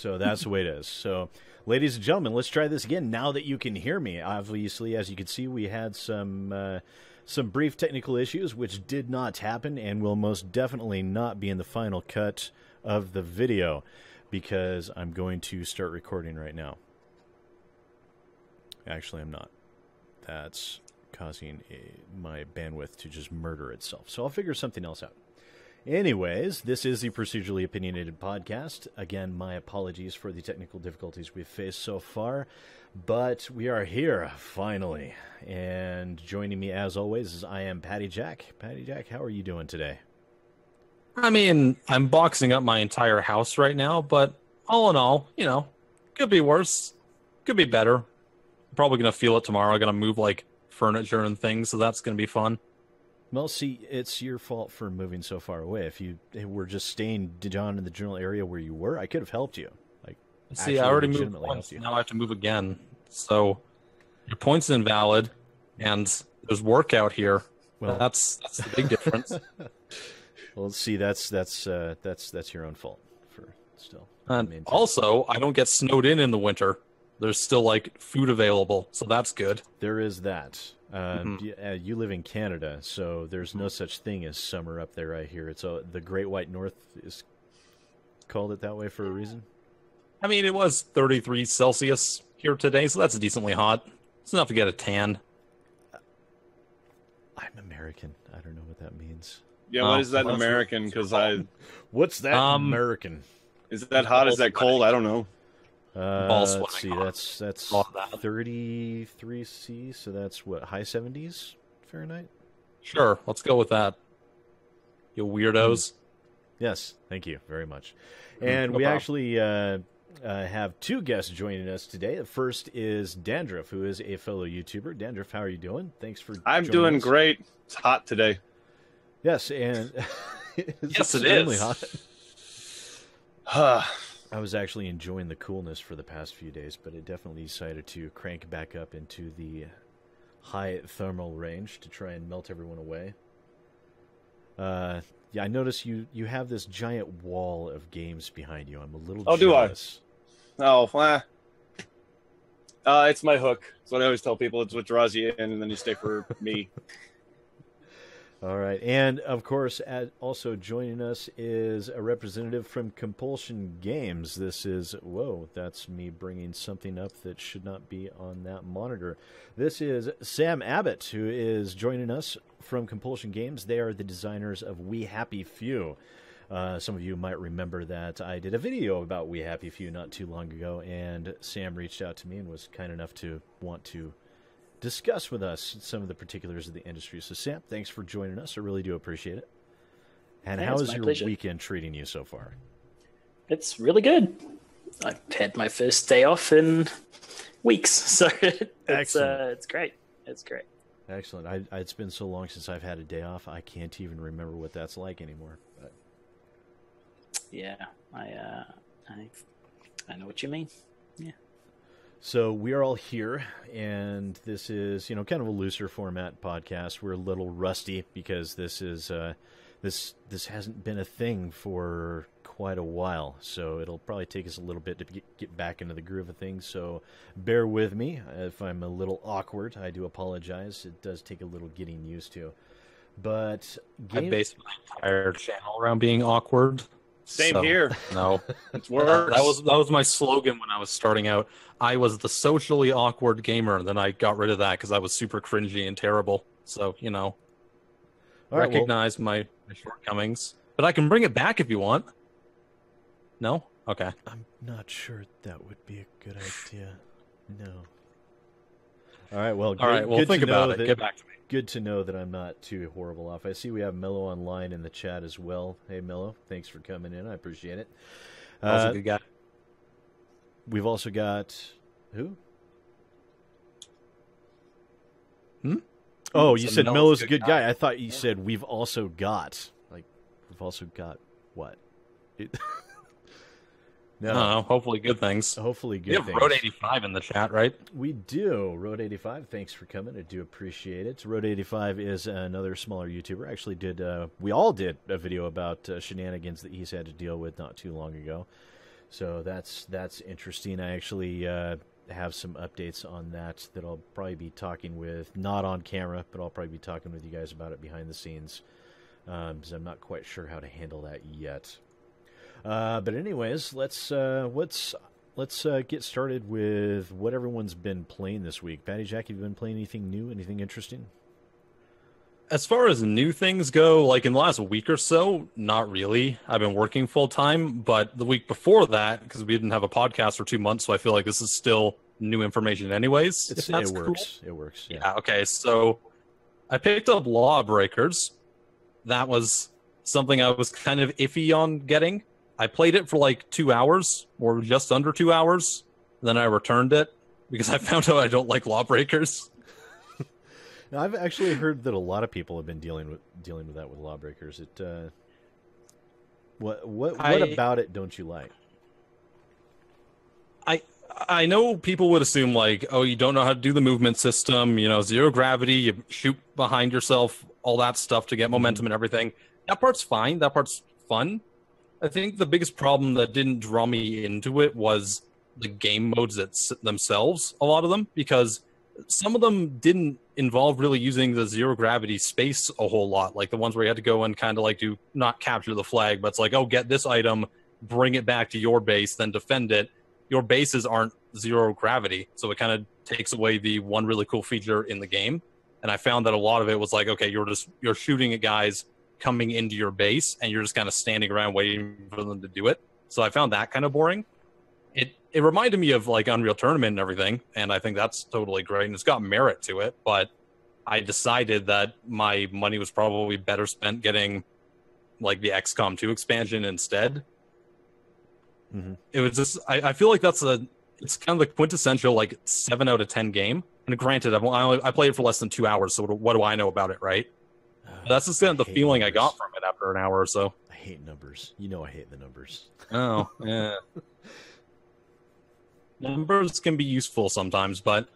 So that's the way it is. So, ladies and gentlemen, let's try this again. Now that you can hear me, obviously, as you can see, we had some brief technical issues, which did not happen and will most definitely not be in the final cut of the video, because I'm going to start recording right now. Actually, I'm not. That's causing my bandwidth to just murder itself. So I'll figure something else out. Anyways, this is the Procedurally Opinionated Podcast. Again, my apologies for the technical difficulties we've faced so far, but we are here, finally. And joining me, as always, is IamPattyJack. PattyJack, how are you doing today? I mean, I'm boxing up my entire house right now, but all in all, you know, could be worse, could be better. I'm probably going to feel it tomorrow. I'm going to move, like, furniture and things, so that's going to be fun. Well, see, it's your fault for moving so far away. If you were just staying down in the general area where you were, I could have helped you. Like, see, I already moved once. Now I have to move again. So your point's invalid, and there's work out here. Well, that's the big difference. Well, see, that's your own fault for still. And also, I don't get snowed in the winter. There's still like food available, so that's good. There is that. You live in Canada, so there's no such thing as summer up there. I hear it's the Great White North is called it that way for a reason. I mean, it was 33 Celsius here today, so that's decently hot. It's enough to get a tan. I'm American. I don't know what that means. Yeah, what is that in American? Because what's that in American? Is that hot? Is that cold? I don't know. Let's see. That's 33 C. So that's what, high 70s Fahrenheit? Sure, let's go with that. You weirdos. Yes, thank you very much. And we actually have two guests joining us today. The first is Dandruff, who is a fellow YouTuber. Dandruff, how are you doing? Thanks for I'm doing us. Great. It's hot today. Yes, and yes, it is. Hot. I was actually enjoying the coolness for the past few days, but it definitely decided to crank back up into the high thermal range to try and melt everyone away. Yeah, I notice you have this giant wall of games behind you. I'm a little jealous. Do I? Oh, it's my hook. That's what I always tell people. It's what draws you in, and then you stay for me. All right. And, of course, also joining us is a representative from Compulsion Games. This is, whoa, that's me bringing something up that should not be on that monitor. This is Sam Abbott, who is joining us from Compulsion Games. They are the designers of We Happy Few. Some of you might remember that I did a video about We Happy Few not too long ago, and Sam reached out to me and was kind enough to want to discuss with us some of the particulars of the industry. So, Sam, thanks for joining us. I really do appreciate it. And how is your weekend treating you so far? It's really good. I've had my first day off in weeks, so it's great. It's great. Excellent. It's been so long since I've had a day off, I can't even remember what that's like anymore. But... yeah, I know what you mean. Yeah. So we are all here, and this is, kind of a looser format podcast. We're a little rusty because this is this hasn't been a thing for quite a while, so it'll probably take us a little bit to get back into the groove of things. So bear with me if I'm a little awkward. I do apologize. It does take a little getting used to. But I based my entire channel around being awkward. Same here. No, it's worse. That was my slogan when I was starting out. I was the socially awkward gamer, and then I got rid of that because I was super cringy and terrible. So, recognize my shortcomings. But I can bring it back if you want. No? Okay. I'm not sure that would be a good idea. No. All right, well, good think about it. Get back to me. Good to know that I'm not too horrible off. I see we have Mello online in the chat as well. Hey, Mello, thanks for coming in. I appreciate it. That's a good guy. We've also got... who? Oh, you said Mello's a good guy. I thought you said we've also got... like, we've also got what? No, hopefully good things. Hopefully good things. We have Road 85 in the chat, right? We do. Road 85, thanks for coming. I do appreciate it. Road 85 is another smaller YouTuber. Actually we all did a video about shenanigans that he's had to deal with not too long ago. So that's interesting. I actually have some updates on that I'll probably be talking with, not on camera, but I'll probably be talking with you guys about it behind the scenes, because I'm not quite sure how to handle that yet. But anyways, let's get started with what everyone's been playing this week. PattyJack, have you been playing anything new, anything interesting? As far as new things go, like in the last week or so, not really. I've been working full time, but the week before that, because we didn't have a podcast for 2 months, so I feel like this is still new information anyways. It works. Cool. It works. Yeah. Okay. So I picked up Lawbreakers. That was something I was kind of iffy on getting. I played it for like 2 hours, or just under 2 hours. Then I returned it because I found out I don't like Lawbreakers. Now, I've actually heard that a lot of people have been dealing with that with Lawbreakers. What about it don't you like? I know people would assume like, oh, you don't know how to do the movement system, zero gravity, you shoot behind yourself, all that stuff to get momentum and everything. That part's fine. That part's fun. I think the biggest problem that didn't draw me into it was the game modes themselves, a lot of them, because some of them didn't involve really using the zero gravity space a whole lot, like the ones where you had to go and kind of like do not capture the flag, but it's like, oh, get this item, bring it back to your base, then defend it. Your bases aren't zero gravity, so it kind of takes away the one really cool feature in the game. And I found that a lot of it was like, okay, you're shooting at guys coming into your base, and you're just kind of standing around waiting for them to do it. So I found that kind of boring. It reminded me of like Unreal Tournament and everything, and I think that's totally great, and it's got merit to it, but I decided that my money was probably better spent getting like the XCOM 2 expansion instead. Mm-hmm. It was just, I feel like it's kind of the quintessential like 7 out of 10 game. And granted, I played it for less than 2 hours, so what do I know about it, right? That's just kind of the feeling numbers. I got from it after an hour or so. I hate numbers. I hate the numbers. Oh, yeah. Numbers can be useful sometimes, but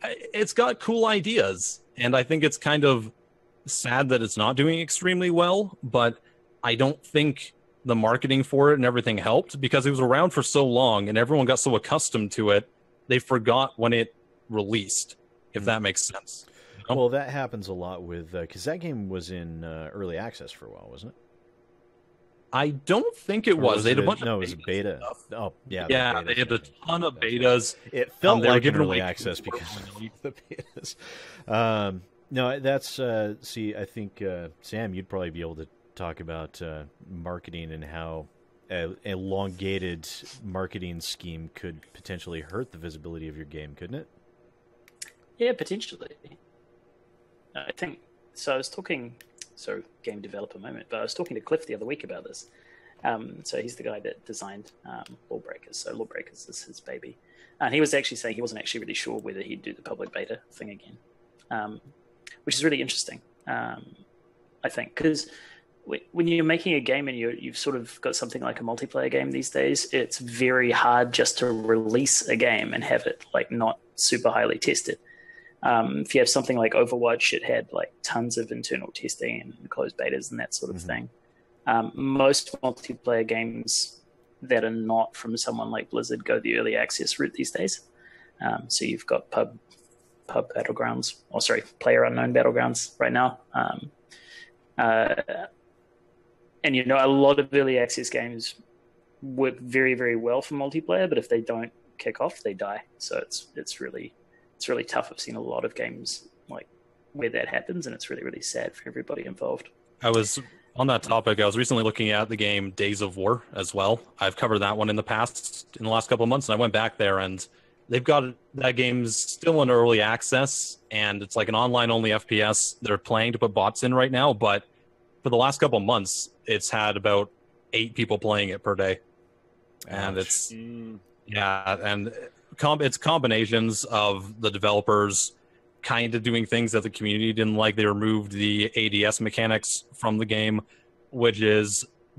it's got cool ideas. And I think it's kind of sad that it's not doing extremely well, but I don't think the marketing for it and everything helped, because it was around for so long and everyone got so accustomed to it, they forgot when it released, if that makes sense. Well, that happens a lot with, because that game was in early access for a while, wasn't it? I don't think it was. They had a bunch of it was beta. Stuff. Oh, yeah. Yeah, they had a ton of betas. It felt like early access because of the betas. No, that's, see, I think, Sam, you'd probably be able to talk about marketing and how an elongated marketing scheme could potentially hurt the visibility of your game, couldn't it? Yeah, potentially. I think so. I was talking, game developer moment, but I was talking to Cliff the other week about this. So he's the guy that designed Lawbreakers. So Lawbreakers is his baby, and he was actually saying he wasn't actually really sure whether he'd do the public beta thing again, which is really interesting. I think because when you're making a game and you've sort of got something like a multiplayer game these days, it's very hard just to release a game and have it like not super highly tested. If you have something like Overwatch, it had like tons of internal testing and closed betas and that sort of thing. Most multiplayer games that are not from someone like Blizzard go the early access route these days. So you've got Pub Battlegrounds, PlayerUnknown Battlegrounds right now. And a lot of early access games work very, very well for multiplayer, but if they don't kick off, they die. So it's really tough. I've seen a lot of games like where that happens, and it's really, really sad for everybody involved. I was on that topic. I was recently looking at the game Days of War as well. I've covered that one in the past, in the last couple of months, and I went back there, and they've got that game's still in early access, and it's like an online-only FPS. They're planning to put bots in right now, but for the last couple of months, it's had about 8 people playing it per day. And it's it's combinations of the developers kind of doing things that the community didn't like. They removed the ADS mechanics from the game, which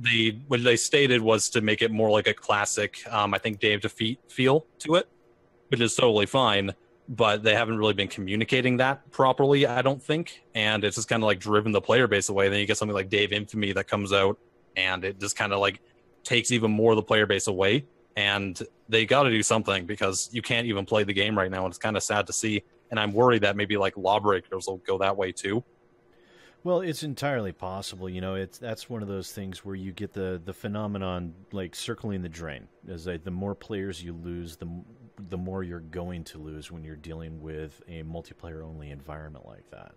they stated was to make it more like a classic, I think, Day of Defeat feel to it, which is totally fine. But they haven't really been communicating that properly, I don't think. And it's just kind of like driven the player base away. Then you get something like Dave Infamy that comes out, and it just kind of like takes even more of the player base away. and they got to do something because you can't even play the game right now, and it's kind of sad to see. And I'm worried that maybe like Lawbreakers will go that way too. Well, it's entirely possible. That's one of those things where you get the phenomenon like circling the drain. As the more players you lose, the more you're going to lose when you're dealing with a multiplayer only environment like that.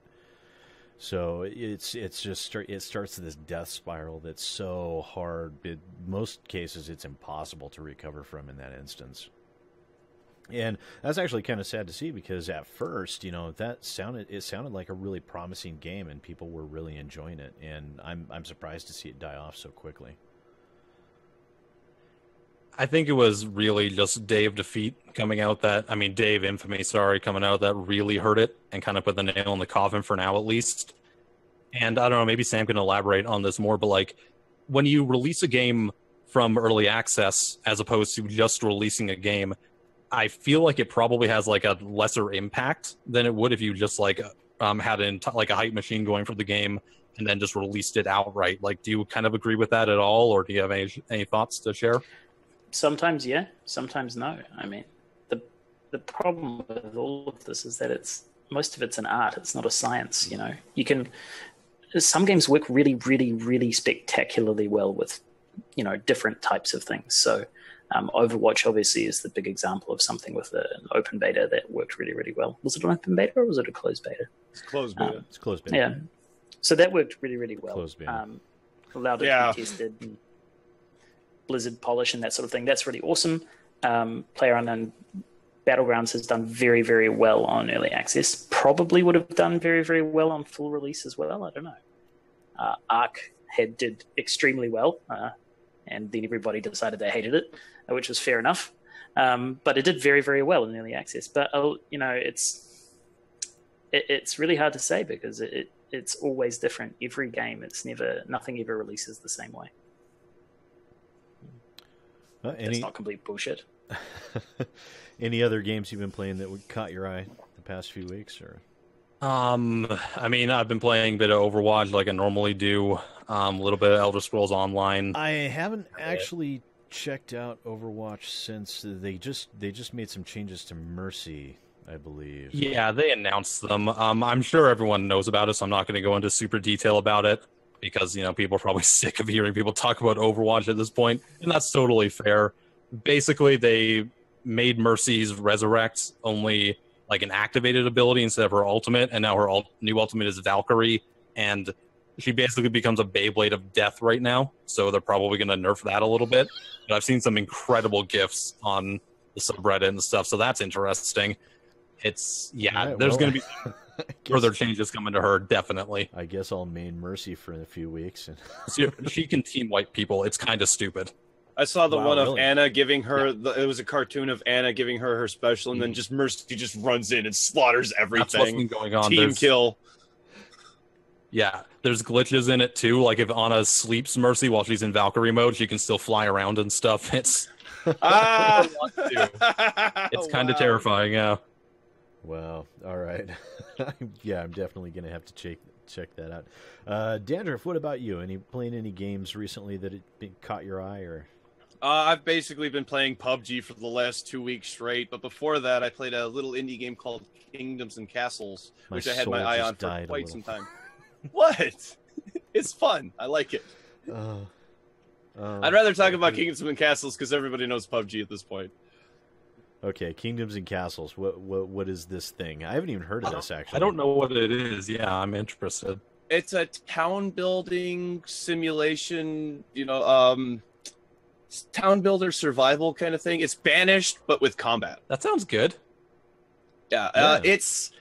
So it starts this death spiral that's so hard. In most cases, it's impossible to recover from in that instance. And that's actually kind of sad to see because at first, it sounded like a really promising game and people were really enjoying it. And I'm surprised to see it die off so quickly. I think it was really just Dave Infamy, coming out that really hurt it and kind of put the nail in the coffin for now, at least. And I don't know, maybe Sam can elaborate on this more, but like when you release a game from early access as opposed to just releasing a game, I feel like it probably has like a lesser impact than it would if you just like had like a hype machine going for the game and then just released it outright. Like, do you kind of agree with that at all, or do you have any thoughts to share? Sometimes yeah, sometimes no. I mean, the problem with all of this is that most of it's an art. It's not a science. Some games work really, really, really spectacularly well with different types of things. So Overwatch obviously is the big example of something with an open beta that worked really, really well. Was it an open beta or was it a closed beta? It's closed beta. It's closed beta. Yeah, so that worked really, really well. Closed beta. Allowed it to be tested. And Blizzard polish and that sort of thing. That's really awesome. PlayerUnknown Battlegrounds has done very, very well on early access. Probably would have done very, very well on full release as well. I don't know. Ark did extremely well, and then everybody decided they hated it, which was fair enough. But it did very, very well in early access. But it's really hard to say because it's always different. Every game, nothing ever releases the same way. That's not complete bullshit. Any other games you've been playing that would caught your eye the past few weeks, or? I mean, I've been playing a bit of Overwatch like I normally do. A little bit of Elder Scrolls Online. I haven't actually checked out Overwatch since they just made some changes to Mercy, I believe. Yeah, they announced them. I'm sure everyone knows about it, so I'm not going to go into super detail about it because people are probably sick of hearing people talk about Overwatch at this point, and that's totally fair. Basically, they made Mercy's Resurrect only like an activated ability instead of her ultimate, and now her new ultimate is Valkyrie, and she basically becomes a Beyblade of death right now, so they're probably going to nerf that a little bit. But I've seen some incredible GIFs on the subreddit and stuff, so that's interesting. There's going to be further changes coming to her, definitely. I guess I'll main Mercy for a few weeks. She can team wipe people. It's kind of stupid. I saw the one of really? Anna giving her, it was a cartoon of Anna giving her special, and then just Mercy just runs in and slaughters everything. That's what's been going on. Team kill. Yeah, there's glitches in it too. Like if Anna sleeps Mercy while she's in Valkyrie mode, she can still fly around and stuff. It's it's kind of terrifying, yeah. Wow. All right. Yeah, I'm definitely going to have to check that out. Dandruff, what about you? Playing any games recently that caught your eye, or? I've basically been playing PUBG for the last 2 weeks straight, but before that, I played a little indie game called Kingdoms and Castles, which I had my eye on for quite some time. What? It's fun. I like it. I'd rather talk about Kingdoms and Castles because everybody knows PUBG at this point. Okay, Kingdoms and Castles. What is this thing? I haven't even heard of this, actually. I don't know what it is. Yeah, I'm interested. It's a town building simulation, town builder survival kind of thing. It's Banished, but with combat. That sounds good. Yeah. It's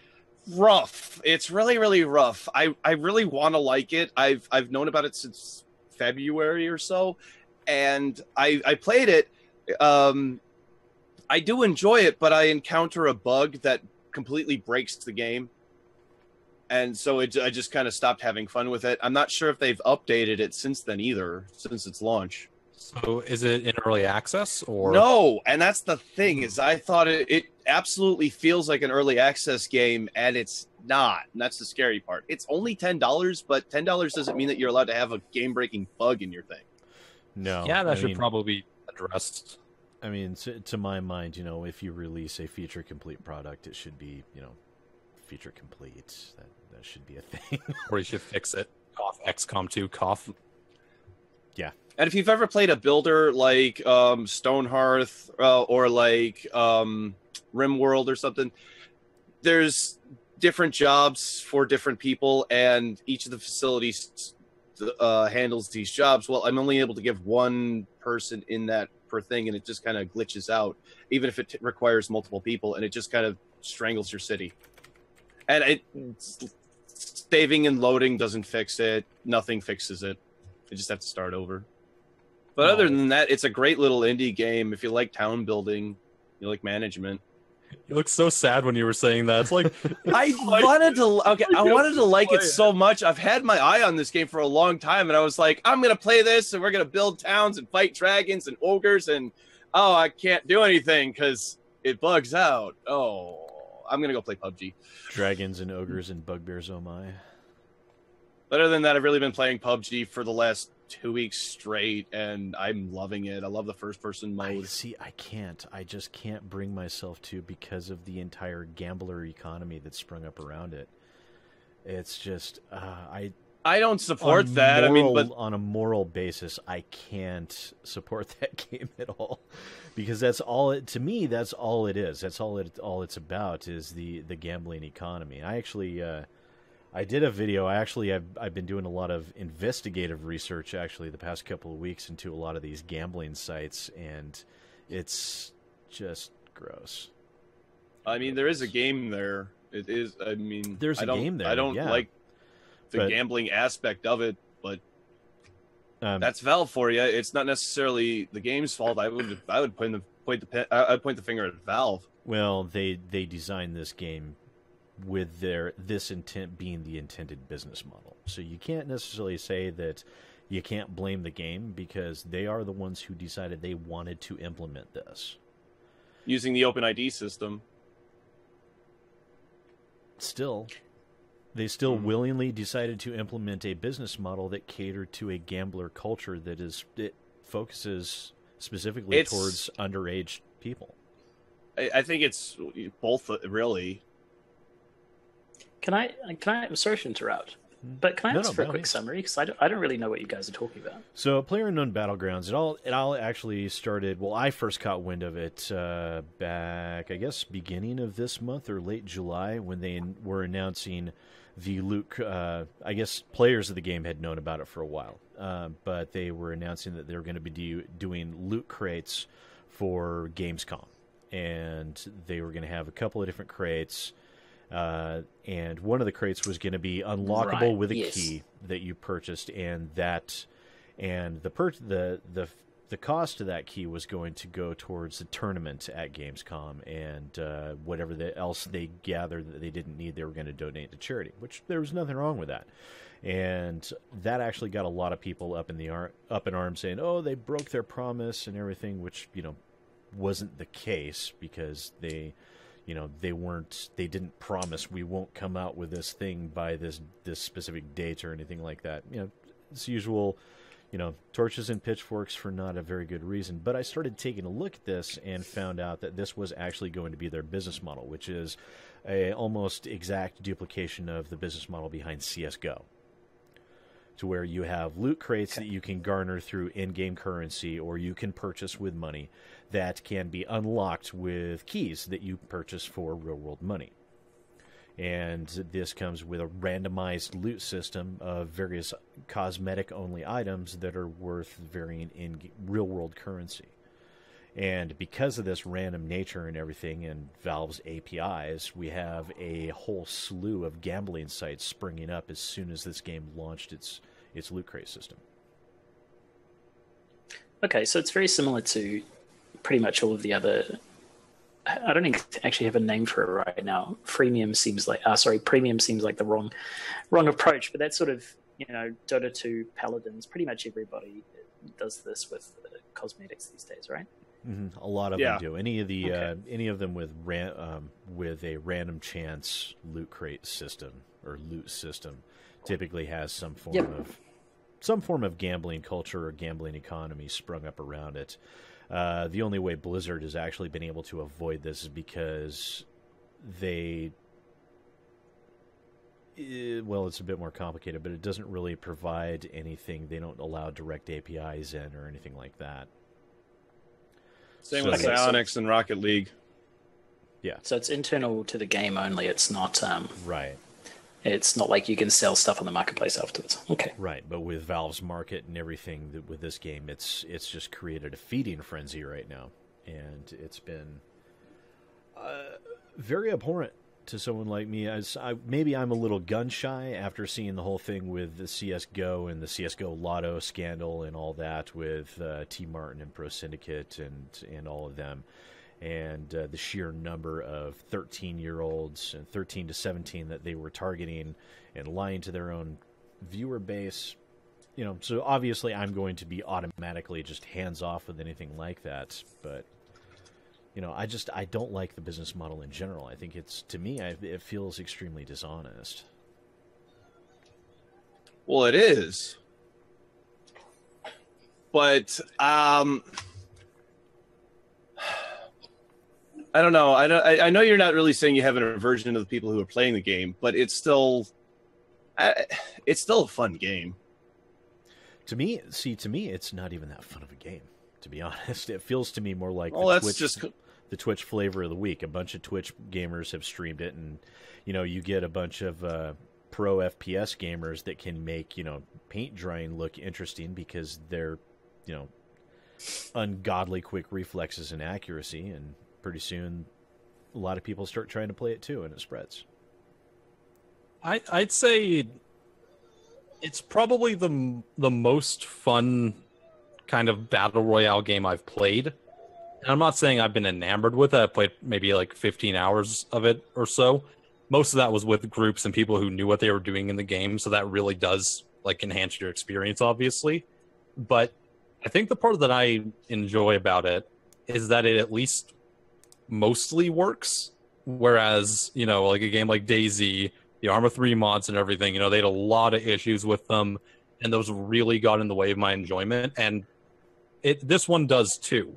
rough. It's really, really rough. I really want to like it. I've known about it since February or so, and I played it. I do enjoy it, but I encounter a bug that completely breaks the game. And so I just kind of stopped having fun with it. I'm not sure if they've updated it since then either, since its launch. So is it in early access or? No, and that's the thing is I thought it absolutely feels like an early access game, and it's not. And that's the scary part. It's only $10, but $10 doesn't mean that you're allowed to have a game-breaking bug in your thing. No. Yeah, that should probably be addressed. I mean, to my mind, if you release a feature complete product, it should be, feature complete. That should be a thing. Or you should fix it. Cough. XCOM 2, cough. Yeah. And if you've ever played a builder like Stonehearth or like RimWorld or something, there's different jobs for different people, and each of the facilities handles these jobs. Well, I'm only able to give one person in that per thing, and it just kind of glitches out, even if it requires multiple people, and it just kind of strangles your city. And saving and loading doesn't fix it. Nothing fixes it. You just have to start over. But other than that, it's a great little indie game. If you like town building, you like management. You look so sad when you were saying that. It's like I wanted to like it so much. I've had my eye on this game for a long time, and I was like, I'm gonna play this, and we're gonna build towns and fight dragons and ogres, and I can't do anything because it bugs out. I'm gonna go play PUBG. Dragons and ogres and bugbears, oh my. But other than that, I've really been playing PUBG for the last 2 weeks straight, and I'm loving it. I love the first-person mode. I just can't bring myself to, because of the entire gambler economy that's sprung up around it. It's just, I don't support that. On a moral basis, I can't support that game at all, because that's all it. To me, that's all it is. That's all it's about is the gambling economy. I did a video. I've been doing a lot of investigative research actually the past couple of weeks into a lot of these gambling sites, and it's just gross. I mean, there is a game there. It is. I mean, there's a game there. I don't like the gambling aspect of it, but that's Valve for you. It's not necessarily the game's fault. I would point the finger at Valve. Well, they designed this game with this intent being the intended business model. So you can't necessarily say that you can't blame the game, because they are the ones who decided they wanted to implement this. Using the OpenID system. They still willingly decided to implement a business model that catered to a gambler culture it focuses specifically towards underage people. I think it's both, really. Can I? I'm sorry to interrupt, but can I ask for a quick summary? Because I don't really know what you guys are talking about. So, PlayerUnknown Battlegrounds, it all actually started. Well, I first caught wind of it back, I guess, beginning of this month or late July, when they were announcing the loot. I guess players of the game had known about it for a while, but they were announcing that they were going to be doing loot crates for Gamescom, and they were going to have a couple of different crates. And one of the crates was going to be unlockable with a key that you purchased, and the cost of that key was going to go towards the tournament at Gamescom, and whatever else they gathered that they didn't need, they were going to donate to charity. Which there was nothing wrong with that, and that actually got a lot of people up in arms saying, "Oh, they broke their promise and everything," which wasn't the case, because they didn't promise we won't come out with this thing by this specific date or anything like that. It's usual, torches and pitchforks for not a very good reason. But I started taking a look at this and found out that this was actually going to be their business model, which is a almost exact duplication of the business model behind CSGO. To where you have loot crates that you can garner through in-game currency, or you can purchase with money, that can be unlocked with keys that you purchase for real-world money. And this comes with a randomized loot system of various cosmetic-only items that are worth varying in real-world currency. And because of this random nature and everything, and Valve's APIs, we have a whole slew of gambling sites springing up as soon as this game launched its loot crate system. Okay, so it's very similar to pretty much all of the other. I don't actually have a name for it right now. Premium seems like the wrong approach, but that's sort of Dota 2 Paladins. Pretty much everybody does this with cosmetics these days, right? Mm-hmm. A lot of them do. Any of them with a random chance loot crate system or loot system typically has some form of gambling culture or gambling economy sprung up around it. The only way Blizzard has actually been able to avoid this is because it's a bit more complicated, but it doesn't really provide anything. They don't allow direct APIs in or anything like that. Same with Psionics and Rocket League. Yeah. So it's internal to the game only. It's not right. It's not like you can sell stuff on the marketplace afterwards. Okay. Right, but with Valve's market and everything with this game, it's just created a feeding frenzy right now, and it's been very abhorrent to someone like me. Maybe I'm a little gun shy after seeing the whole thing with the CS:GO and the CS:GO Lotto scandal and all that with T. Martin and Pro Syndicate and all of them. And the sheer number of 13-year-olds and 13 to 17 that they were targeting and lying to their own viewer base. So obviously I'm going to be automatically just hands off with anything like that. But, I don't like the business model in general. I think it feels extremely dishonest. Well, it is. But, I don't know. I know you're not really saying you have an aversion to the people who are playing the game, but it's still a fun game. To me, it's not even that fun of a game. To be honest, it feels to me more like the Twitch flavor of the week. A bunch of Twitch gamers have streamed it, and you get a bunch of pro FPS gamers that can make paint drying look interesting because they're ungodly quick reflexes and accuracy, and pretty soon a lot of people start trying to play it too, and it spreads. I'd say it's probably the most fun kind of battle royale game I've played. And I'm not saying I've been enamored with it. I played maybe like 15 hours of it or so. Most of that was with groups and people who knew what they were doing in the game, so that really does enhance your experience, obviously. But I think the part that I enjoy about it is that it at least mostly works, whereas a game like DayZ, the Arma 3 mods and everything, they had a lot of issues with them, and those really got in the way of my enjoyment, and this one does too,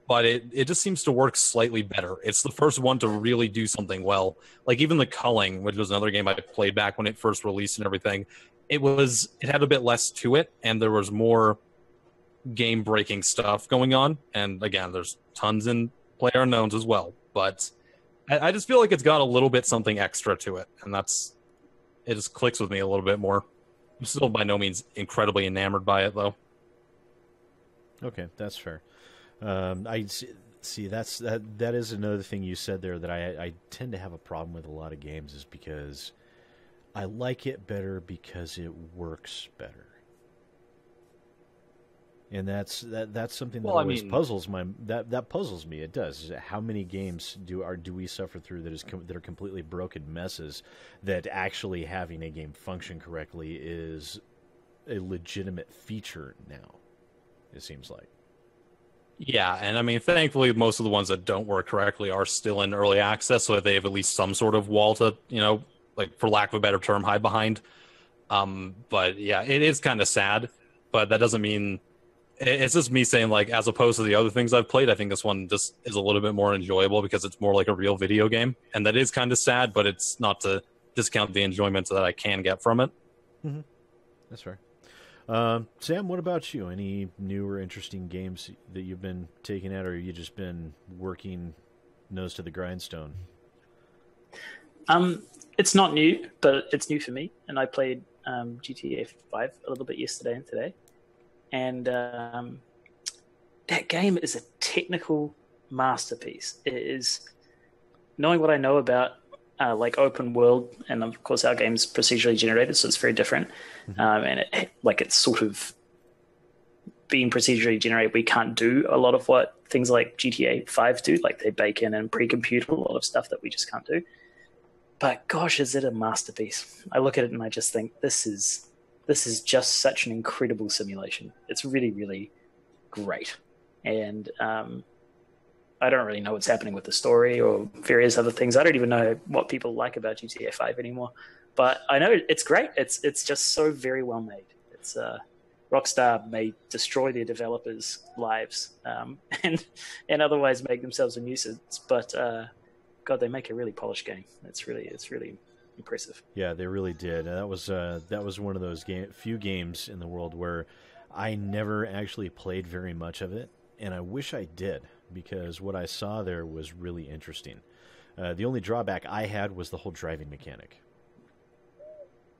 but it just seems to work slightly better. It's the first one to really do something well. Even the Culling, which was another game I played back when it first released and everything, it had a bit less to it, and there was more game-breaking stuff going on, and again, there's tons in PlayerUnknown's as well, but I just feel like it's got a little bit something extra to it, and it just clicks with me a little bit more. I'm still by no means incredibly enamored by it, though. Okay, that's fair. I see that is another thing you said there that I tend to have a problem with a lot of games, is because I like it better because it works better. And that's something that always puzzles that puzzles me. It does. How many games do we suffer through that are completely broken messes that actually having a game function correctly is a legitimate feature now? It seems like. Yeah, and thankfully most of the ones that don't work correctly are still in early access, so that they have at least some sort of wall to, for lack of a better term, hide behind. But yeah, it is kind of sad, but that doesn't mean. It's just me saying, as opposed to the other things I've played, I think this one just is a little bit more enjoyable because it's more like a real video game. And that is kind of sad, but it's not to discount the enjoyment that I can get from it. Mm-hmm. That's fair. Sam, what about you? Any new or interesting games that you've been taking at, or you just been working nose to the grindstone? It's not new, but it's new for me. And I played GTA 5 a little bit yesterday and today. And that game is a technical masterpiece. It is, knowing what I know about open world, and of course our game's procedurally generated, so it's very different. Mm-hmm. And it's sort of being procedurally generated. We can't do a lot of what things like GTA 5 do. They bake in and pre-compute a lot of stuff that we just can't do. But gosh, is it a masterpiece? I look at it and I just think this is just such an incredible simulation. It's really, really great. And I don't really know what's happening with the story or various other things. I don't even know what people like about GTA 5 anymore. But I know it's great. It's just so very well made. Rockstar may destroy their developers' lives and otherwise make themselves a nuisance, but God, they make a really polished game. It's really impressive. Yeah, they really did. That was one of those few games in the world where I never actually played very much of it, and I wish I did, because what I saw there was really interesting. The only drawback I had was the whole driving mechanic,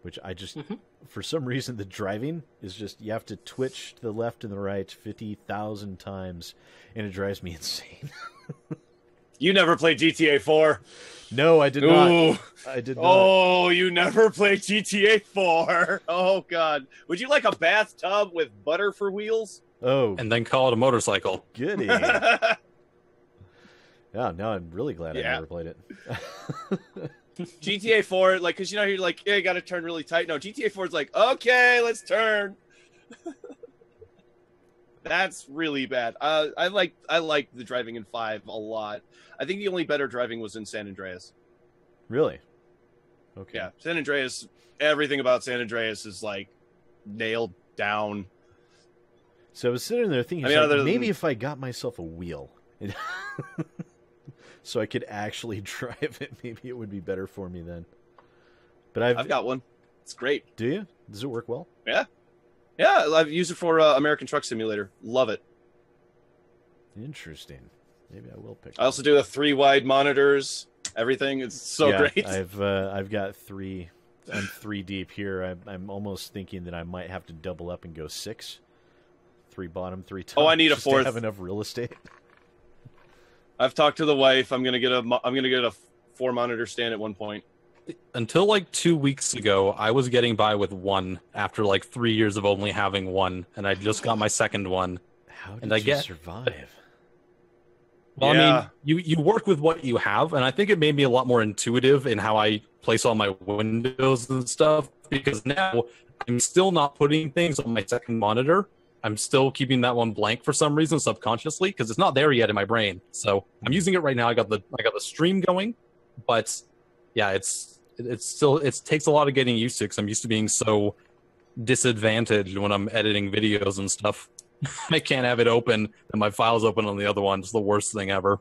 which I just, for some reason, the driving is just, you have to twitch to the left and the right 50,000 times, and it drives me insane. You never played GTA 4? No, I did not. I did not. Oh, you never played GTA 4? Oh, God. Would you like a bathtub with butter for wheels? Oh. And then call it a motorcycle. Goody. Yeah, now I'm really glad I never played it. GTA 4, like, because you're like, yeah, you got to turn really tight. No, GTA 4 is like, okay, let's turn. That's really bad. I like the driving in 5 a lot. I think the only better driving was in San Andreas. Really? Okay. Yeah, San Andreas. Everything about San Andreas is like nailed down. So I was sitting there thinking, maybe if I got myself a wheel, so I could actually drive it, maybe it would be better for me then. But I've got one. It's great. Do you? Does it work well? Yeah. Yeah, I've used it for American Truck Simulator. Love it. Interesting. Maybe I will pick. I also do the 3 wide monitors. Everything. It's so great. I've got 3. I'm 3 deep here. I'm almost thinking that I might have to double up and go 6. 3 bottom, 3 top. Oh, I need a 4th. To have enough real estate. I've talked to the wife. I'm gonna get a 4 monitor stand at one point. Until like 2 weeks ago, I was getting by with 1 after like 3 years of only having 1, and I just got my second one. How did you survive? Well, I mean, you work with what you have, and I think it made me a lot more intuitive in how I place all my windows and stuff, because now I'm still not putting things on my second monitor. I'm still keeping that one blank for some reason subconsciously, because it's not there yet in my brain. So I'm using it right now. I got the stream going, but yeah, it takes a lot of getting used to, because I'm used to being so disadvantaged when I'm editing videos and stuff. I can't have it open and my file's open on the other one. It's the worst thing ever.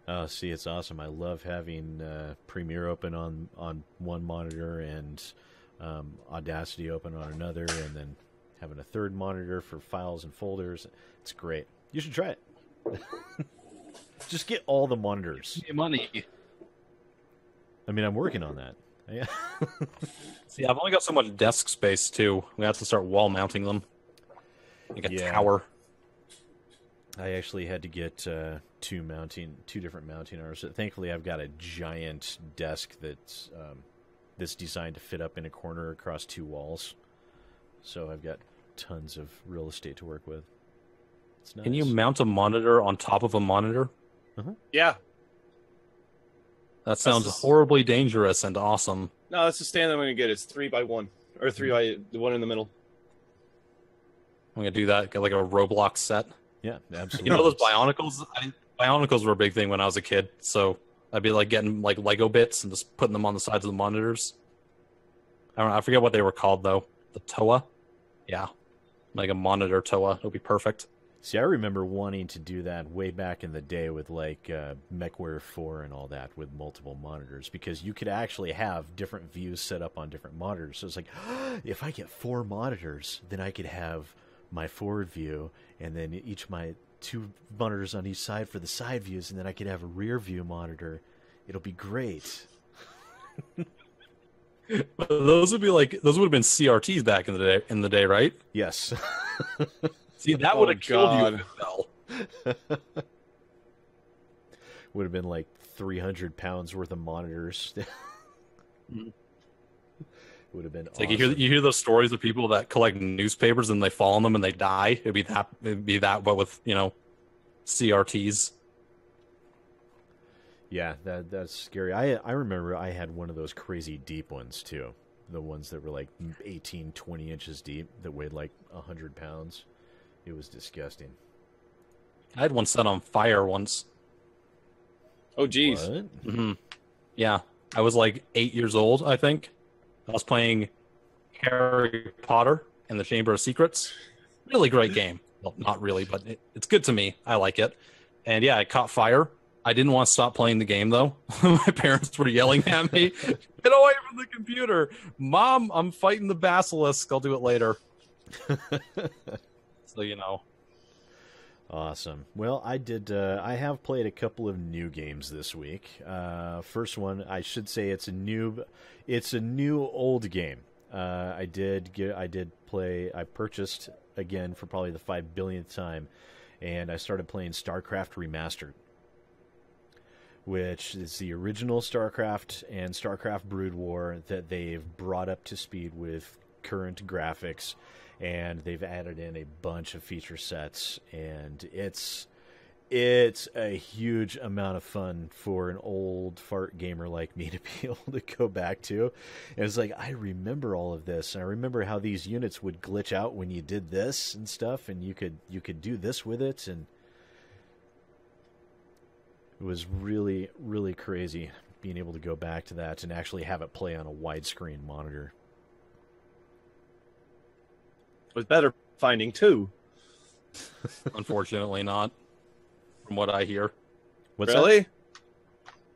Oh, see, it's awesome. I love having Premiere open on one monitor and Audacity open on another, and then having a third monitor for files and folders. It's great. You should try it. Just get all the monitors. Money. I mean, I'm working on that. See, I've only got so much desk space, too. We have to start wall mounting them. Like a tower. I actually had to get two different mounting arms. Thankfully, I've got a giant desk that's designed to fit up in a corner across 2 walls. So I've got tons of real estate to work with. It's nice. Can you mount a monitor on top of a monitor? Uh-huh. Yeah. That sounds horribly dangerous and awesome. No, that's the stand I'm going to get. It's 3 by 1. Or 3 by the one in the middle. I'm going to do that, get like a Roblox set. Yeah, absolutely. You know those Bionicles? Bionicles were a big thing when I was a kid. So I'd be like getting like Lego bits and just putting them on the sides of the monitors. I forget what they were called, though. The TOA? Yeah. Like a monitor TOA. It'll be perfect. See, I remember wanting to do that way back in the day with like MechWarrior 4 and all that with multiple monitors, because you could actually have different views set up on different monitors. So it's like, if I get 4 monitors, then I could have my forward view and then my 2 monitors on each side for the side views, and then I could have a rear view monitor. It'll be great. Those would have been CRTs back in the day, right? Yes. See, that would have killed you if it fell. Would have been like 300 pounds worth of monitors. Would have been awesome. Like you hear those stories of people that collect newspapers and they fall on them and they die. It'd be that, but with CRTs. Yeah, that's scary. I remember I had one of those crazy deep ones too. The ones that were like 18, 20 inches deep that weighed like 100 pounds. It was disgusting. I had one set on fire once. Oh, geez. What? Mm-hmm. Yeah. I was like 8 years old, I think. I was playing Harry Potter, and the Chamber of Secrets. Really great game. Well, not really, but it's good to me. I like it. And yeah, it caught fire. I didn't want to stop playing the game, though. My parents were yelling at me, "Get away from the computer. Mom, I'm fighting the basilisk. I'll do it later." So, you know. Awesome. Well, I have played a couple of new games this week. First one, I should say it's a new old game. I purchased again for probably the 5 billionth time, and I started playing StarCraft Remastered, which is the original StarCraft and StarCraft Brood War that they've brought up to speed with current graphics, and they've added in a bunch of feature sets, and it's a huge amount of fun for an old fart gamer like me to be able to go back to. And it's like, I remember all of this, and I remember how these units would glitch out when you did this and stuff, and you could do this with it, and it was really, really crazy being able to go back to that and actually have it play on a widescreen monitor. With better finding too. Unfortunately not, from what I hear. What's really? that?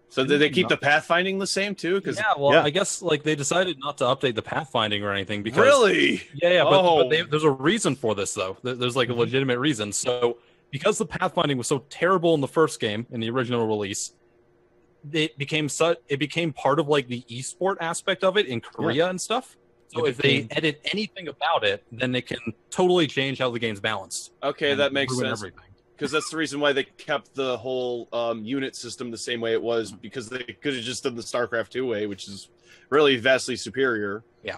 So did they keep the pathfinding the same too? Yeah, I guess like they decided not to update the pathfinding or anything because really, but there's a reason for this though. There's like a legitimate reason. So because the pathfinding was so terrible in the first game in the original release, it became part of like the esport aspect of it in Korea and stuff. So if they edit anything about it, then they can totally change how the game's balanced. Okay, that makes sense. Because that's the reason why they kept the whole unit system the same way it was, because they could have just done the StarCraft 2 way, which is really vastly superior. Yeah.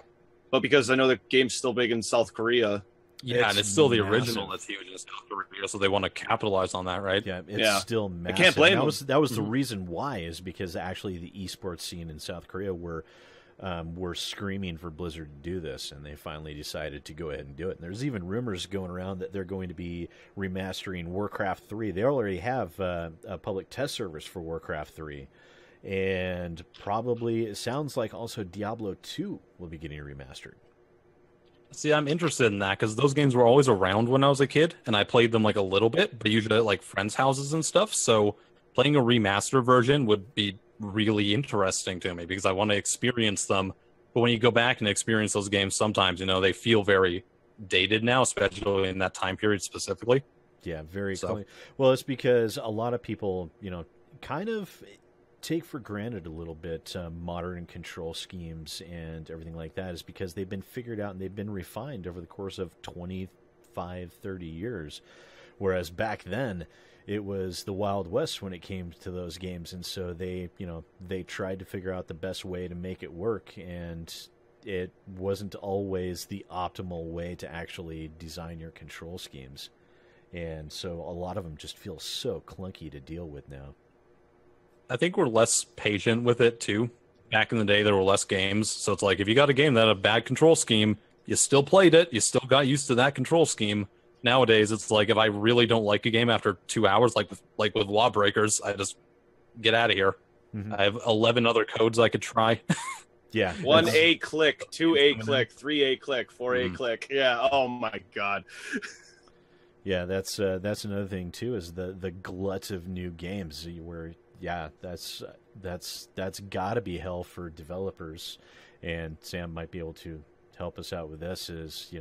But because I know the game's still big in South Korea. Yeah, and it's still the original that's huge in South Korea, so they want to capitalize on that, right? Yeah, it's still massive. I can't blame them. That was the reason why, is because actually the esports scene in South Korea were screaming for Blizzard to do this, and they finally decided to go ahead and do it. And there's even rumors going around that they're going to be remastering Warcraft 3. They already have a public test servers for Warcraft 3, and probably it sounds like also Diablo 2 will be getting remastered. See, I'm interested in that because those games were always around when I was a kid, and I played them like a little bit, but usually at like friends' houses and stuff. So playing a remaster version would be really interesting to me because I want to experience them. But when you go back and experience those games, sometimes, they feel very dated now, especially in that time period specifically. Yeah, very cool. Well, it's because a lot of people, kind of take for granted a little bit modern control schemes and everything like that, is because they've been figured out and they've been refined over the course of 25, 30 years. Whereas back then, it was the Wild West when it came to those games, and so they tried to figure out the best way to make it work, and it wasn't always the optimal way to actually design your control schemes. And so a lot of them just feel so clunky to deal with now. I think we're less patient with it, too. Back in the day, there were less games, so it's like if you got a game that had a bad control scheme, you still played it, you still got used to that control scheme. Nowadays, it's like if I really don't like a game after 2 hours, like with Lawbreakers, I just get out of here. Mm-hmm. I have 11 other codes I could try. Yeah. 1A click, 2A click, 3A click, 4A click. Yeah. Oh my God. Yeah, that's another thing too, is the glut of new games where that's got to be hell for developers. And Sam might be able to help us out with this. Is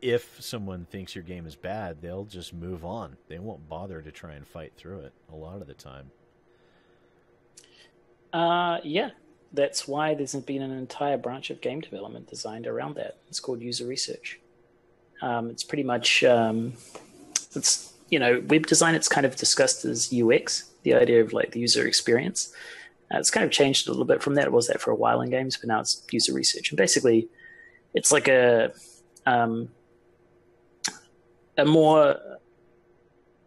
if someone thinks your game is bad, they'll just move on. They won't bother to try and fight through it a lot of the time. Yeah, that's why there's been an entire branch of game development designed around that. It's called user research. It's pretty much, web design, it's kind of discussed as UX, the idea of like the user experience. It's kind of changed a little bit from that. It was that for a while in games, but now it's user research. And basically, it's like a more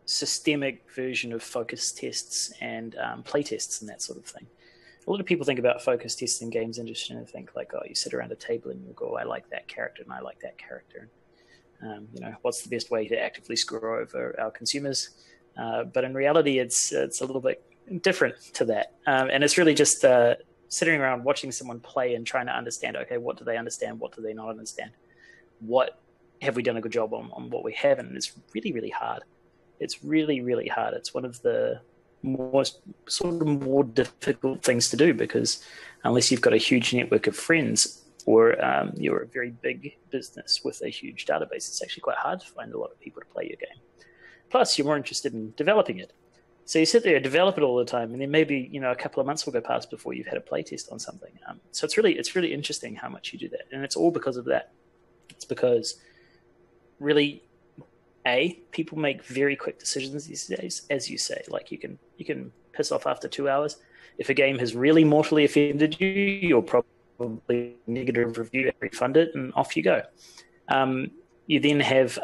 systemic version of focus tests and play tests and that sort of thing. A lot of people think about focus tests in games industry and think like, you sit around a table and you go, I like that character and I like that character. What's the best way to actively screw over our consumers? But in reality, it's a little bit different to that. And it's really just sitting around watching someone play and trying to understand, okay, what do they understand? What do they not understand? What have we done a good job on what we have? And it's really, really hard. It's really, really hard. It's one of the more difficult things to do, because unless you've got a huge network of friends, or you're a very big business with a huge database, it's actually quite hard to find a lot of people to play your game. Plus, you're more interested in developing it. So you sit there and develop it all the time, and then maybe a couple of months will go past before you've had a playtest on something. So it's really interesting how much you do that, and it's all because of that. It's because really, people make very quick decisions these days, as you say. Like you can piss off after 2 hours. If a game has really mortally offended you, you'll probably negative review it, refund it, and off you go. You then have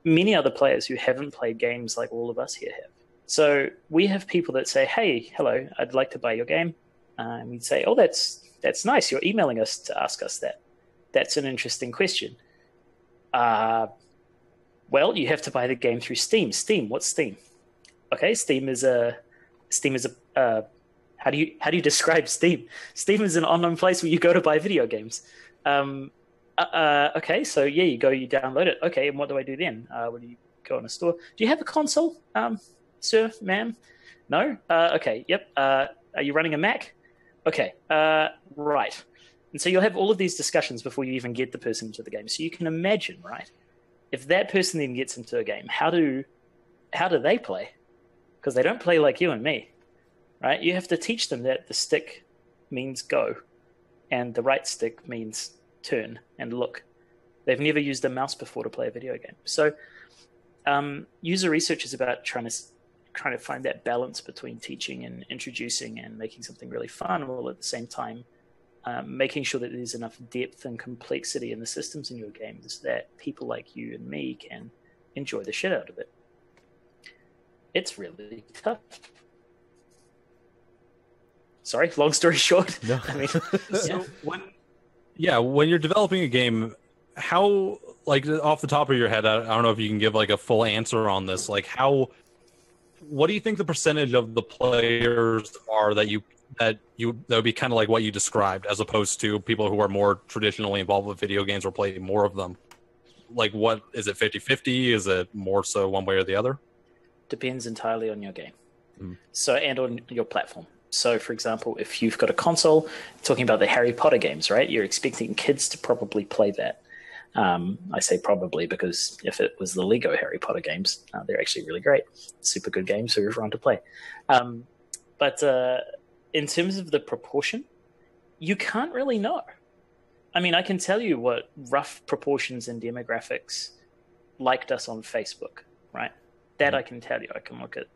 many other players who haven't played games like all of us here have. So we have people that say, "Hey, hello, I'd like to buy your game." And we'd say, "Oh, that's nice. You're emailing us to ask us that. That's an interesting question." Well, you have to buy the game through Steam. Steam, what's Steam? Okay, Steam is a how do you describe Steam? Steam is an online place where you go to buy video games. Okay, so yeah, you download it. Okay, and what do I do then? When you go in a store, do you have a console, sir, ma'am? No? Okay, yep. Are you running a Mac? Okay, right. And so you'll have all of these discussions before you even get the person into the game. So you can imagine, right? If that person then gets into a game, how do they play? Because they don't play like you and me, right? You have to teach them that the stick means go, and the right stick means turn and look. They've never used a mouse before to play a video game. So user research is about trying to find that balance between teaching and introducing and making something really fun, while at the same time making sure that there's enough depth and complexity in the systems in your games that people like you and me can enjoy the shit out of it. It's really tough. Sorry, long story short. No. I mean, So when you're developing a game, how, like, off the top of your head, I don't know if you can give like a full answer on this. Like, what do you think the percentage of the players are that would be kind of like what you described, as opposed to people who are more traditionally involved with video games or play more of them? Like, what is it, 50-50? Is it more so one way or the other? depends entirely on your game. So, and on your platform. So, for example, if you've got a console, talking about the Harry Potter games, right? You're expecting kids to probably play that. I say probably because if it was the Lego Harry Potter games, they're actually really great. Super good games for everyone to play. But in terms of the proportion, you can't really know. I mean, I can tell you what rough proportions and demographics liked us on Facebook, right? That I can tell you. I can look at,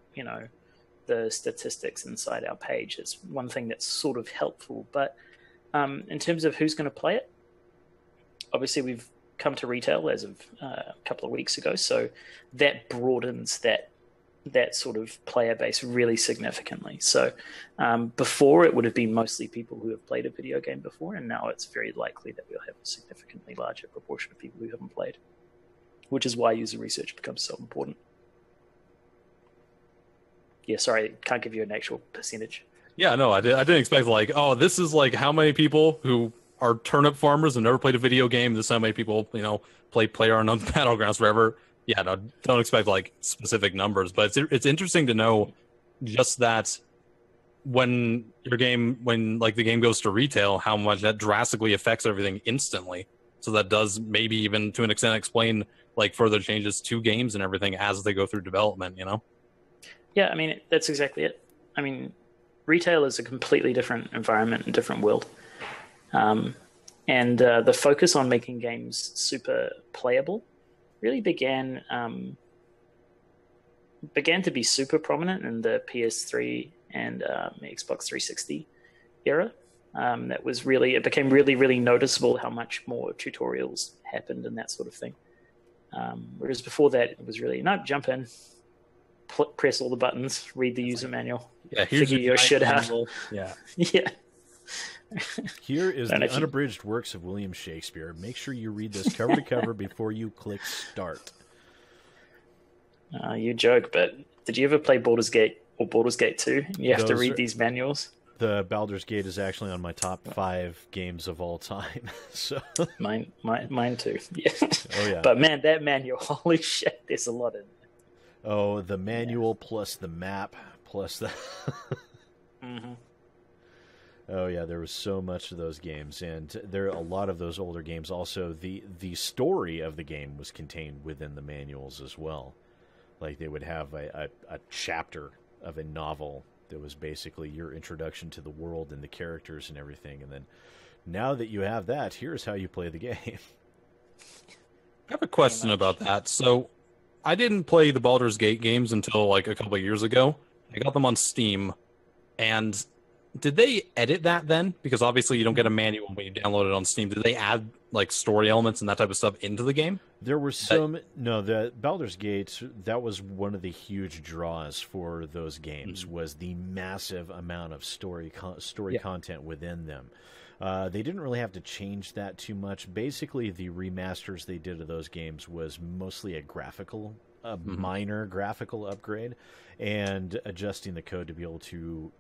the statistics inside our page. It's one thing that's sort of helpful. But in terms of who's going to play it, obviously we've come to retail as of a couple of weeks ago. So that broadens that sort of player base really significantly. So before it would have been mostly people who have played a video game before, and now it's very likely that we'll have a significantly larger proportion of people who haven't played, which is why user research becomes so important. Yeah, sorry, can't give you an actual percentage. Yeah, no, I didn't expect this is like how many people who are turnip farmers and never played a video game. This is how many people, play PlayerUnknown's Battlegrounds forever. Yeah, no, don't expect specific numbers, but it's interesting to know just that when the game goes to retail, how much that drastically affects everything instantly. So that does maybe even to an extent explain further changes to games and everything as they go through development. Yeah, I mean, that's exactly it. I mean, retail is a completely different environment and different world. And the focus on making games super playable really began to be super prominent in the PS3 and Xbox 360 era. It became really, really noticeable how much more tutorials happened and that sort of thing. Whereas before that, it was really, jump in, press all the buttons, read the user manual, figure your shit out. Yeah. Yeah. Here is the unabridged works of William Shakespeare. Make sure you read this cover to cover before you click start. You joke, but did you ever play Baldur's Gate or Baldur's Gate 2? You have to read these manuals. The Baldur's Gate is actually on my top 5 games of all time. So mine too. Yeah. Oh yeah. But man, that manual, holy shit, there's a lot in there. Oh, the manual plus the map plus the. Mm-hmm. Oh yeah, there was so much of those games, and there are a lot of those older games. Also, the story of the game was contained within the manuals as well. Like they would have a chapter of a novel that was basically your introduction to the world and the characters and everything. And then now that you have that, here's how you play the game. I have a question about that. So I didn't play the Baldur's Gate games until like a couple of years ago. I got them on Steam, and did they edit that then? Because obviously you don't get a manual when you download it on Steam. Did they add like story elements and that type of stuff into the game? There were some... No, the Baldur's Gate, that was one of the huge draws for those games, was the massive amount of story content within them. They didn't really have to change that too much. Basically, the remasters they did of those games was mostly a minor graphical upgrade, and adjusting the code to be able to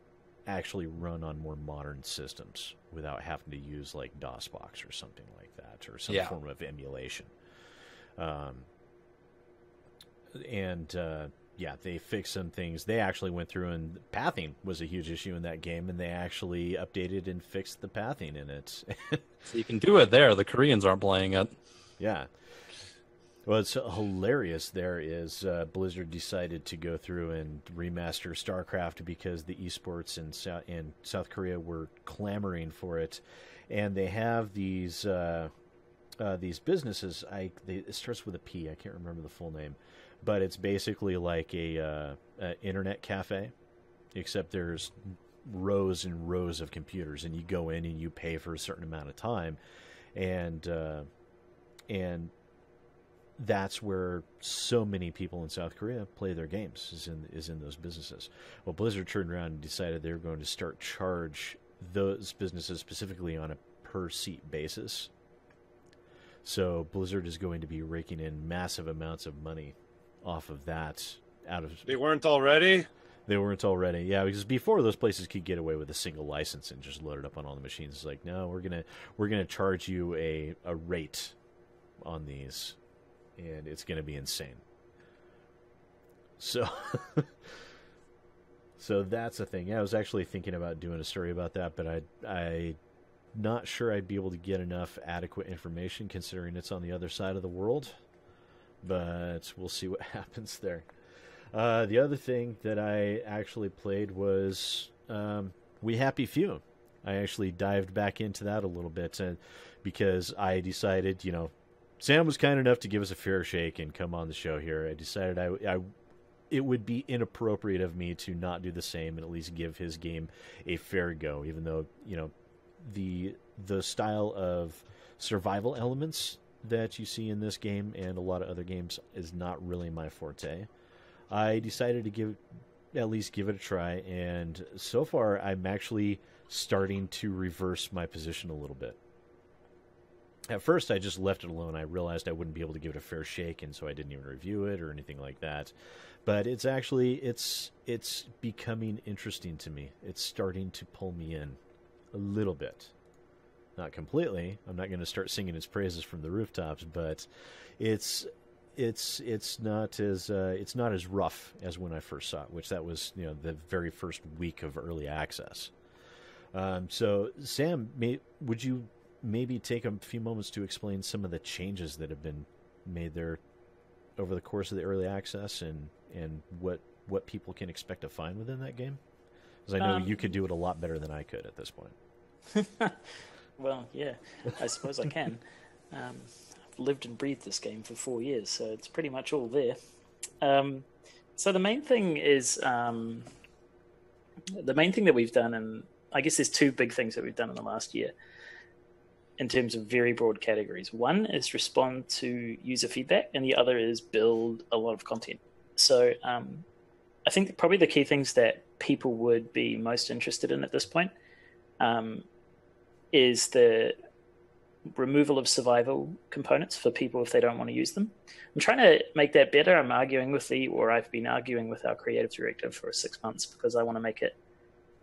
actually run on more modern systems without having to use like DOSBox or something like that, or some form of emulation. They fixed some things. They actually went through, and pathing was a huge issue in that game, and they actually updated and fixed the pathing in it. So you can do it there. The Koreans aren't playing it. Yeah. Well, it's hilarious. There is Blizzard decided to go through and remaster StarCraft because the esports in South Korea were clamoring for it, and they have these businesses. It starts with a P. I can't remember the full name, but it's basically like a internet cafe, except there's rows and rows of computers, and you go in and you pay for a certain amount of time, and that's where so many people in South Korea play their games, is in those businesses. Well, Blizzard turned around and decided they were going to start charge those businesses specifically on a per seat basis. So Blizzard is going to be raking in massive amounts of money off of that. They weren't already? They weren't already, yeah. Because before, those places could get away with a single license and just load it up on all the machines. It's like, no, we're gonna charge you a rate on these, and it's going to be insane. So, so that's a thing. Yeah, I was actually thinking about doing a story about that, but I not sure I'd be able to get enough adequate information considering it's on the other side of the world. But we'll see what happens there. The other thing that I actually played was We Happy Few. I actually dived back into that a little bit, because I decided, Sam was kind enough to give us a fair shake and come on the show here. I decided it would be inappropriate of me to not do the same and at least give his game a fair go, even though, the style of survival elements that you see in this game and a lot of other games is not really my forte. I decided to at least give it a try, and so far I'm actually starting to reverse my position a little bit. At first, I just left it alone. I realized I wouldn't be able to give it a fair shake, and so I didn't even review it or anything like that. But it's actually it's becoming interesting to me. It's starting to pull me in a little bit, not completely. I'm not going to start singing its praises from the rooftops, but it's not as rough as when I first saw it, which that was the very first week of early access. So Sam, would you maybe take a few moments to explain some of the changes that have been made there over the course of the early access, and what people can expect to find within that game? Because I know you could do it a lot better than I could at this point. Well, yeah, I suppose I can. I've lived and breathed this game for 4 years, so it's pretty much all there. So the main thing is the main thing that we've done, and I guess there's two big things that we've done in the last year in terms of very broad categories. One is respond to user feedback, and the other is build a lot of content. So I think that probably the key things that people would be most interested in at this point is the removal of survival components for people if they don't want to use them. I'm trying to make that better. I've been arguing with our creative director for 6 months because I want to make it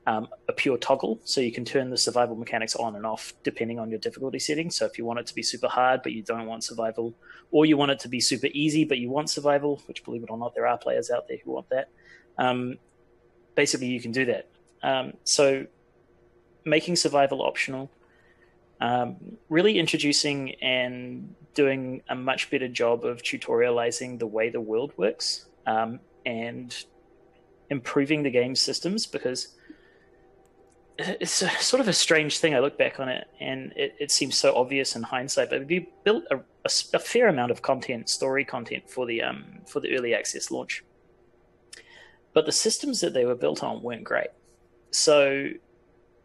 a pure toggle, so you can turn the survival mechanics on and off depending on your difficulty setting. So if you want it to be super hard but you don't want survival, or you want it to be super easy but you want survival, which believe it or not, there are players out there who want that, basically you can do that. So making survival optional, really introducing and doing a much better job of tutorializing the way the world works, and improving the game systems, because it's sort of a strange thing. I look back on it and it seems so obvious in hindsight, but we built a fair amount of content, story content for the early access launch. But the systems that they were built on weren't great. So,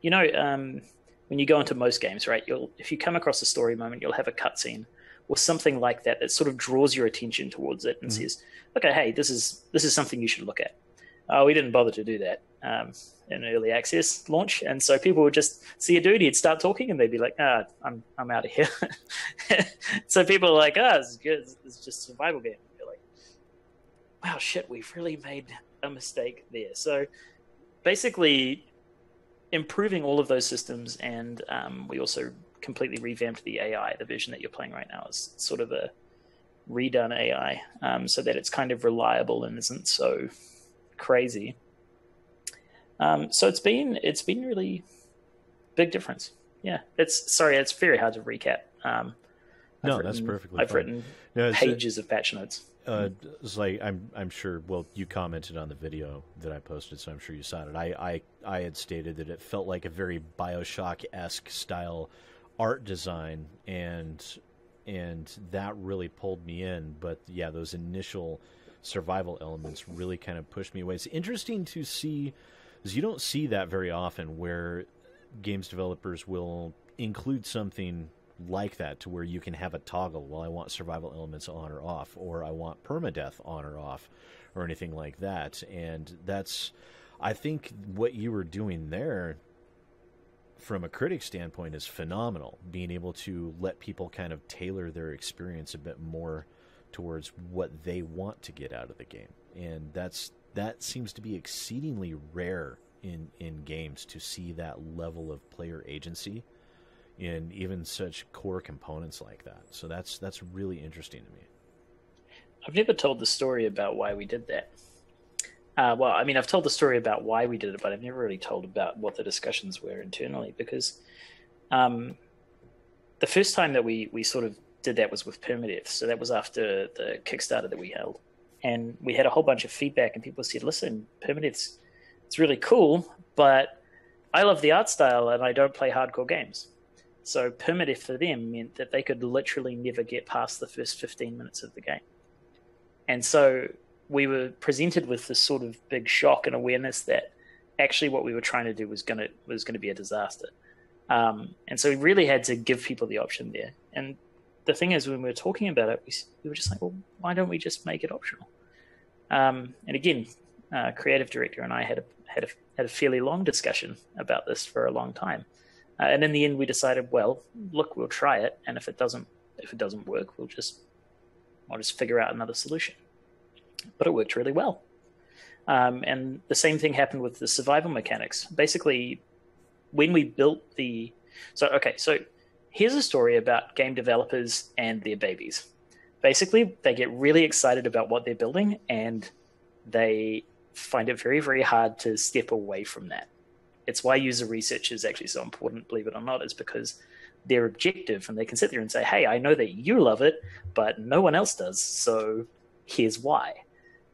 when you go into most games, right, if you come across a story moment, you'll have a cutscene or something like that that sort of draws your attention towards it and says, okay, hey, this is something you should look at. We didn't bother to do that in early access launch, and so people would just see a dude, he'd start talking, and they'd be like, I'm out of here. So people are like, this is good. It's just a survival game. And you're like, wow, shit, we've really made a mistake there. So basically, improving all of those systems, and we also completely revamped the AI. The version that you're playing right now is sort of a redone AI, so that it's kind of reliable and isn't so crazy. So it's been really big difference. Yeah, it's very hard to recap. That's perfectly fine. I've written pages of patch notes. It's like I'm sure. Well, you commented on the video that I posted, so I'm sure you saw it. I had stated that it felt like a very BioShock-esque style art design, and that really pulled me in. But yeah, those initial survival elements really kind of pushed me away. It's interesting to see, because you don't see that very often, where games developers will include something like that to where you can have a toggle. Well, I want survival elements on or off, or I want permadeath on or off, or anything like that. And that's, I think what you were doing there from a critic standpoint is phenomenal, being able to let people kind of tailor their experience a bit more towards what they want to get out of the game. And that seems to be exceedingly rare in games, to see that level of player agency in even such core components like that. So that's really interesting to me. I've never told the story about why we did that. Well, I mean, I've told the story about why we did it, but I've never really told about what the discussions were internally, because the first time that we sort of did that was with permadeath. So that was after the Kickstarter that we held. And we had a whole bunch of feedback, and people said, listen, permadeath's it's really cool, but I love the art style and I don't play hardcore games. So permadeath for them meant that they could literally never get past the first 15 minutes of the game. And so we were presented with this sort of big shock and awareness that actually what we were trying to do was going to be a disaster. And so we really had to give people the option there. And the thing is, when we were talking about it, we were just like, well, why don't we just make it optional? And again, creative director and I had a fairly long discussion about this for a long time. And in the end, we decided, well, look, we'll try it, and if it doesn't work, I'll just figure out another solution. But it worked really well. And the same thing happened with the survival mechanics. Basically, when we built so here's a story about game developers and their babies. Basically, they get really excited about what they're building, and they find it very, very hard to step away from that. It's why user research is actually so important, believe it or not, is because they're objective and they can sit there and say, hey, I know that you love it, but no one else does, so here's why.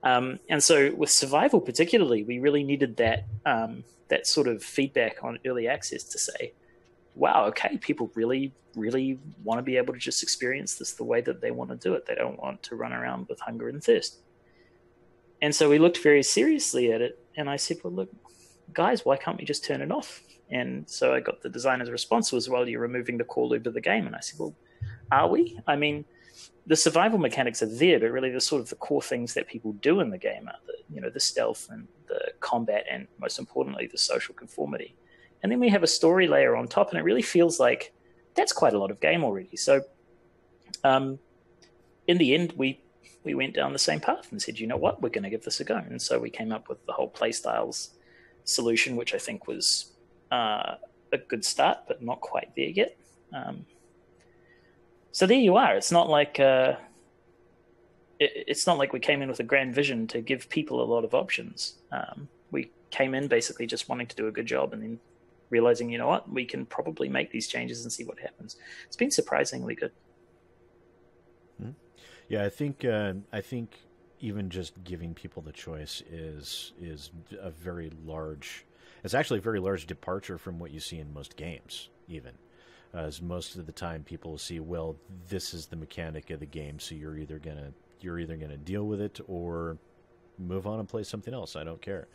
And so with survival particularly, we really needed that sort of feedback on early access to say, wow, okay, people really, really want to be able to just experience this the way that they want to do it. They don't want to run around with hunger and thirst. And so we looked very seriously at it, and I said, well, look, guys, why can't we just turn it off? And so I got the designer's response was, well, you're removing the core loop of the game. And I said, well, are we? I mean, the survival mechanics are there, but really the sort of the core things that people do in the game are the stealth and the combat, and most importantly, the social conformity. And then we have a story layer on top, and it really feels like that's quite a lot of game already. So in the end, we went down the same path and said, you know what, we're going to give this a go. And so we came up with the whole play styles solution, which I think was a good start, but not quite there yet. So there you are. It's not like we came in with a grand vision to give people a lot of options. We came in basically just wanting to do a good job, and then realizing, you know what, we can probably make these changes and see what happens. It's been surprisingly good. Yeah, I think even just giving people the choice is a very large. It's actually a very large departure from what you see in most games, even. As most of the time people will see, well, this is the mechanic of the game, so you're either gonna deal with it or move on and play something else. I don't care.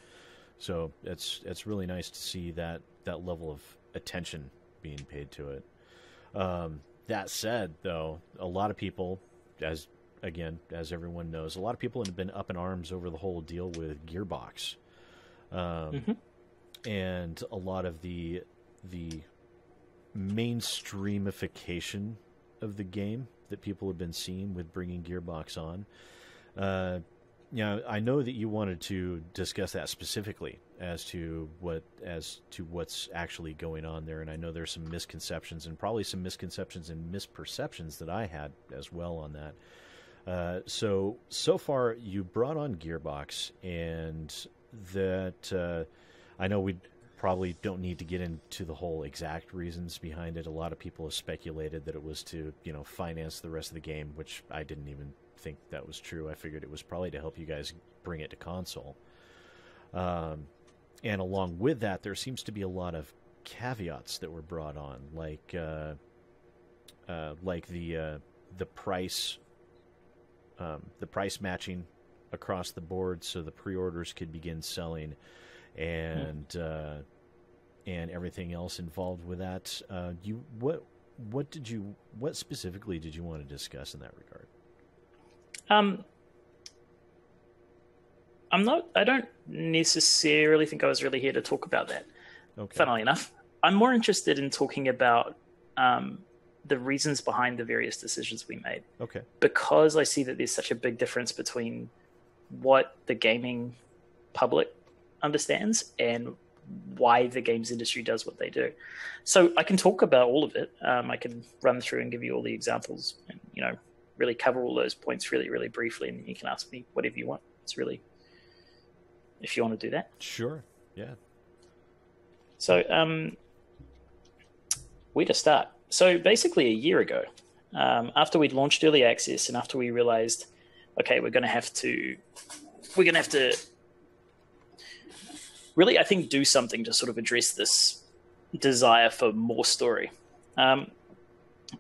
So it's really nice to see that level of attention being paid to it. That said, though, a lot of people, as everyone knows, a lot of people have been up in arms over the whole deal with Gearbox, and a lot of the mainstreamification of the game that people have been seeing with bringing Gearbox on. I know that you wanted to discuss that specifically as to what's actually going on there, and I know there's some misconceptions and probably some misconceptions and misperceptions that I had as well on that. So far you brought on Gearbox, and that I know we probably don't need to get into the whole exact reasons behind it. A lot of people have speculated that it was to, finance the rest of the game, which I didn't even think that was true. I figured it was probably to help you guys bring it to console. And along with that, there seems to be a lot of caveats that were brought on, like the price matching across the board, so the pre-orders could begin selling, and everything else involved with that. What specifically did you want to discuss in that regard? I don't necessarily think I was really here to talk about that. Okay. Funnily enough, I'm more interested in talking about the reasons behind the various decisions we made. Okay. Because I see that there's such a big difference between what the gaming public understands and why the games industry does what they do. So I can talk about all of it. I can run through and give you all the examples and, really cover all those points really, really briefly, and then you can ask me whatever you want. It's really, if you want to do that. Sure. Yeah. So where to start? So basically a year ago, after we'd launched early access and after we realized, okay, we're going to have to really, I think, do something to sort of address this desire for more story.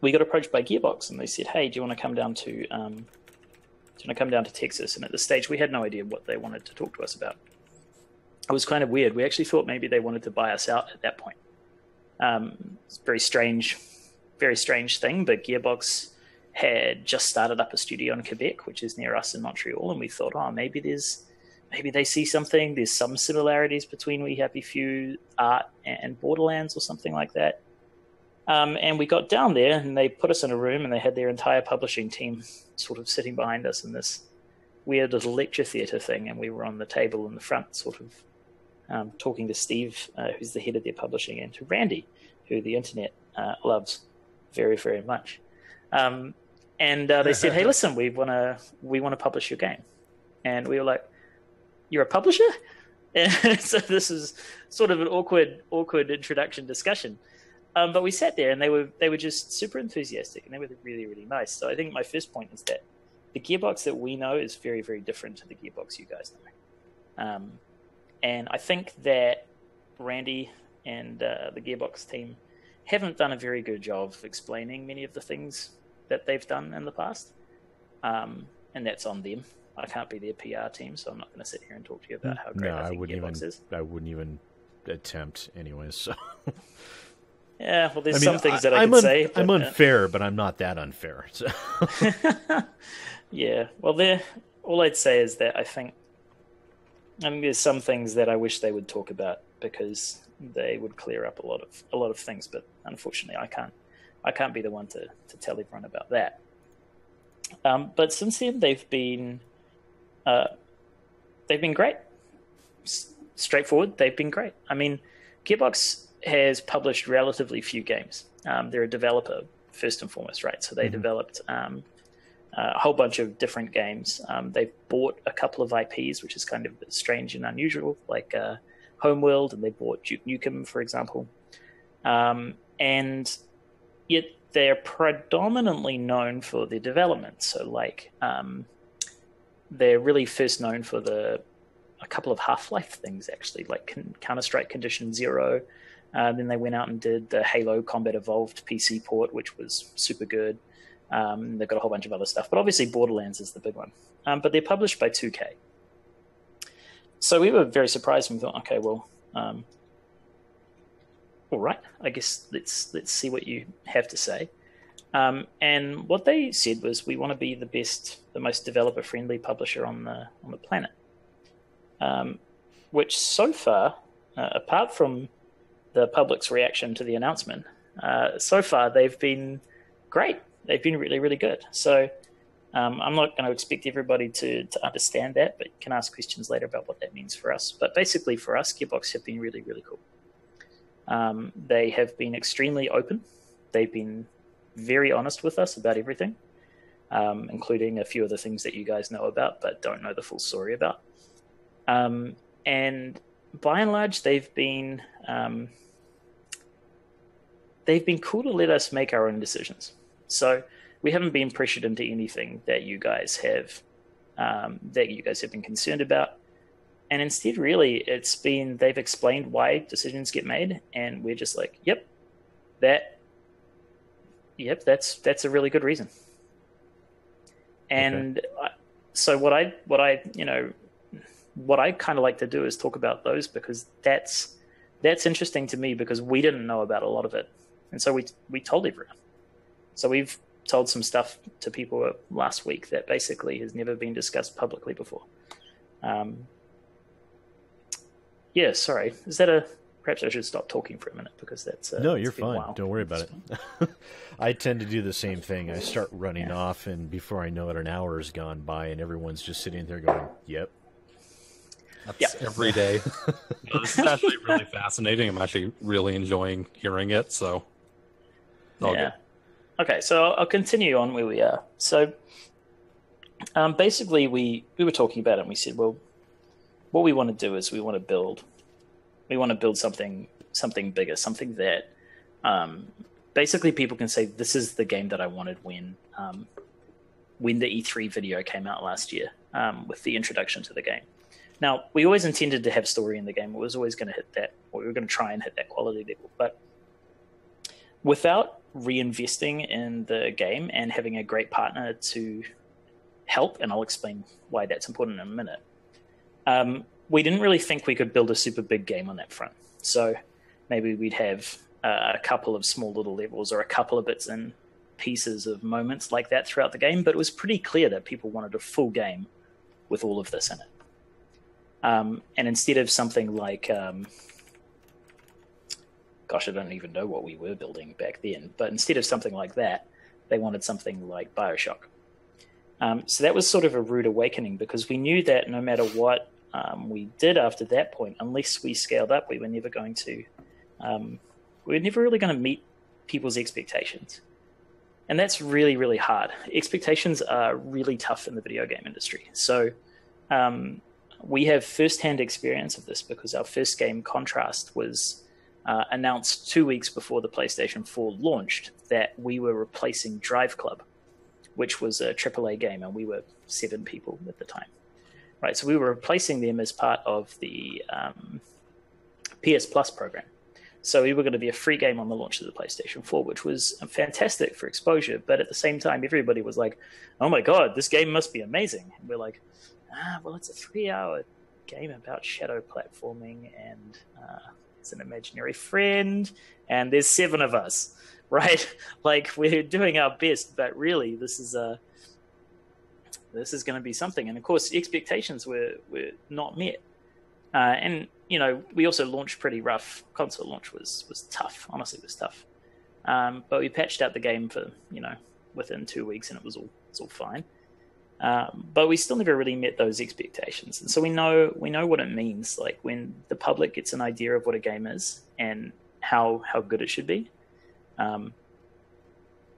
We got approached by Gearbox, and they said, "Hey, do you want to come down to Texas?" And at this stage, we had no idea what they wanted to talk to us about. It was kind of weird. We actually thought maybe they wanted to buy us out at that point. It's a very strange thing. But Gearbox had just started up a studio in Quebec, which is near us in Montreal, and we thought, maybe they see something. There's some similarities between We Happy Few art and Borderlands or something like that. And we got down there, and they put us in a room, and they had their entire publishing team sort of sitting behind us in this weird little lecture theatre thing, and we were on the table in the front sort of talking to Steve, who's the head of their publishing, and to Randy, who the internet loves very, very much. And they said, "Hey, listen, we want to publish your game." And we were like, "You're a publisher?" And so this is sort of an awkward introduction discussion. But we sat there, and they were just super enthusiastic, and they were really, really nice. So I think my first point is that the Gearbox that we know is very, very different to the Gearbox you guys know. And I think that Randy and the Gearbox team haven't done a very good job of explaining many of the things that they've done in the past. And that's on them. I can't be their PR team, so I'm not going to sit here and talk to you about how great I think Gearbox is. I wouldn't even attempt anyways, so... Yeah, well, there's some things that I can say. I'm unfair, but I'm not that unfair. So. Yeah, well, all I'd say is that I think there's some things that I wish they would talk about because they would clear up a lot of things. But unfortunately, I can't be the one to tell everyone about that. But since then, they've been great. straightforward. They've been great. I mean, Gearbox has published relatively few games. They're a developer first and foremost, right? So they developed a whole bunch of different games. They've bought a couple of IPs, which is kind of strange and unusual, like Homeworld, and they bought Duke Nukem, for example. And yet they're predominantly known for their development. So like they're really first known for a couple of Half-Life things, actually, like Counter-Strike Condition Zero. Then they went out and did the Halo Combat Evolved PC port, which was super good. They've got a whole bunch of other stuff, but obviously Borderlands is the big one. But they're published by 2K. So we were very surprised and we thought, okay, well, all right, I guess let's see what you have to say. And what they said was, we want to be the most developer-friendly publisher on the planet. Which so far, apart from the public's reaction to the announcement, so far they've been great. They've been really, really good. So I'm not going to expect everybody to understand that, but you can ask questions later about what that means for us. But basically for us, Gearbox have been really, really cool. They have been extremely open. They've been very honest with us about everything, including a few of the things that you guys know about but don't know the full story about. And by and large, they've been cool to let us make our own decisions. So we haven't been pressured into anything that you guys have been concerned about. And instead, really, they've explained why decisions get made, and we're just like, that's a really good reason. And okay. So what I kind of like to do is talk about those, because that's interesting to me, because we didn't know about a lot of it, and so we told everyone. So we've told some stuff to people last week that basically has never been discussed publicly before. Yeah, sorry. Perhaps I should stop talking for a minute, because that's no, you're fine. Don't worry about it. I tend to do the same thing. I start running off, and before I know it, an hour has gone by, and everyone's just sitting there going, "Yep." That's every day. No, this is actually really fascinating. I'm actually really enjoying hearing it. So, yeah. Okay, so I'll continue on where we are. So, basically, we were talking about it, and we said, well, what we want to do is we want to build something bigger, something that basically people can say, this is the game that I wanted when the E3 video came out last year, with the introduction to the game. Now, we always intended to have story in the game. It was always going to hit that, or we were going to try and hit that quality level. But without reinvesting in the game and having a great partner to help, and I'll explain why that's important in a minute, we didn't really think we could build a super big game on that front. So maybe we'd have a couple of small little levels or a couple of bits and pieces of moments like that throughout the game, but it was pretty clear that people wanted a full game with all of this in it. And instead of something like, gosh, I don't even know what we were building back then, but instead of something like that, they wanted something like BioShock. So that was sort of a rude awakening, because we knew that no matter what we did after that point, unless we scaled up, we were never really going to meet people's expectations. And that's really, really hard. Expectations are really tough in the video game industry. So we have firsthand experience of this, because our first game, Contrast, was announced 2 weeks before the PlayStation 4 launched, that we were replacing Drive Club, which was a AAA game, and we were 7 people at the time. Right, so we were replacing them as part of the PS Plus program. So we were going to be a free game on the launch of the PlayStation 4, which was fantastic for exposure. But at the same time, everybody was like, oh my God, this game must be amazing. And we're like, well, it's a 3-hour game about shadow platforming, and it's an imaginary friend, and there's 7 of us, right? Like, we're doing our best, but really this is going to be something. And of course, expectations were not met. And, we also launched pretty rough. Console launch was tough. Honestly, it was tough. But we patched out the game for, within 2 weeks, and it was all fine. But we still never really met those expectations. And so we know what it means, like when the public gets an idea of what a game is and how good it should be.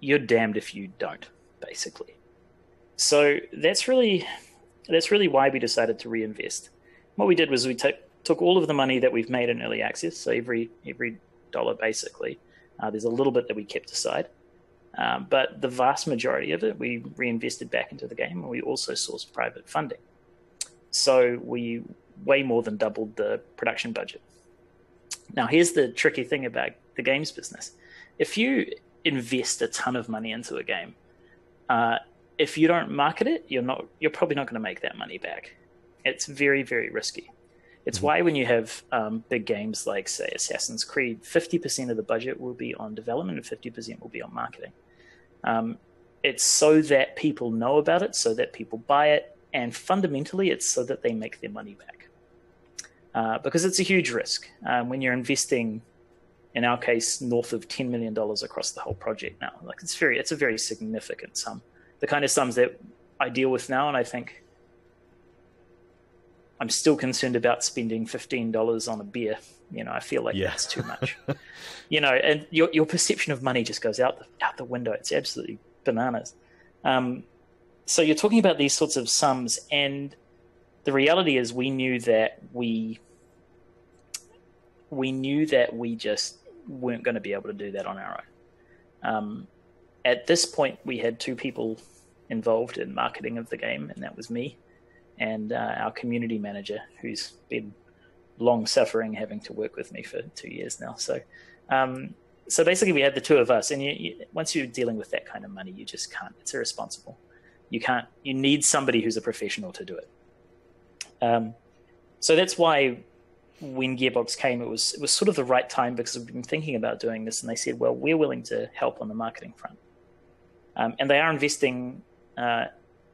You're damned if you don't, basically. So that's really why we decided to reinvest. What we did was we took all of the money that we've made in early access, so every dollar basically. There's a little bit that we kept aside. But the vast majority of it, we reinvested back into the game, and we also sourced private funding. So we way more than doubled the production budget. Now, here's the tricky thing about the games business. If you invest a ton of money into a game, if you don't market it, you're probably not going to make that money back. It's very, very risky. It's why when you have big games like, say, Assassin's Creed, 50% of the budget will be on development and 50% will be on marketing. It's so that people know about it, so that people buy it, and fundamentally it's so that they make their money back. Because it's a huge risk when you're investing, in our case, north of $10 million across the whole project now. Like it's a very significant sum. The kind of sums that I deal with now, and I think I'm still concerned about spending $15 on a beer. I feel like that's too much. And your perception of money just goes out the window. It's absolutely bananas. So you're talking about these sorts of sums, and the reality is we knew that we just weren't going to be able to do that on our own. At this point, we had 2 people involved in marketing of the game, and that was me and our community manager, who's been long suffering, having to work with me for 2 years now. So basically we had the 2 of us, and once you're dealing with that kind of money, you just can't. It's irresponsible. You need somebody who's a professional to do it. So that's why when Gearbox came, it was sort of the right time, because we've been thinking about doing this, and they said, well, we're willing to help on the marketing front. And they are investing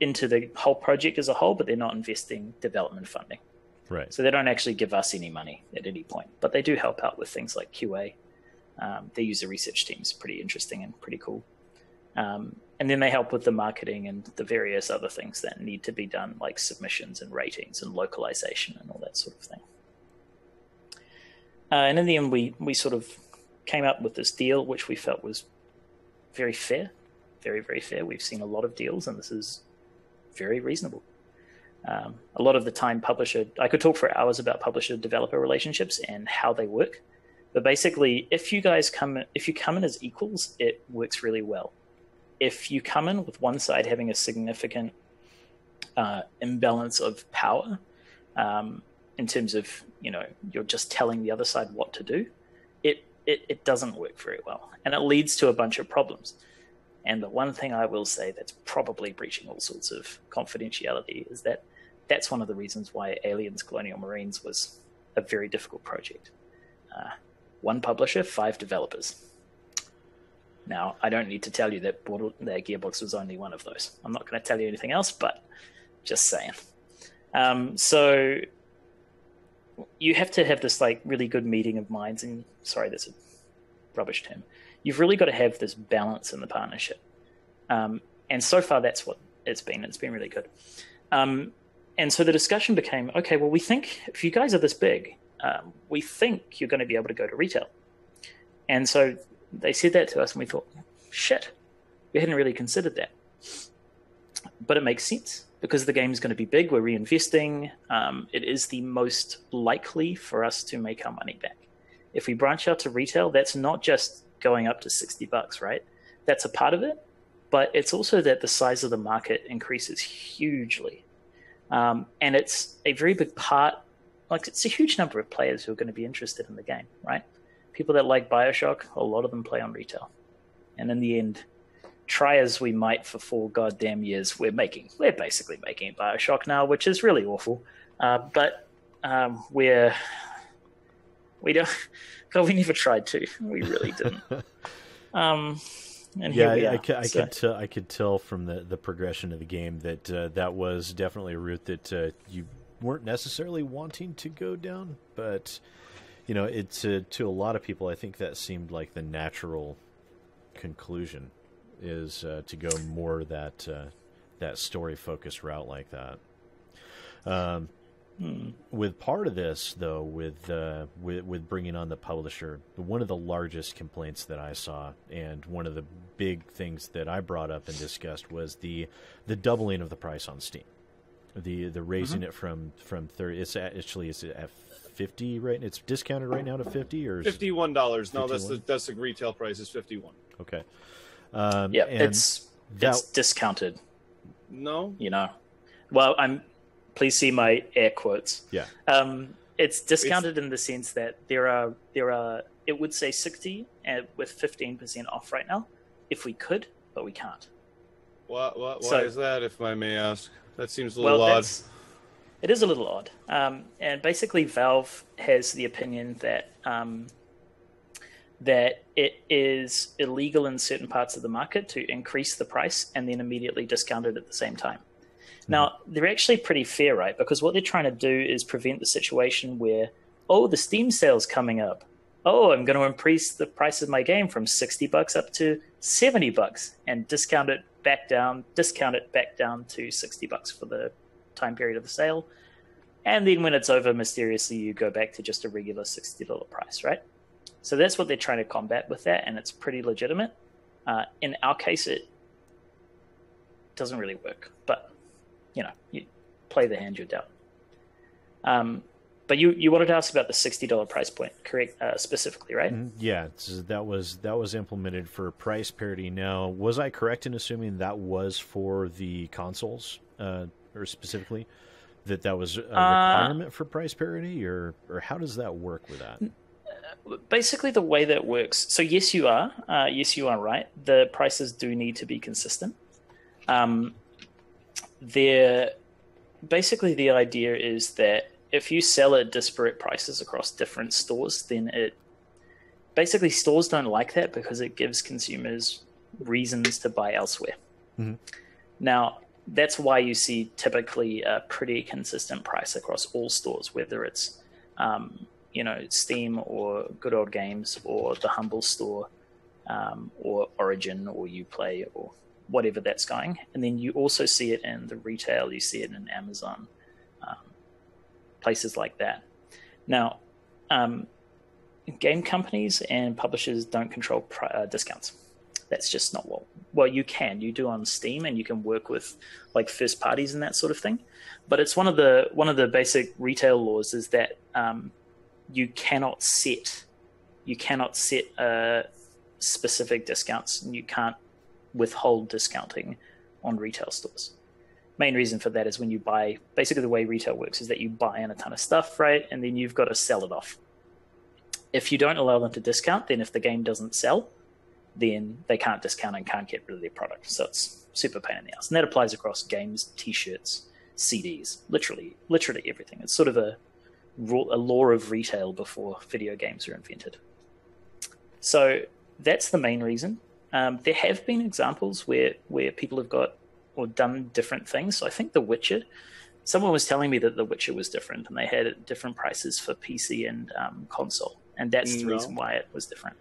into the whole project as a whole, but they're not investing development funding. Right. So they don't actually give us any money at any point, but they do help out with things like QA. Their user research team is pretty interesting and pretty cool. And then they help with the marketing and the various other things that need to be done, like submissions and ratings and localization and all that sort of thing. And in the end, we sort of came up with this deal, which we felt was very fair, very, very fair. We've seen a lot of deals, and this is very reasonable. A lot of the time, I could talk for hours about publisher-developer relationships and how they work. But basically, if you come in as equals, it works really well. If you come in with one side having a significant imbalance of power, in terms of, you're just telling the other side what to do, it doesn't work very well. And it leads to a bunch of problems. And the one thing I will say that's probably breaching all sorts of confidentiality is that's one of the reasons why Aliens Colonial Marines was a very difficult project. 1 publisher, 5 developers. Now, I don't need to tell you that Gearbox was only one of those. I'm not going to tell you anything else, but just saying. So you have to have this really good meeting of minds, and sorry, that's a rubbish term. You've really got to have this balance in the partnership. And so far, that's what it's been. It's been really good. And so the discussion became, okay, well, we think if you guys are this big, we think you're going to be able to go to retail. And so they said that to us, and we thought, shit, we hadn't really considered that. But it makes sense, because the game is going to be big. We're reinvesting. It is the most likely for us to make our money back. If we branch out to retail, that's not just going up to $60, right? That's a part of it, but it's also that the size of the market increases hugely. And it's a very big part, it's a huge number of players who are going to be interested in the game, right? People that like BioShock, a lot of them play on retail. And in the end, try as we might for 4 goddamn years, we're basically making BioShock now, which is really awful. But we never tried to. We really didn't. And yeah, I could tell from the progression of the game that that was definitely a route that you weren't necessarily wanting to go down, but it's to a lot of people, I think that seemed like the natural conclusion is to go more that that story focused route like that. With part of this though, with bringing on the publisher, one of the largest complaints that I saw, and one of the big things that I brought up and discussed, was the doubling of the price on Steam. The raising it from 30. It's at 50, right? It's discounted right now to 50, or $51. No, that's the retail price is 51. Okay. It's discounted. No, Well, please see my air quotes. Yeah. It's discounted in the sense that there are it would say 60 with 15% off right now if we could, but we can't. Why is that, if I may ask? That seems a little odd. It is a little odd. And basically Valve has the opinion that that it is illegal in certain parts of the market to increase the price and then immediately discount it at the same time. Now, they're actually pretty fair, right? Because what they're trying to do is prevent the situation where, the Steam sale's coming up. I'm going to increase the price of my game from $60 up to $70 and discount it back down to $60 for the time period of the sale. And then when it's over, mysteriously, you go back to just a regular $60 price, right? So that's what they're trying to combat with that, and it's pretty legitimate. In our case, it doesn't really work, but you play the hand you're dealt. But you wanted to ask about the $60 price point, correct? Specifically, right? Yeah, that was implemented for price parity. Now, was I correct in assuming that was for the consoles, or specifically that was a requirement for price parity, or how does that work with that? Basically, the way that works. So yes, you are. Yes, you are right. The prices do need to be consistent. Basically, the idea is that if you sell at disparate prices across different stores, then stores don't like that because it gives consumers reasons to buy elsewhere. Now, that's why you see typically a pretty consistent price across all stores, whether it's Steam or Good Old Games or the Humble Store, or Origin or Uplay or whatever that's going. And then you also see it in the retail, you see it in Amazon, places like that. Now, game companies and publishers don't control discounts. That's just not you do on Steam, and you can work with like first parties and that sort of thing. But it's one of the basic retail laws is that you cannot set specific discounts, and you can't withhold discounting on retail stores. Main reason for that is when you buy, basically the way retail works is that you buy in a ton of stuff, right? And then you've got to sell it off. If you don't allow them to discount, then if the game doesn't sell, then they can't discount and can't get rid of their product. So it's super pain in the ass. And that applies across games, t-shirts, CDs, literally everything. It's sort of a law of retail before video games were invented. So that's the main reason. There have been examples where people have got or done different things. So I think The Witcher, someone was telling me that The Witcher was different, and they had different prices for PC and console, and that's the reason why it was different.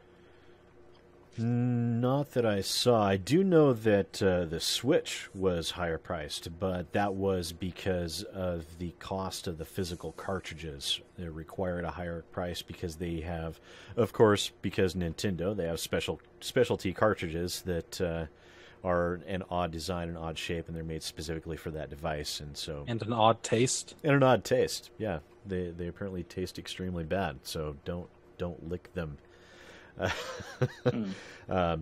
Not that I saw. I do know that the Switch was higher priced, but that was because of the cost of the physical cartridges. They required a higher price because they have, of course, because Nintendo, they have specialty cartridges that are an odd design, an odd shape, and they're made specifically for that device, and an odd taste. And an odd taste, yeah. They apparently taste extremely bad, so don't lick them.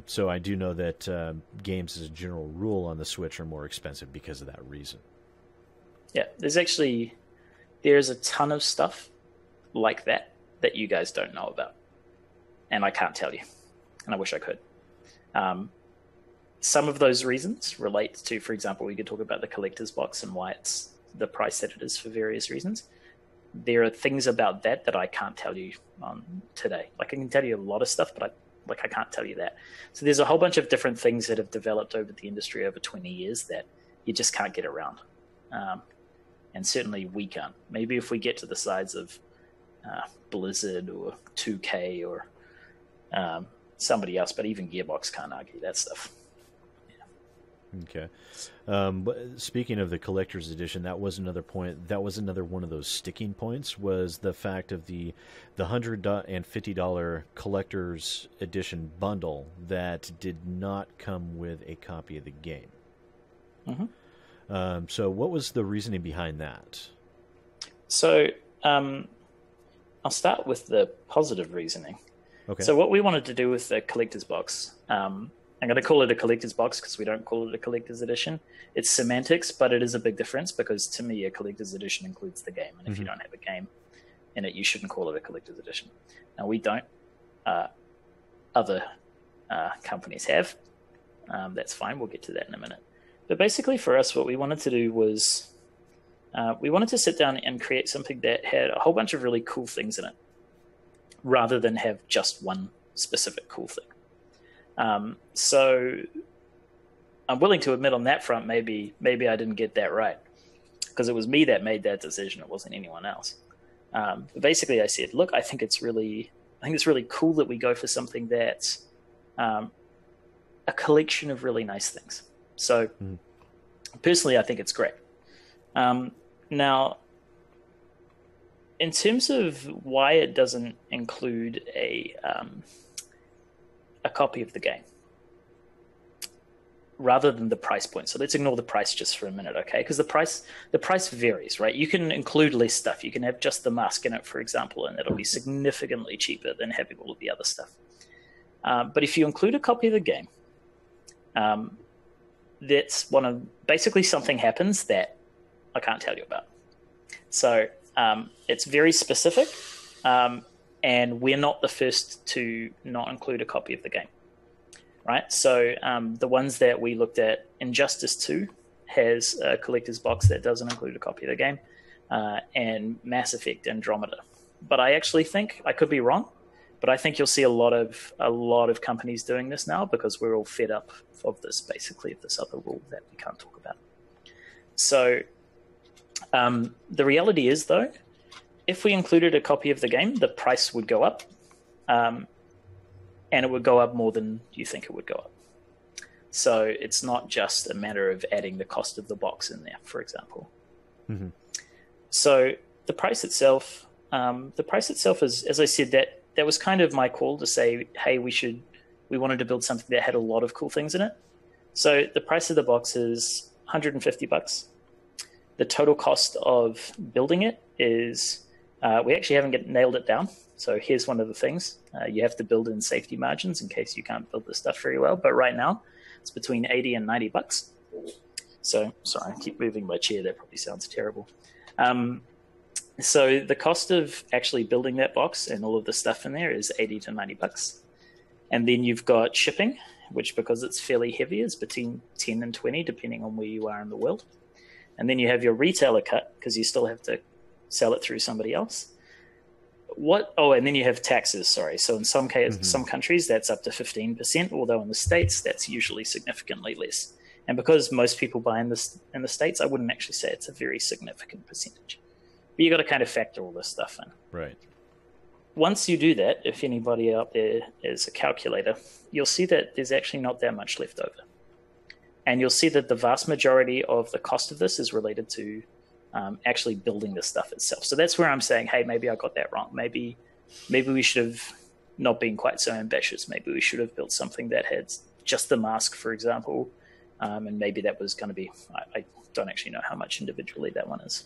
So I do know that games as a general rule on the Switch are more expensive because of that reason. Yeah, there's a ton of stuff like that you guys don't know about, and I can't tell you, and I wish I could. Some of those reasons relate to, for example, we could talk about the collector's box and why it's the price that it is for various reasons. There are things about that I can't tell you today. Like, I can tell you a lot of stuff, but I can't tell you that. So there's a whole bunch of different things that have developed over the industry over 20 years that you just can't get around. And certainly we can't. Maybe if we get to the sides of Blizzard or 2K or somebody else, but even Gearbox can't argue that stuff. Okay. But speaking of the collector's edition, that was another point. That was another one of those sticking points. Was the fact of the $150 collector's edition bundle that did not come with a copy of the game. Mm-hmm. So, what was the reasoning behind that? So, I'll start with the positive reasoning. Okay. So, what we wanted to do with the collector's box. I'm going to call it a collector's box because we don't call it a collector's edition. It's semantics, but it is a big difference because to me, a collector's edition includes the game. And if you don't have a game in it, you shouldn't call it a collector's edition. Now, we don't. Other companies have. That's fine. We'll get to that in a minute. But basically for us, what we wanted to do was we wanted to sit down and create something that had a whole bunch of really cool things in it rather than have just one specific cool thing. So I'm willing to admit on that front, maybe I didn't get that right because it was me that made that decision. It wasn't anyone else. But basically I said, look, I think it's really cool that we go for something that's a collection of really nice things. So personally, I think it's great. Now, in terms of why it doesn't include a copy of the game rather than the price point. So let's ignore the price just for a minute, okay? Because the price varies, right? You can include less stuff. You can have just the mask in it, for example, and it'll be significantly cheaper than having all of the other stuff. But if you include a copy of the game, that's basically something happens that I can't tell you about. So it's very specific. And we're not the first to not include a copy of the game, right? So the ones that we looked at, Injustice 2 has a collector's box that doesn't include a copy of the game, and Mass Effect Andromeda. But I actually think, I could be wrong, but I think you'll see a lot of companies doing this now because we're all fed up of this, basically, of this other rule that we can't talk about. So the reality is, though, if we included a copy of the game, the price would go up, and it would go up more than you think it would go up. So it's not just a matter of adding the cost of the box in there, for example. Mm-hmm. So the price itself is, as I said, that was kind of my call to say, hey, we wanted to build something that had a lot of cool things in it. So the price of the box is $150. The total cost of building it is, we actually haven't nailed it down. So here's one of the things. You have to build in safety margins in case you can't build this stuff very well. But right now, it's between $80 and $90. So, sorry, I keep moving my chair. That probably sounds terrible. So the cost of actually building that box and all of the stuff in there is $80 to $90. And then you've got shipping, which because it's fairly heavy is between 10 and 20, depending on where you are in the world. And then you have your retailer cut because you still have to sell it through somebody else. And then you have taxes, sorry. So in some cases, some countries, that's up to 15%, although in the States, that's usually significantly less. And because most people buy in the States, I wouldn't actually say it's a very significant percentage. But you got to kind of factor all this stuff in. Right. Once you do that, if anybody out there is a calculator, you'll see that there's actually not that much left over. And you'll see that the vast majority of the cost of this is related to actually building the stuff itself. So that's where I'm saying, hey, maybe I got that wrong. Maybe we should have not been quite so ambitious. Maybe we should have built something that had just the mask, for example. And maybe that was going to be, I don't actually know how much individually that one is.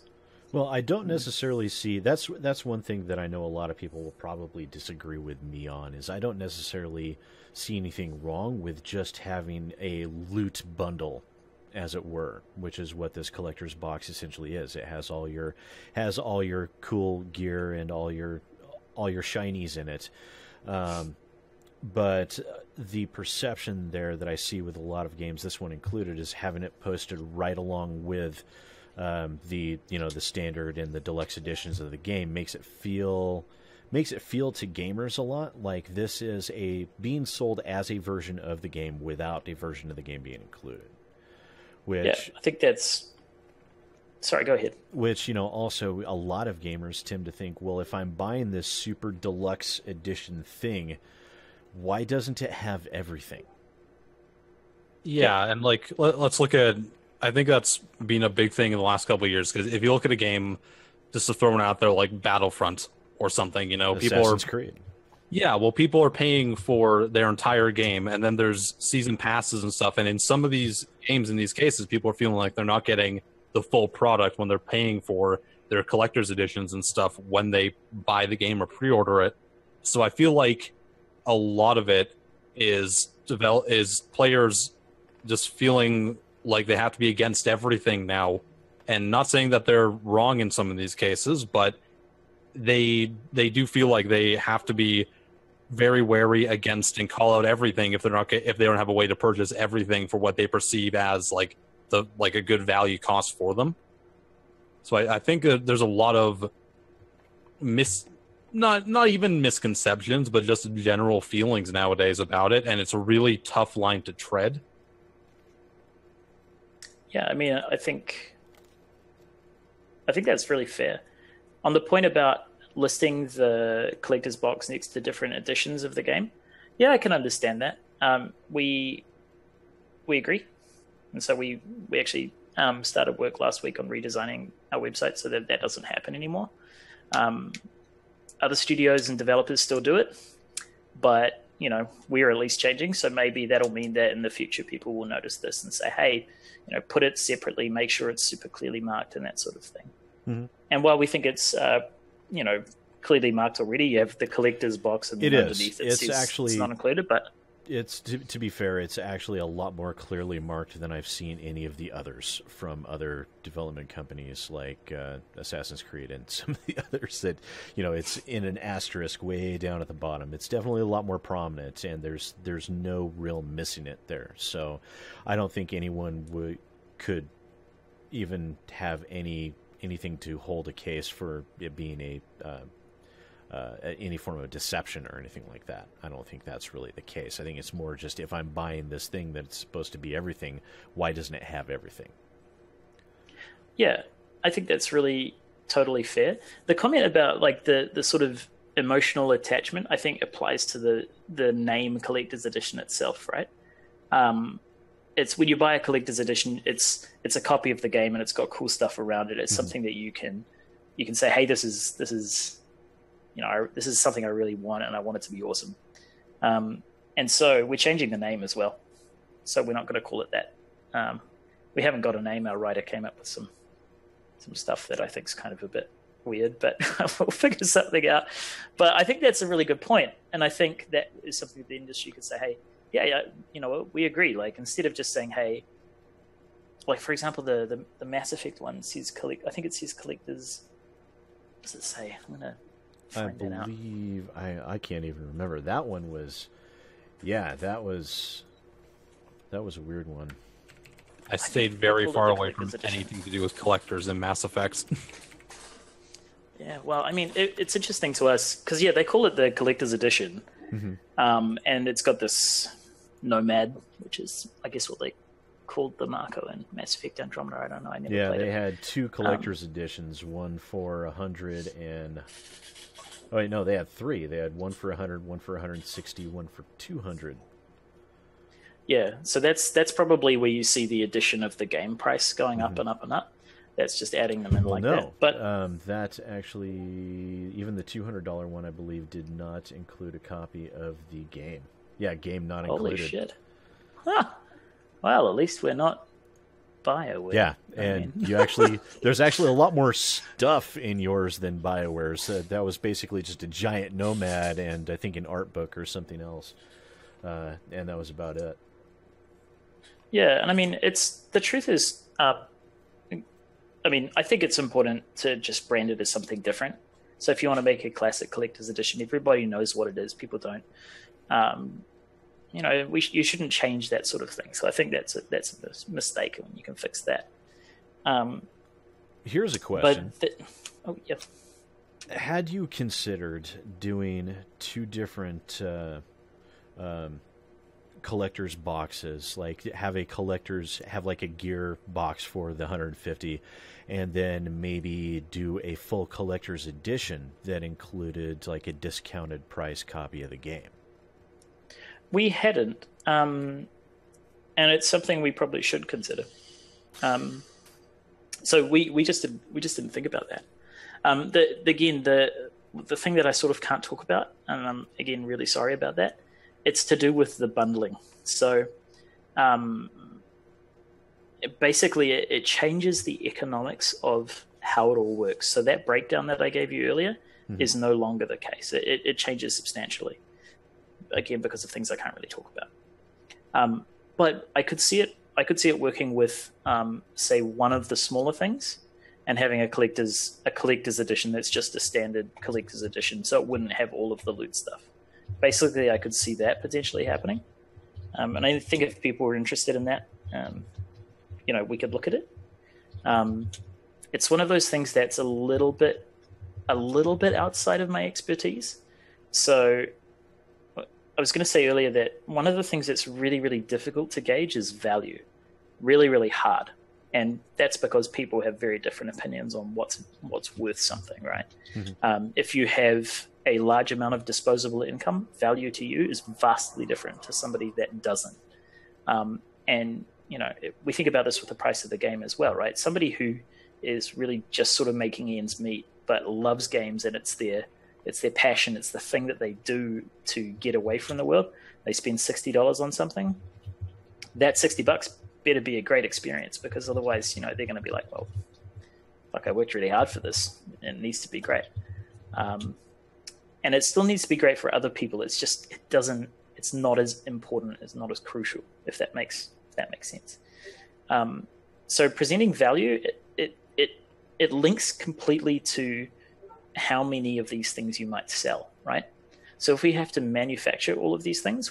Well, I don't necessarily see, that's one thing that I know a lot of people will probably disagree with me on, is I don't necessarily see anything wrong with just having a loot bundle, as it were, which is what this collector's box essentially is. It has all your cool gear and all your shinies in it. But the perception there that I see with a lot of games, this one included, is having it posted right along with the standard and the deluxe editions of the game makes it feel to gamers a lot like this is being sold as a version of the game without a version of the game being included. Which I think that's. Sorry, go ahead. Which, also a lot of gamers tend to think, well, if I'm buying this super deluxe edition thing, why doesn't it have everything? Yeah, and like let's look at. I think that's been a big thing in the last couple of years, because if you look at a game, just to throw it out there, like Battlefront or something, Assassin's Creed. Yeah, well, people are paying for their entire game, and then there's season passes and stuff. And in some of these games, in these cases, people are feeling like they're not getting the full product when they're paying for their collector's editions and stuff when they buy the game or pre-order it. So I feel like a lot of it is players just feeling like they have to be against everything now. And not saying that they're wrong in some of these cases, but they do feel like they have to be very wary against and call out everything if they don't have a way to purchase everything for what they perceive as like a good value cost for them. So I think there's a lot of not even misconceptions, but just general feelings nowadays about it, and it's a really tough line to tread. Yeah, I mean, I think that's really fair. On the point about listing the collector's box next to different editions of the game, yeah, I can understand that. We agree, and so we actually started work last week on redesigning our website so that doesn't happen anymore. Other studios and developers still do it, but we're at least changing. So maybe that'll mean that in the future people will notice this and say, hey, put it separately, make sure it's super clearly marked and that sort of thing. Mm-hmm. And while we think it's clearly marked already, you have the collector's box and underneath it's not included, but it's to be fair, it's actually a lot more clearly marked than I've seen any of the others from other development companies like Assassin's Creed and some of the others that it's in an asterisk way down at the bottom. It's definitely a lot more prominent, and there's no real missing it there. So I don't think anyone could even have anything to hold a case for it being any form of deception or anything like that. I don't think that's really the case. I think it's more just, if I'm buying this thing that's supposed to be everything, why doesn't it have everything? Yeah, I think that's really totally fair. The comment about like the sort of emotional attachment, I think applies to the name collector's edition itself, right? It's when you buy a collector's edition, it's a copy of the game and it's got cool stuff around it. It's something that you can say, hey, this is this is something I really want and I want it to be awesome. And so we're changing the name as well. So we're not going to call it that. We haven't got a name. Our writer came up with some stuff that I think is kind of a bit weird, but we'll figure something out. But I think that's a really good point. And I think that is something the industry could say, hey, yeah, we agree. Like, instead of just saying, hey, like, for example, the Mass Effect one says I think it says collectors. What does it say? I'm going to find that out. I can't even remember. That one was, that was a weird one. I stayed very far away from anything to do with collectors in Mass Effect. Yeah, well, I mean, it's interesting to us because, they call it the collector's edition. Mm-hmm. And it's got this Nomad, which is, I guess, what they called the Marco in Mass Effect Andromeda. I don't know. I never played it. They had two collector's editions, one for 100 and... Oh, wait, no, they had three. They had one for 100, one for 160, one for 200. Yeah, so that's probably where you see the addition of the game price going up and up and up. That's just adding them in that. But that actually, even the $200 one, I believe, did not include a copy of the game. Yeah, game not included. Holy shit. Huh. Well, at least we're not BioWare. Yeah, and there's actually a lot more stuff in yours than BioWare's. That was basically just a giant Nomad and I think an art book or something else. And that was about it. Yeah, and I mean, the truth is, I think it's important to just brand it as something different. So if you want to make a classic collector's edition, everybody knows what it is. People don't. You shouldn't change that sort of thing. So I think that's a mistake, and you can fix that. Here's a question. Yeah. Had you considered doing two different collector's boxes, like have like a gear box for the 150, and then maybe do a full collector's edition that included like a discounted price copy of the game? We hadn't, and and it's something we probably should consider. So we just didn't think about that. The thing that I sort of can't talk about, and I'm again really sorry about that, it's to do with the bundling. So it changes the economics of how it all works. So that breakdown that I gave you earlier is no longer the case. It changes substantially, again, because of things I can't really talk about. But I could see it working with, say, one of the smaller things, and having a collector's edition that's just a standard collector's edition, so it wouldn't have all of the loot stuff. Basically, I could see that potentially happening, and I think if people were interested in that, we could look at it. It's one of those things that's a little bit outside of my expertise. So I was going to say earlier that one of the things that's really, really difficult to gauge is value. Really, really hard. And that's because people have very different opinions on what's worth something, right? Mm-hmm. If you have a large amount of disposable income, value to you is vastly different to somebody that doesn't. And we think about this with the price of the game as well, right? Somebody who is really just sort of making ends meet, but loves games, and it's their passion, it's the thing that they do to get away from the world. They spend $60 on something. That $60 better be a great experience, because otherwise, they're going to be like, well, fuck, I worked really hard for this, and it needs to be great. And it still needs to be great for other people. It's not as important, it's not as crucial, if that makes sense. So presenting value, it links completely to how many of these things you might sell, right? So if we have to manufacture all of these things,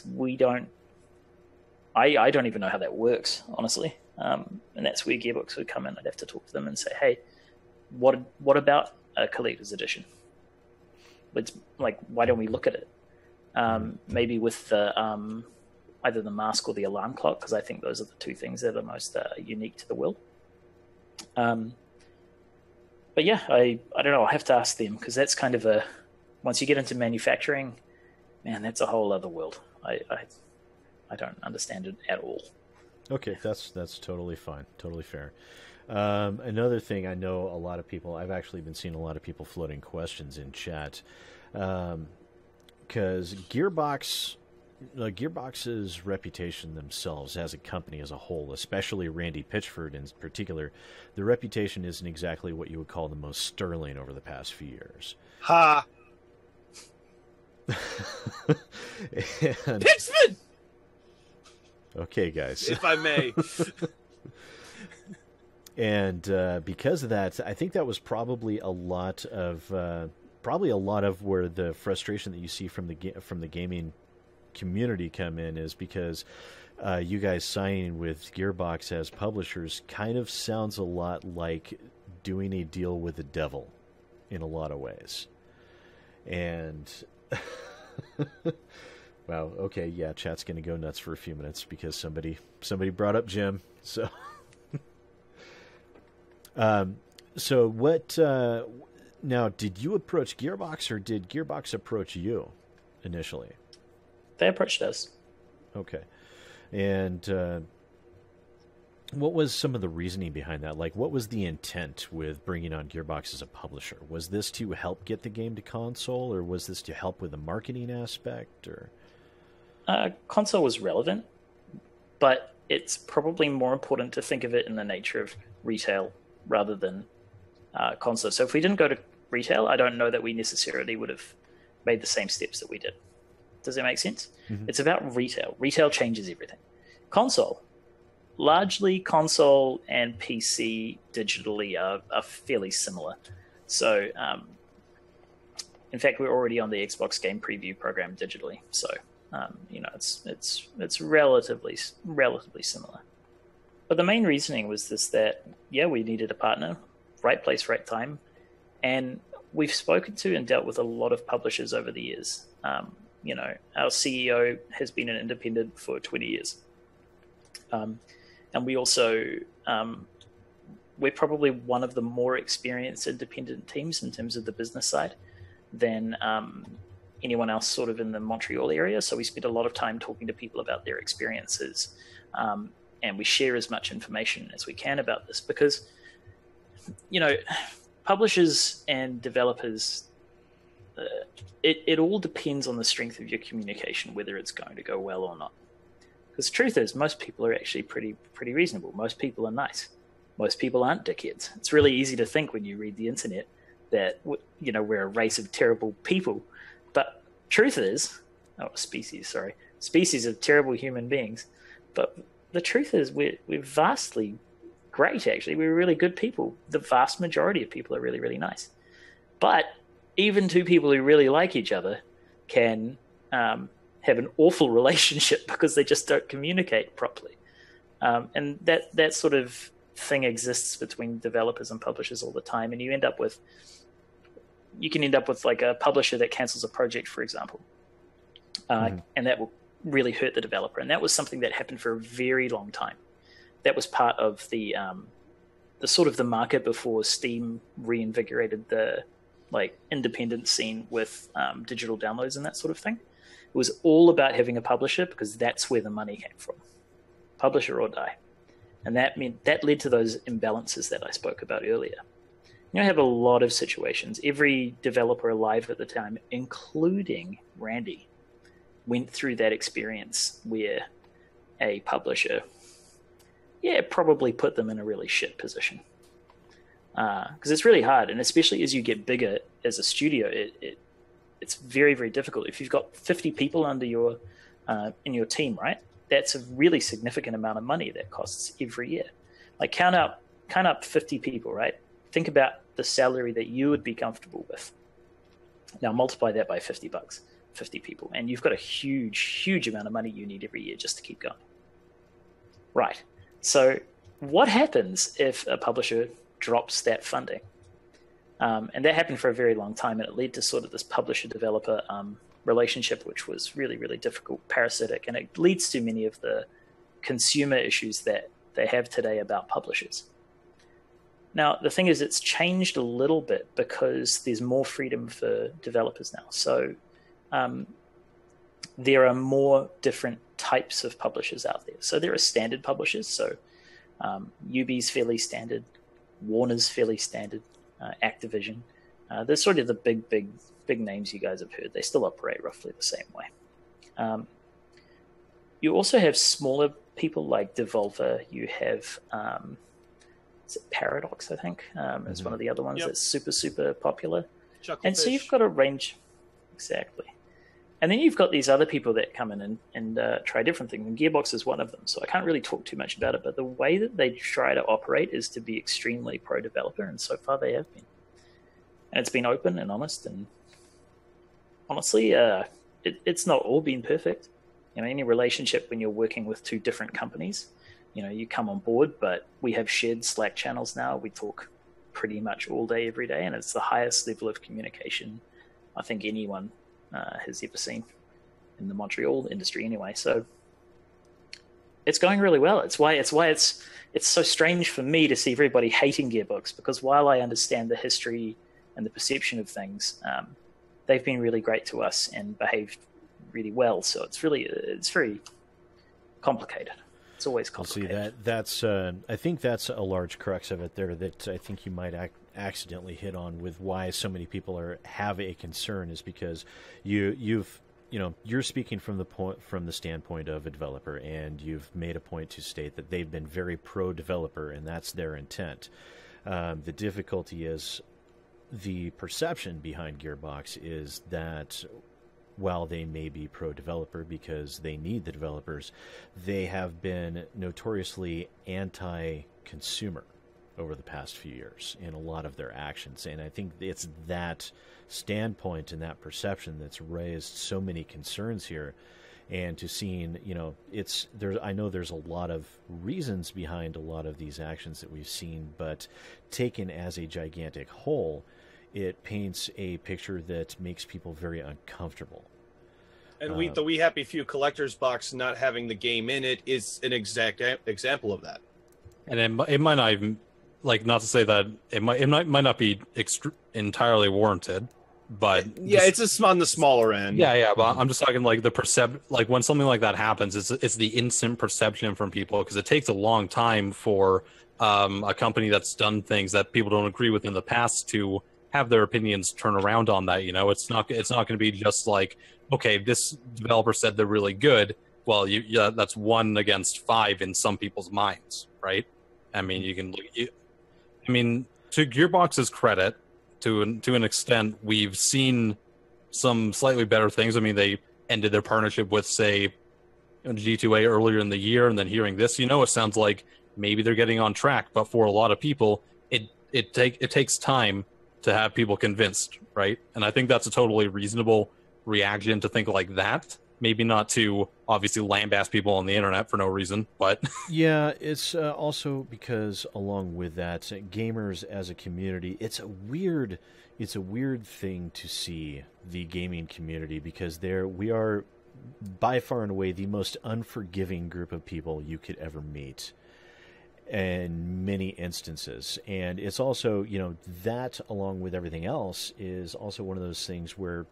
I don't even know how that works, honestly. And that's where Gearbox would come in. I'd have to talk to them and say, hey, what about a collector's edition? It's like, why don't we look at it? Maybe with the either the mask or the alarm clock, because I think those are the two things that are most unique to the world. But yeah, I don't know. I'll have to ask them, because that's kind of once you get into manufacturing, man, that's a whole other world. I don't understand it at all. Okay, that's totally fine, totally fair. Another thing, I know a lot of people, I've actually been seeing a lot of people floating questions in chat, because Gearbox's reputation themselves as a company as a whole, especially Randy Pitchford in particular, the reputation isn't exactly what you would call the most sterling over the past few years. Ha! Pitchford! Okay, guys. If I may. And because of that, I think that was probably a lot of where the frustration that you see from the gaming community come in, is because you guys signing with Gearbox as publishers kind of sounds a lot like doing a deal with the devil in a lot of ways. And wow, okay, yeah, chat's going to go nuts for a few minutes because somebody brought up Jim. So so what now, did you approach Gearbox, or did Gearbox approach you initially? They approached us. Okay. And what was some of the reasoning behind that? Like, what was the intent with bringing on Gearbox as a publisher? Was this to help get the game to console, or was this to help with the marketing aspect? Or console was relevant, but it's probably more important to think of it in the nature of retail rather than console. So if we didn't go to retail, I don't know that we necessarily would have made the same steps that we did. Does that make sense? Mm-hmm. It's about retail. Retail changes everything. Console, largely console and PC digitally are fairly similar. So, in fact, we're already on the Xbox Game Preview program digitally. So, it's relatively similar. But the main reasoning was that we needed a partner, right place, right time, and we've spoken to and dealt with a lot of publishers over the years. Our CEO has been an independent for 20 years. And we also, we're probably one of the more experienced independent teams in terms of the business side than anyone else sort of in the Montreal area. So we spent a lot of time talking to people about their experiences. and we share as much information as we can about this, because publishers and developers, it all depends on the strength of your communication, whether it's going to go well or not. Because the truth is, most people are actually pretty reasonable. Most people are nice. Most people aren't dickheads. It's really easy to think when you read the internet that we're a race of terrible people, but truth is, species of terrible human beings. But the truth is, we're vastly great. Actually, we're really good people. The vast majority of people are really, really nice. But even two people who really like each other can have an awful relationship because they just don't communicate properly. And that sort of thing exists between developers and publishers all the time. And you can end up with like a publisher that cancels a project, for example, and that will really hurt the developer. And that was something that happened for a very long time. That was part of the sort of the market before Steam reinvigorated the like independent scene with digital downloads and that sort of thing. It was all about having a publisher because that's where the money came from. Publisher or die. And that led to those imbalances that I spoke about earlier. I have a lot of situations. Every developer alive at the time, including Randy, went through that experience where a publisher, probably put them in a really shit position. Because it's really hard, and especially as you get bigger as a studio, it's very, very difficult. If you've got 50 people under your in your team, right? That's a really significant amount of money that costs every year. Like count up 50 people, right? Think about the salary that you would be comfortable with. Now multiply that by $50, 50 people, and you've got a huge, huge amount of money you need every year just to keep going. Right. So what happens if a publisher drops that funding? And that happened for a very long time, and it led to sort of this publisher-developer relationship, which was really, really difficult, parasitic, and it leads to many of the consumer issues that they have today about publishers. Now, the thing is, it's changed a little bit because there's more freedom for developers now. So there are more different types of publishers out there. So there are standard publishers. So UB's fairly standard, Warner's fairly standard, Activision. They're sort of the big names you guys have heard. They still operate roughly the same way. You also have smaller people like Devolver. You have is it Paradox, I think, is one of the other ones that's super, super popular. And so you've got a range. Exactly. And then you've got these other people that come in and try different things. And Gearbox is one of them. So I can't really talk too much about it. But the way that they try to operate is to be extremely pro-developer. And so far they have been. And it's been open and honest. And honestly, it's not all been perfect. Any relationship when you're working with two different companies, you come on board, but we have shared Slack channels now. We talk pretty much all day, every day. And it's the highest level of communication I think anyone has ever seen in the Montreal industry anyway. So it's going really well. It's why it's so strange for me to see everybody hating Gearbox, because while I understand the history and the perception of things, they've been really great to us and behaved really well. So it's very complicated. It's always complicated. See, that's I think that's a large crux of it there that I think you might accidentally hit on with why so many people have a concern, is because you're speaking from the standpoint of a developer, and you've made a point to state that they've been very pro-developer, and that's their intent. The difficulty is the perception behind Gearbox is that while they may be pro-developer because they need the developers, they have been notoriously anti-consumer over the past few years in a lot of their actions. And I think it's that standpoint and that perception that's raised so many concerns here. And to seeing, I know there's a lot of reasons behind a lot of these actions that we've seen, but taken as a gigantic whole, it paints a picture that makes people very uncomfortable. And the We Happy Few collector's box not having the game in it is an exact example of that. And it might not even, not to say that it might not be entirely warranted, but yeah, it's just on the smaller end. Yeah, but I'm just talking like like when something like that happens, it's the instant perception from people, because it takes a long time for a company that's done things that people don't agree with in the past to have their opinions turn around on that. You know, it's not going to be just like, okay, this developer said they're really good. Well, that's 1 against 5 in some people's minds, right? I mean, to Gearbox's credit, to an extent, we've seen some slightly better things. I mean, they ended their partnership with, say, G2A earlier in the year, and then hearing this, it sounds like maybe they're getting on track. But for a lot of people, it takes time to have people convinced, right? And I think that's a totally reasonable reaction to think like that. Maybe not to obviously lambast people on the internet for no reason, but yeah, it's also because along with that, gamers as a community, it's a weird thing to see the gaming community, because we are by far and away the most unforgiving group of people you could ever meet in many instances. And it's also, that along with everything else is also one of those things where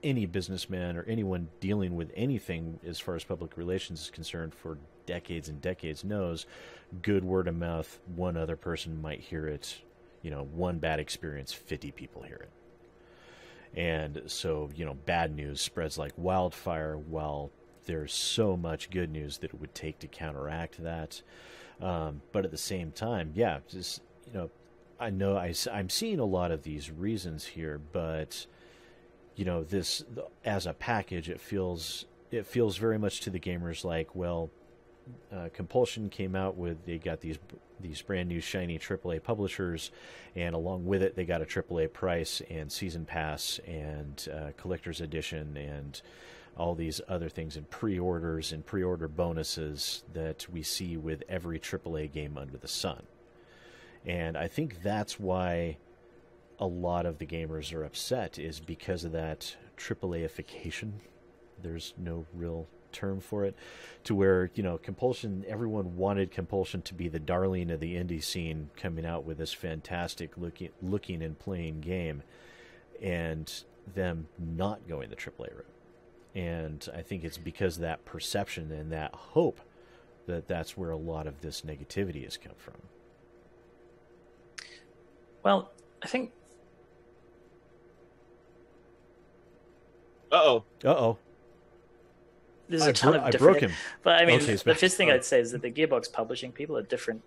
any businessman or anyone dealing with anything as far as public relations is concerned for decades and decades knows good word of mouth, one other person might hear it, one bad experience, 50 people hear it. And so, bad news spreads like wildfire, while there's so much good news that it would take to counteract that. But at the same time, yeah, just, I know I'm seeing a lot of these reasons here, but this as a package, it feels very much to the gamers like, well, Compulsion came out with, they got these brand new shiny AAA publishers, and along with it, they got a AAA price and season pass and collector's edition and all these other things, and pre-orders and pre-order bonuses that we see with every AAA game under the sun. And I think that's why a lot of the gamers are upset, is because of that AAA-ification. There's no real term for it, to where, Compulsion, everyone wanted Compulsion to be the darling of the indie scene, coming out with this fantastic looking and playing game, and them not going the AAA route. And I think it's because of that perception and that hope that's where a lot of this negativity has come from. Well, I think... Uh-oh. There's a ton of different... I broke him. But I mean, okay, the first thing I'd say is that the Gearbox publishing people are different.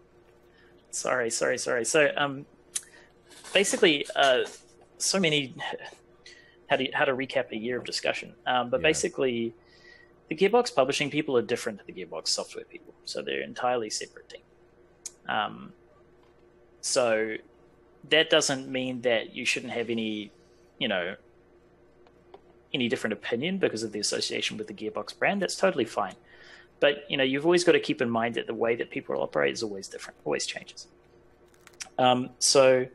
Sorry. So, basically, so many... How to recap a year of discussion. Basically, the Gearbox publishing people are different to the Gearbox software people. So they're an entirely separate team. So that doesn't mean that you shouldn't have any different opinion because of the association with the Gearbox brand. That's totally fine. But, you've always got to keep in mind that the way that people operate is always different, always changes. So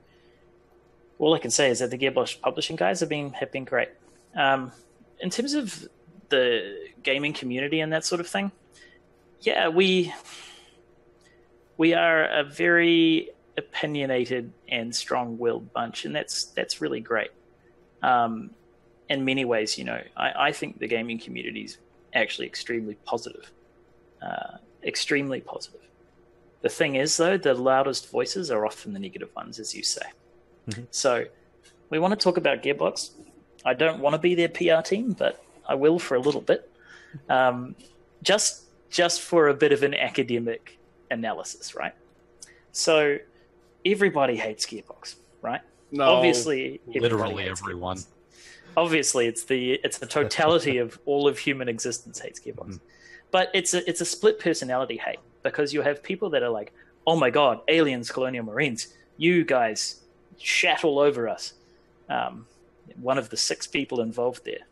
all I can say is that the Gearbox publishing guys have been great. In terms of the gaming community and that sort of thing, yeah, we are a very opinionated and strong-willed bunch, and that's really great. In many ways, I think the gaming community is actually extremely positive. Extremely positive. The thing is, though, the loudest voices are often the negative ones, as you say. Mm-hmm. So we want to talk about Gearbox. I don't want to be their PR team, but I will for a little bit. Just for a bit of an academic analysis, right? So everybody hates Gearbox, right? No, obviously, literally everyone. Gearbox. Obviously, it's the totality of all of human existence hates Gearbox. Mm-hmm. But it's a split personality hate, because you have people that are like, oh my god, aliens, colonial marines, you guys shat all over us. One of the 6 people involved there.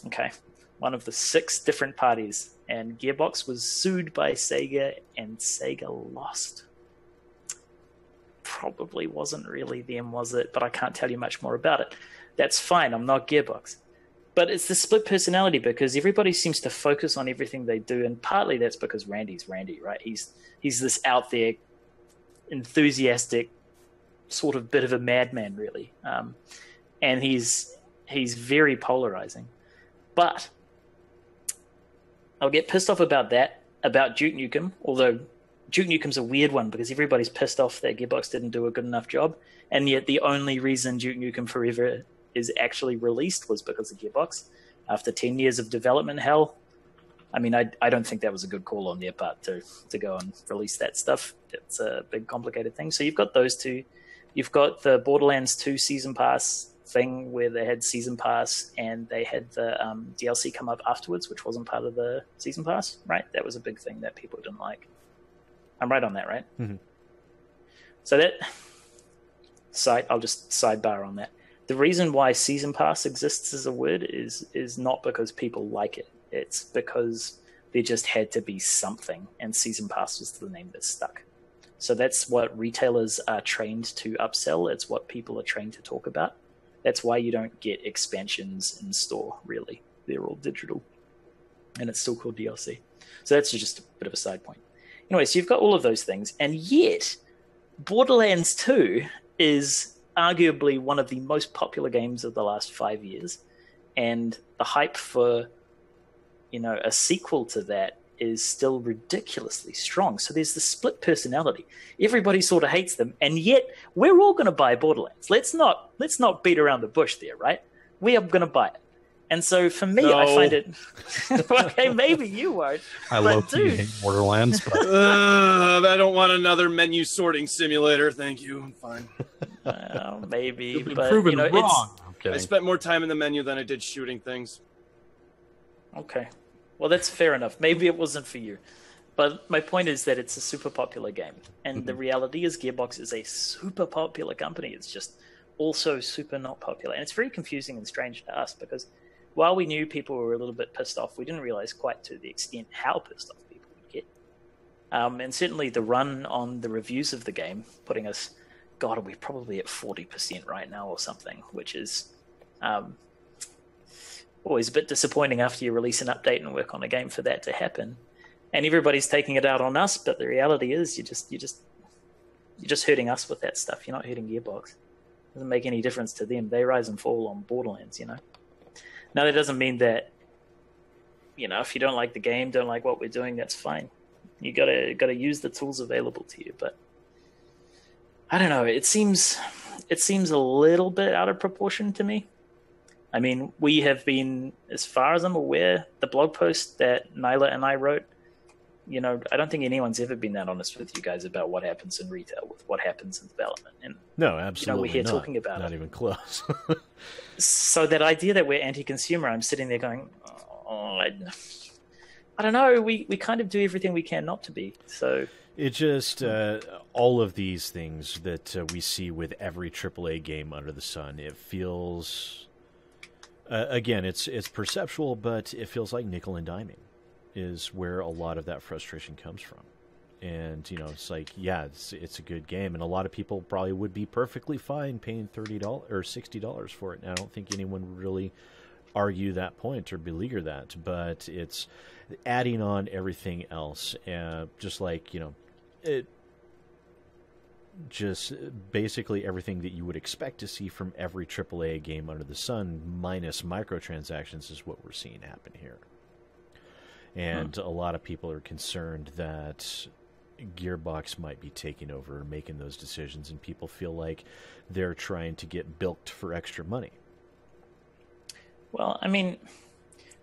Okay. One of the 6 different parties. And Gearbox was sued by Sega, and Sega lost. Probably wasn't really them, was it? But I can't tell you much more about it. That's fine. I'm not Gearbox. But it's the split personality, because everybody seems to focus on everything they do. And partly that's because Randy's Randy, right? He's this out there, enthusiastic, sort of bit of a madman, really. And he's He's very polarizing. But I'll get pissed off about that, about Duke Nukem, although Duke Nukem's a weird one because everybody's pissed off that Gearbox didn't do a good enough job, and yet the only reason Duke Nukem Forever is actually released was because of Gearbox. After 10 years of development hell, I mean, I don't think that was a good call on their part to go and release that stuff. It's a big, complicated thing. So you've got those two. You've got the Borderlands 2 Season Pass thing where they had Season Pass and they had the DLC come up afterwards, which wasn't part of the Season Pass, right? That was a big thing that people didn't like. I'm right on that, right? Mm-hmm. So I'll just sidebar on that. The reason why Season Pass exists as a word is not because people like it. It's because there just had to be something, and Season Pass was the name that stuck. So that's what retailers are trained to upsell. It's what people are trained to talk about. That's why you don't get expansions in store, really. They're all digital. And it's still called DLC. So that's just a bit of a side point. Anyway, so you've got all of those things, and yet Borderlands 2 is arguably one of the most popular games of the last 5 years, and the hype for, a sequel to that is still ridiculously strong. So there's the split personality. Everybody sort of hates them, and yet we're all going to buy Borderlands. Let's not beat around the bush there, right? We are going to buy it. And so for me, No. I find it okay. Maybe you won't. I love hate Borderlands, but I don't want another menu sorting simulator. Thank you. I'm fine. Maybe, you've been but proven it's wrong. I'm I kidding. spent more time in the menu than I did shooting things. okay. Well, that's fair enough. Maybe it wasn't for you, but my point is that it's a super popular game, and the reality is Gearbox is a super popular company. It's just also super not popular, and it's very confusing and strange to us because while we knew people were a little bit pissed off, we didn't realize quite to the extent how pissed off people would get. And certainly the run on the reviews of the game, putting us, God, we're probably at 40% right now or something, which is always a bit disappointing after you release an update and work on a game for that to happen. And everybody's taking it out on us, but the reality is you're just hurting us with that stuff. You're not hurting Gearbox. It doesn't make any difference to them. They rise and fall on Borderlands, Now, that doesn't mean that, if you don't like the game, don't like what we're doing, that's fine. You gotta use the tools available to you. But I don't know. It seems a little bit out of proportion to me. I mean, we have been, as far as I'm aware, the blog post that Nyla and I wrote, I don't think anyone's ever been that honest with you guys about what happens in retail with what happens in development. And No, absolutely we're here not. talking about not it. even close. So that idea that we're anti-consumer, I'm sitting there going, I don't know. We kind of do everything we can not to be. So it just all of these things that we see with every AAA game under the sun, it feels again, it's perceptual, but it feels like nickel and diming is where a lot of that frustration comes from. And it's like, yeah, it's a good game, and a lot of people probably would be perfectly fine paying $30 or $60 for it. And I don't think anyone would really argue that point or beleaguer that, but it's adding on everything else, just like it, just basically everything that you would expect to see from every AAA game under the sun, minus microtransactions, is what we're seeing happen here. And a lot of people are concerned that Gearbox might be taking over and making those decisions, and people feel like they're trying to get bilked for extra money. Well, I mean,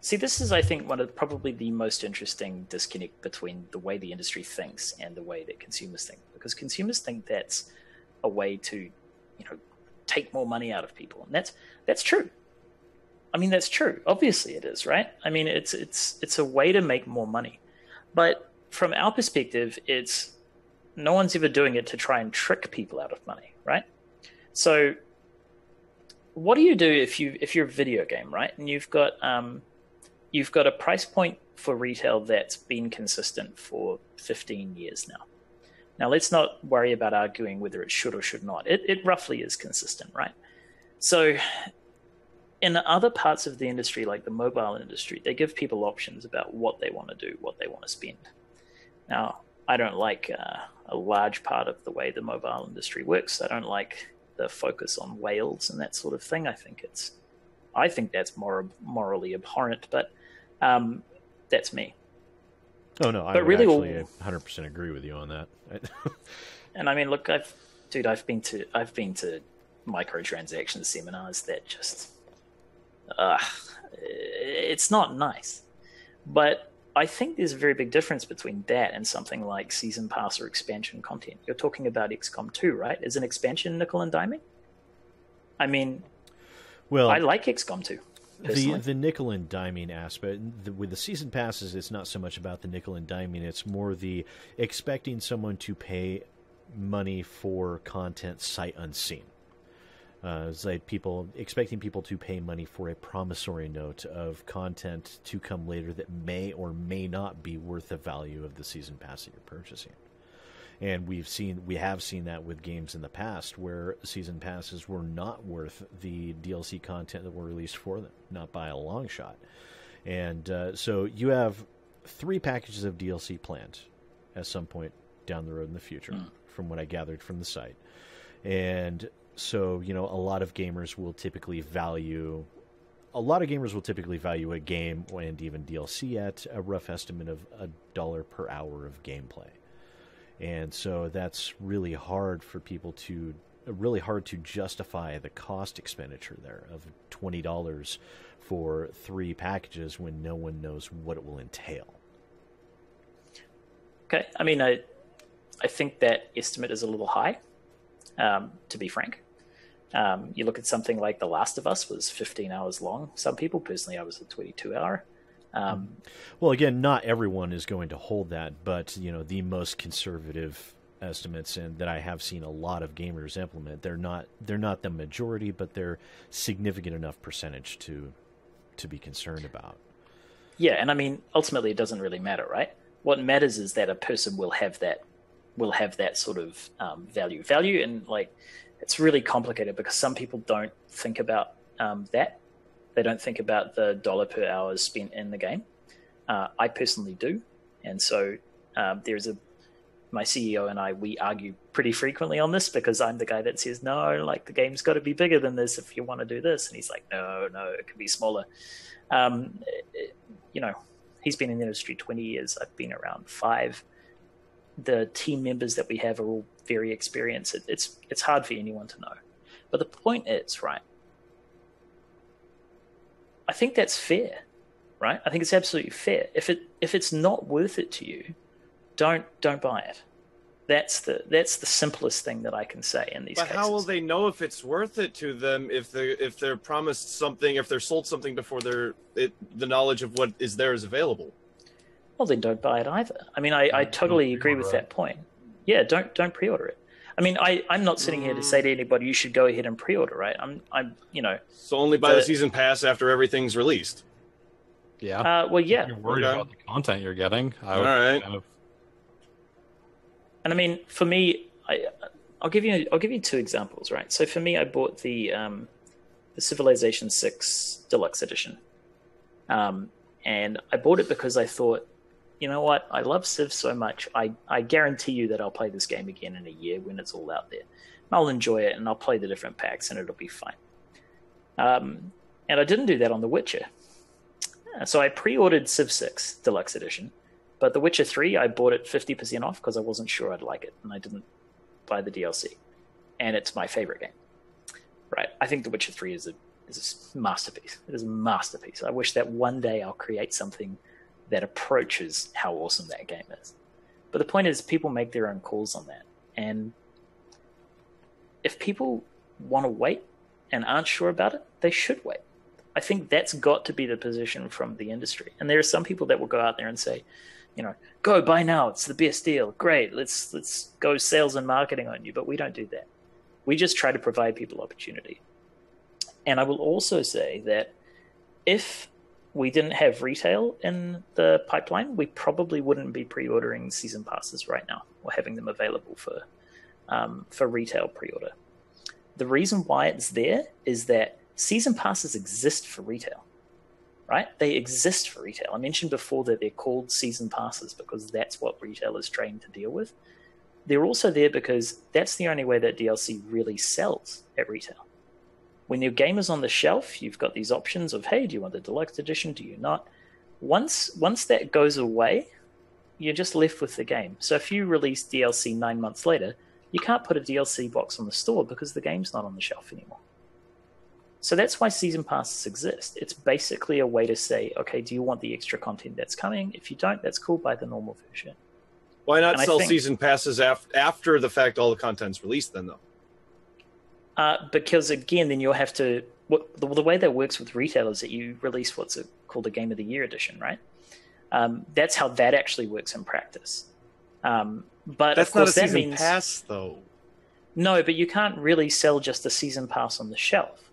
see, this is, I think, one of probably the most interesting disconnect between the way the industry thinks and the way that consumers think. Because consumers think that's a way to, take more money out of people, and that's true. I mean, that's true. Obviously, it is, right? I mean, it's a way to make more money, but from our perspective, it's no one's ever doing it to try and trick people out of money, right? So what do you do if you're a video game, right? And you've got a price point for retail that's been consistent for 15 years now. Now, let's not worry about arguing whether it should or should not. It roughly is consistent, right? So in other parts of the industry, like the mobile industry, they give people options about what they want to do, what they want to spend. Now, I don't like a large part of the way the mobile industry works. I don't like the focus on whales and that sort of thing. I think it's I think that's morally abhorrent, but that's me. Oh no, I but would really, actually 100% agree with you on that. And I mean, look, I've been to microtransaction seminars that just, it's not nice. But I think there's a very big difference between that and something like season pass or expansion content. You're talking about XCOM 2, right? Is an expansion nickel and diming? I mean, well, I like XCOM 2. The nickel and diming aspect with the season passes, it's not so much about the nickel and diming. It's more the expecting someone to pay money for content sight unseen. It's like expecting people to pay money for a promissory note of content to come later that may or may not be worth the value of the season pass that you're purchasing. And we have seen that with games in the past where season passes were not worth the DLC content that were released for them, not by a long shot. And so you have 3 packages of DLC planned at some point down the road in the future, from what I gathered from the site. And so, a lot of gamers will typically value a game and even DLC at a rough estimate of $1 per hour of gameplay. And so that's really hard for people to justify the cost expenditure there of $20 for 3 packages when no one knows what it will entail. Okay, I mean, I think that estimate is a little high, to be frank. You look at something like The Last of Us was 15 hours long. Some people, personally, I was a 22-hour. Well, again, not everyone is going to hold that, but the most conservative estimates, and that I have seen a lot of gamers implement, they're not the majority, but they're significant enough percentage to be concerned about. Yeah, and I mean, ultimately, it doesn't really matter, right? What matters is that a person will have that sort of value, and like, it's really complicated because some people don't think about that. They don't think about the dollar per hour spent in the game. I personally do. And so my CEO and I, we argue pretty frequently on this because I'm the guy that says, no, like the game's got to be bigger than this if you want to do this. And he's like, no, it can be smaller. He's been in the industry 20 years. I've been around 5. The team members that we have are all very experienced. It's hard for anyone to know. But the point is, right, I think that's fair, right? I think it's absolutely fair. If it's not worth it to you, don't buy it. That's the simplest thing that I can say in these cases. But how will they know if it's worth it to them if they're promised something, if they're sold something before the knowledge of what is there is available? Well, then don't buy it either. I mean, I totally agree with that point. Yeah, don't pre-order it. I mean, I'm not sitting here to say to anybody you should go ahead and pre-order, right? So only buy the season pass after everything's released. Yeah. Well, yeah. You're worried about the content you're getting. All right. And I mean, for me, I'll give you 2 examples, right? So for me, I bought the Civilization 6 Deluxe Edition, and I bought it because I thought, you know what? I love Civ so much. I guarantee you that I'll play this game again in a year when it's all out there. And I'll enjoy it, and I'll play the different packs, and it'll be fine. And I didn't do that on The Witcher. So I pre-ordered Civ 6 Deluxe Edition, but The Witcher 3, I bought it 50% off because I wasn't sure I'd like it, and I didn't buy the DLC. And it's my favorite game. Right? I think The Witcher 3 is a masterpiece. It is a masterpiece. I wish that one day I'll create something that approaches how awesome that game is. But the point is, people make their own calls on that. And if people want to wait and aren't sure about it, they should wait. I think that's got to be the position from the industry. And there are some people that will go out there and say, go buy now. It's the best deal. Great. Let's go sales and marketing on you. But we don't do that. We just try to provide people opportunity. And I will also say that if we didn't have retail in the pipeline, we probably wouldn't be pre-ordering season passes right now or having them available for retail pre-order. The reason why it's there is that season passes exist for retail, right? They exist for retail. I mentioned before that they're called season passes because that's what retail is trained to deal with. They're also there because that's the only way that DLC really sells at retail. When your game is on the shelf, you've got these options of, hey, do you want the deluxe edition? Do you not? Once that goes away, you're just left with the game. So if you release DLC 9 months later, you can't put a DLC box on the store because the game's not on the shelf anymore. So that's why season passes exist. It's basically a way to say, okay, do you want the extra content that's coming? If you don't, that's cool, buy the normal version. Why not sell season passes after the fact all the content's released then, though? Because, again, then you'll have to... The way that works with retail is that you release what's called a Game of the Year edition, right? That's how that actually works in practice. But that's of course, not a season pass, though. No, but you can't really sell just a season pass on the shelf,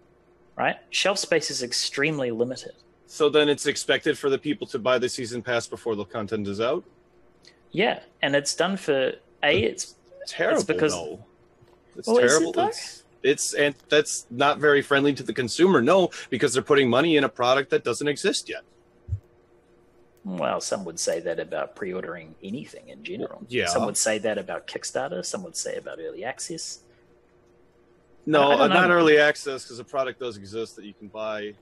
right? Shelf space is extremely limited. So then it's expected for the people to buy the season pass before the content is out? Yeah, and it's done for... It's terrible, because... though. It's well, terrible. And that's not very friendly to the consumer, no, because they're putting money in a product that doesn't exist yet. Well, some would say that about pre-ordering anything in general. Yeah. Some would say that about Kickstarter. Some would say about early access. No, not early access, because the product does exist that you can buy.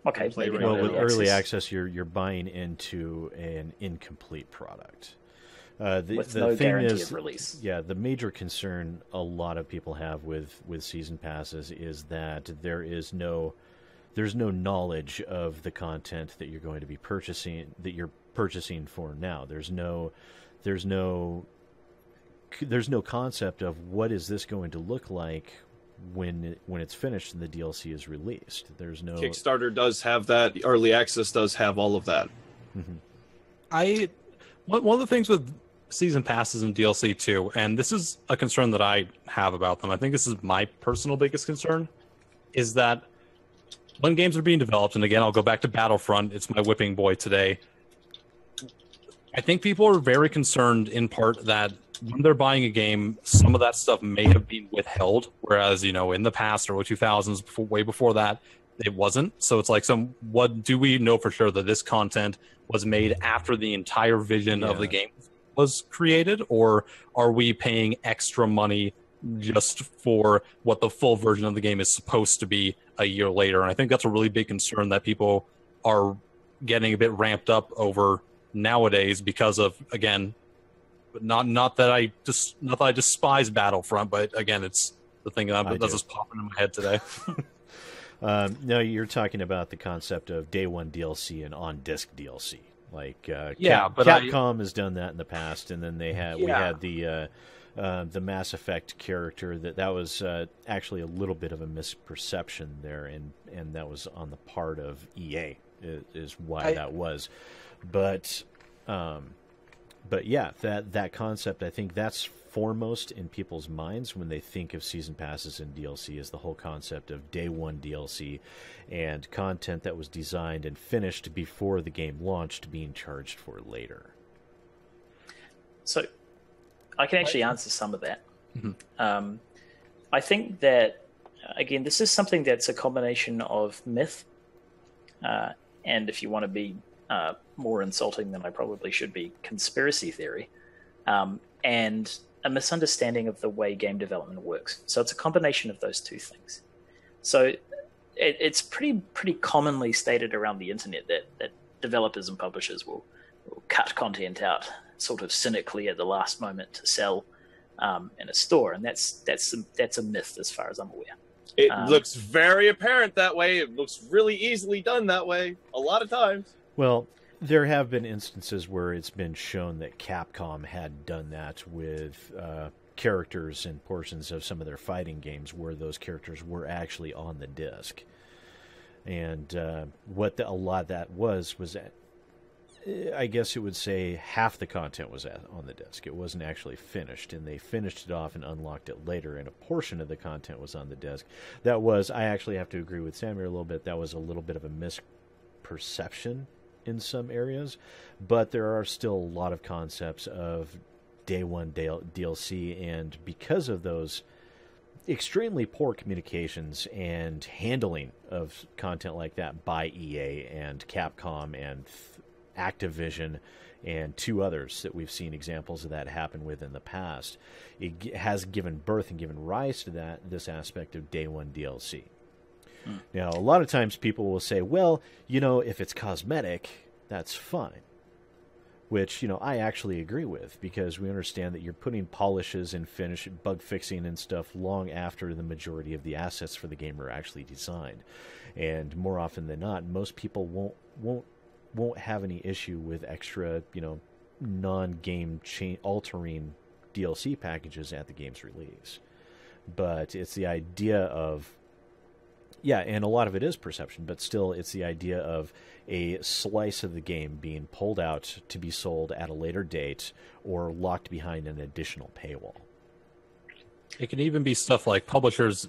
Okay, maybe well, with early access, you're buying into an incomplete product. With no guarantee of release. Yeah, the major concern a lot of people have with season passes is that there's no knowledge of the content that you're going to be purchasing for now. There's no concept of what is this going to look like when it's finished and the DLC is released. There's no... Kickstarter does have that. Early access does have all of that. Mm-hmm. One of the things with season passes and DLC too, and this is a concern that I have about them, I think this is my personal biggest concern, is that when games are being developed, and again, I'll go back to Battlefront, it's my whipping boy today, I think people are very concerned in part that when they're buying a game, some of that stuff may have been withheld, whereas, in the past, or 2000s, way before that, it wasn't. So it's like, what do we know for sure that this content was made after the entire vision of the game was created, or are we paying extra money just for what the full version of the game is supposed to be a year later? And I think that's a really big concern that people are getting a bit ramped up over nowadays because of, again, not that I despise Battlefront, but again, it's the thing that's just popping in my head today. No, you're talking about the concept of day one DLC and on disc DLC. Like Capcom has done that in the past, and then we had the Mass Effect character that was actually a little bit of a misperception there, and that was on the part of EA is why that was, but yeah, that concept, I think that's foremost in people's minds when they think of season passes and DLC, is the whole concept of day one DLC and content that was designed and finished before the game launched being charged for later. So I can actually answer some of that. Mm-hmm. I think that, again, this is something that's a combination of myth, and if you want to be more insulting than I probably should be, conspiracy theory, and a misunderstanding of the way game development works. So it's a combination of those two things. So it's pretty commonly stated around the internet that developers and publishers will cut content out sort of cynically at the last moment to sell in a store, and that's a myth as far as I'm aware. It looks very apparent that way. It looks really easily done that way a lot of times. Well, there have been instances where it's been shown that Capcom had done that with characters and portions of some of their fighting games where those characters were actually on the disc. And what a lot of that was I guess it would say half the content was on the disc. It wasn't actually finished, and they finished it off and unlocked it later, and a portion of the content was on the disc. I actually have to agree with Samuel a little bit, that was a little bit of a misperception in some areas, but there are still a lot of concepts of day one DLC, and because of those extremely poor communications and handling of content like that by EA and Capcom and Activision and 2 others that we've seen examples of that happen with in the past. It has given birth and given rise to this aspect of day one DLC. Now, a lot of times people will say, well, if it's cosmetic, that's fine. Which, I actually agree with, because we understand that you're putting polishes and bug fixing and stuff long after the majority of the assets for the game are actually designed. And more often than not, most people won't have any issue with extra, non-game altering DLC packages at the game's release. But it's the idea of, and a lot of it is perception, but still it's the idea of a slice of the game being pulled out to be sold at a later date or locked behind an additional paywall. It can even be stuff like publishers,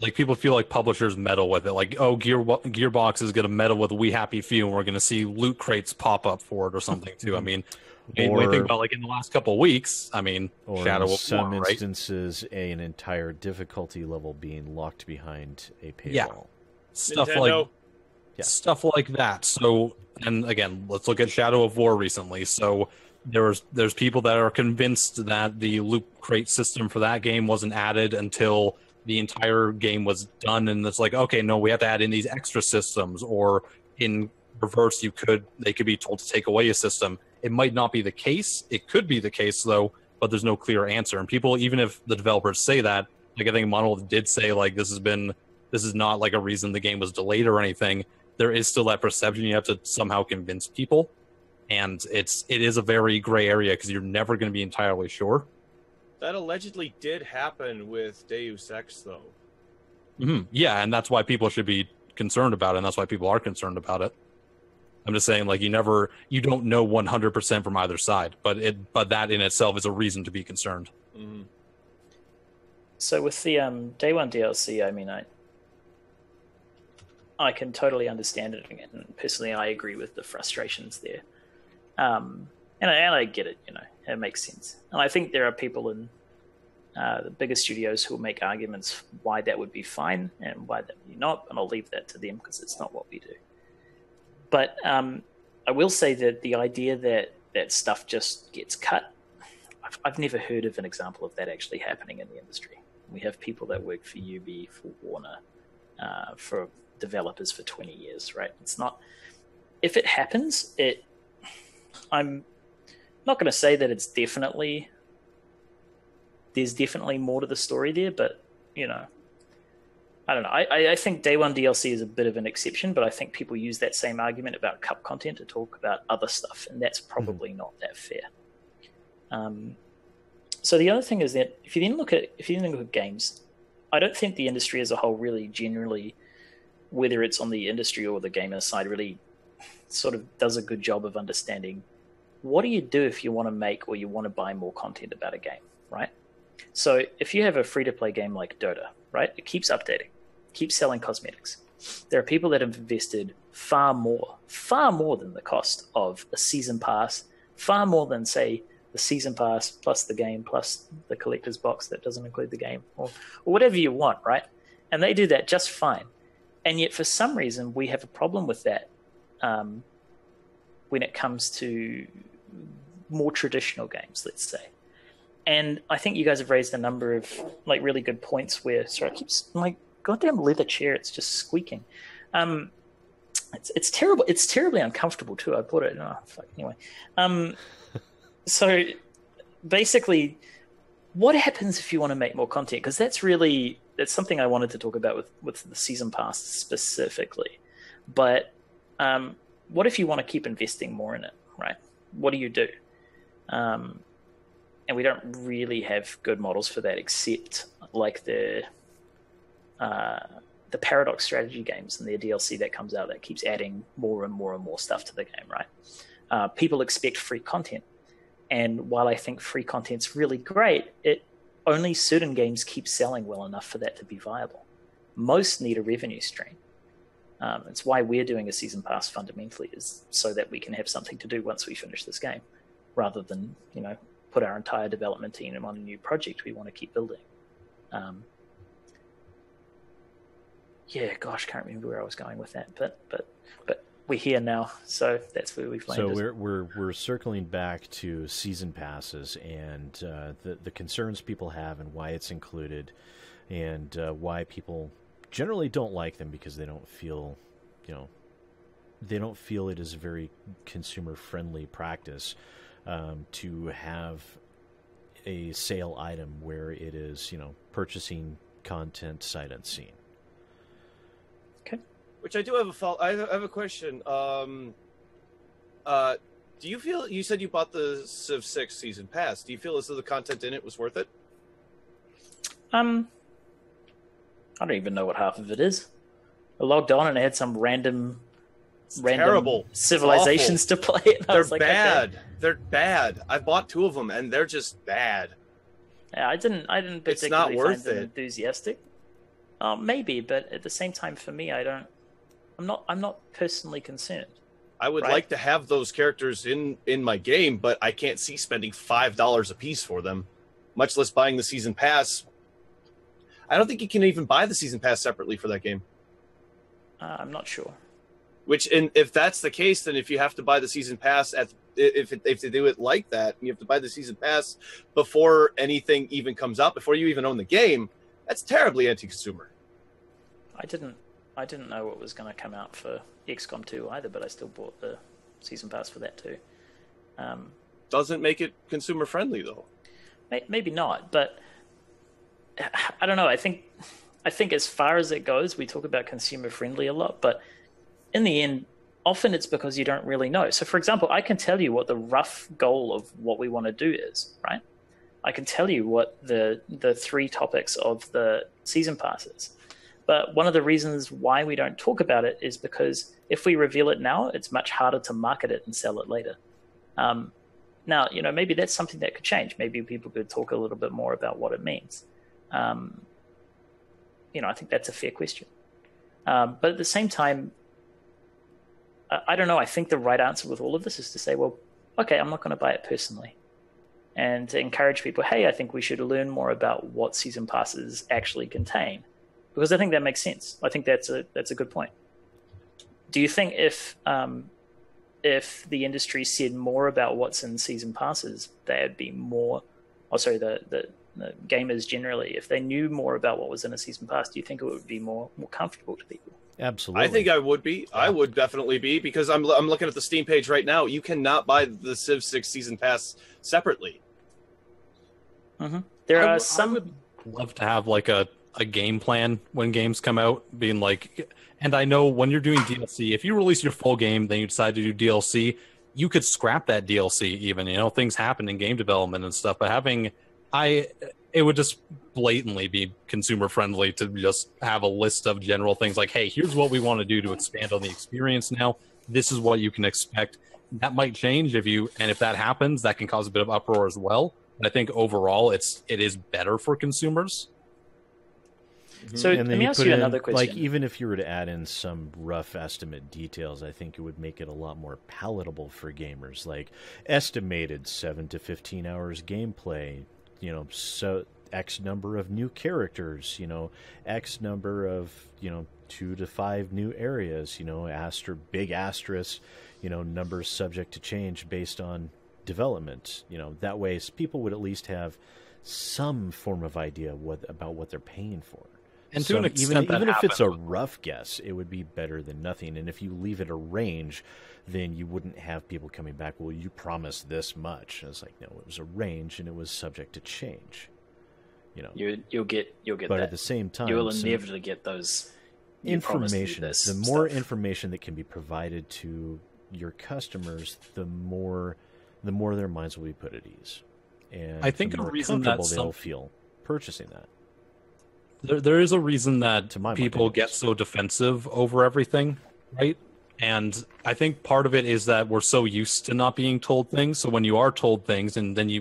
like people feel like publishers meddle with it. Like, oh, Gearbox is going to meddle with We Happy Few and we're going to see loot crates pop up for it or something too. I mean, when you think about like in the last couple of weeks, I mean, or Shadow in of some War, instances, an entire difficulty level being locked behind a paywall. Yeah. Stuff like that. So, and again, let's look at Shadow of War recently. So there's people that are convinced that the loot crate system for that game wasn't added until the entire game was done, and it's like, okay, no, we have to add in these extra systems, or in reverse, they could be told to take away a system. It might not be the case. It could be the case though, but there's no clear answer. And people, even if the developers say that, like I think Monolith did say, like this is not like a reason the game was delayed or anything. There is still that perception. You have to somehow convince people, and it is a very gray area because you're never going to be entirely sure. That allegedly did happen with Deus Ex, though. Mm-hmm. Yeah, and that's why people should be concerned about it, and that's why people are concerned about it. I'm just saying, like, you don't know 100% from either side, but that in itself is a reason to be concerned. Mm-hmm. So with the day one DLC, I mean, I can totally understand it, and personally, I agree with the frustrations there. And I get it, it makes sense. And I think there are people in the bigger studios who will make arguments why that would be fine and why that would be not, and I'll leave that to them because it's not what we do. But I will say that the idea that stuff just gets cut, I've never heard of an example of that actually happening in the industry. We have people that work for UB, for Warner, for developers for 20 years, right? It's not... If it happens, I'm not going to say that there's definitely more to the story there, but, I don't know. I think Day One DLC is a bit of an exception, but I think people use that same argument about cup content to talk about other stuff, and that's probably not that fair. So the other thing is that if you then look at games, I don't think the industry as a whole really generally, whether it's on the industry or the gamer side, really sort of does a good job of understanding what do you do if you want to make or you want to buy more content about a game, right? So if you have a free-to-play game like Dota, right, it keeps updating, keeps selling cosmetics. There are people that have invested far more than the cost of a season pass, far more than, say, the season pass plus the game plus the collector's box that doesn't include the game, or whatever you want, right? And they do that just fine. And yet for some reason we have a problem with that when it comes to more traditional games, let's say. And I think you guys have raised a number of like really good points where, sorry, I keep my goddamn leather chair, it's just squeaking. It's terrible. It's terribly uncomfortable too. I bought it. Oh, fuck. Anyway. So basically, what happens if you want to make more content? Because that's something I wanted to talk about with the season pass specifically. But what if you want to keep investing more in it, right? What do you do? And we don't really have good models for that, except like the Paradox strategy games and their DLC that comes out that keeps adding more and more and more stuff to the game, right? People expect free content. And while I think free content's really great, only certain games keep selling well enough for that to be viable. Most need a revenue stream. It's why we're doing a season pass fundamentally, is so that we can have something to do once we finish this game, rather than, put our entire development team on a new project we want to keep building. Yeah, gosh, can't remember where I was going with that. But we're here now, so that's where we've landed. So we're circling back to season passes and the concerns people have and why it's included, and why people generally don't like them because they don't feel, they don't feel it is a very consumer friendly practice to have a sale item where it is, purchasing content sight unseen. Okay. Which I do have I have a question. Do you feel, you said you bought the Civ 6 season pass. Do you feel as though the content in it was worth it? I don't even know what half of it is. I logged on and I had some random terrible civilizations to play. And they're bad. Okay. They're bad. I bought 2 of them and they're just bad. Yeah, I didn't particularly it's not worth find them enthusiastic. Maybe, but at the same time, for me, I'm not personally concerned. I would like to have those characters in my game, but I can't see spending $5 a piece for them, much less buying the season pass. I don't think you can even buy the season pass separately for that game. I'm not sure. If that's the case, then if you have to buy the season pass if they do it like that, and you have to buy the season pass before anything even comes out, before you even own the game, that's terribly anti-consumer. I didn't know what was going to come out for XCOM 2 either, but I still bought the season pass for that too. Doesn't make it consumer friendly though. Maybe not, but I don't know. I think as far as it goes, we talk about consumer friendly a lot, but in the end, often it's because you don't really know. So for example, I can tell you what the rough goal of what we want to do is, right? I can tell you what the 3 topics of the season pass is. But one of the reasons why we don't talk about it is because if we reveal it now, it's much harder to market it and sell it later. Now, maybe that's something that could change. Maybe people could talk a little bit more about what it means. I think that's a fair question. But at the same time, I don't know. I think the right answer with all of this is to say, well, okay, I'm not going to buy it personally. And to encourage people, hey, I think we should learn more about what season passes actually contain. Because I think that makes sense. I think that's a good point. Do you think if the industry said more about what's in season passes, there'd be more, the gamers generally, if they knew more about what was in a season pass, do you think it would be more comfortable to people? Absolutely. I think I would be. Yeah. I would definitely be, because I'm looking at the Steam page right now. You cannot buy the Civ 6 season pass separately. Mm-hmm. There are some. I would love to have like a game plan when games come out, being like, and I know when you're doing DLC, if you release your full game, then you decide to do DLC, you could scrap that DLC even. Things happen in game development and stuff, but it would just blatantly be consumer friendly to just have a list of general things like, hey, here's what we want to do to expand on the experience now. This is what you can expect. That might change if that happens, that can cause a bit of uproar as well. But I think overall it is better for consumers. So let me ask you another question. Like, even if you were to add in some rough estimate details, I think it would make it a lot more palatable for gamers. Like, estimated 7 to 15 hours gameplay, so X number of new characters, X number of, 2 to 5 new areas, big asterisk, numbers subject to change based on development. That way people would at least have some form of idea about what they're paying for. And to an extent, even if it's a rough guess, it would be better than nothing. And if you leave it a range, then you wouldn't have people coming back, well, you promised this much. And it's like, no, it was a range and it was subject to change. You'll get but that. At the same time, you will inevitably get those information. The more information that can be provided to your customers, the more their minds will be put at ease. And I think the more a reason comfortable they'll feel purchasing that. There is a reason that people mind, get so defensive over everything, right? And I think part of it is that we're so used to not being told things. So when you are told things, and then the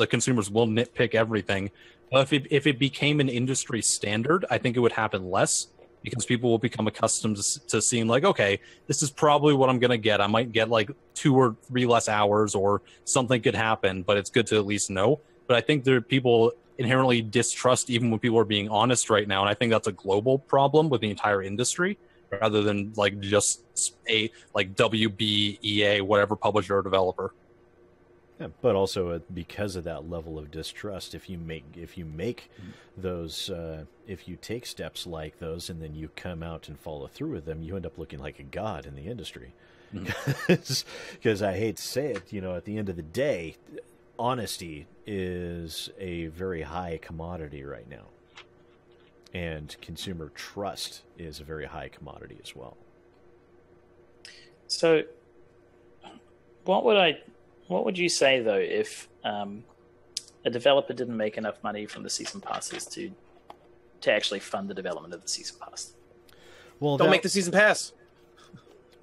consumers will nitpick everything. But if it became an industry standard, I think it would happen less, because people will become accustomed to seeing like, okay, this is probably what I'm going to get. I might get like 2 or 3 less hours, or something could happen, but it's good to at least know. But I think people inherently distrust even when people are being honest right now. And I think that's a global problem with the entire industry. rather than like just a like WBEA, whatever publisher or developer. Yeah, but also because of that level of distrust, if you make those, if you take steps like those and then you come out and follow through with them, you end up looking like a god in the industry. Because I hate to say it, at the end of the day, honesty is a very high commodity right now, and consumer trust is a very high commodity as well. So, what would you say though if a developer didn't make enough money from the season passes to actually fund the development of the season pass? Well, don't make the season pass.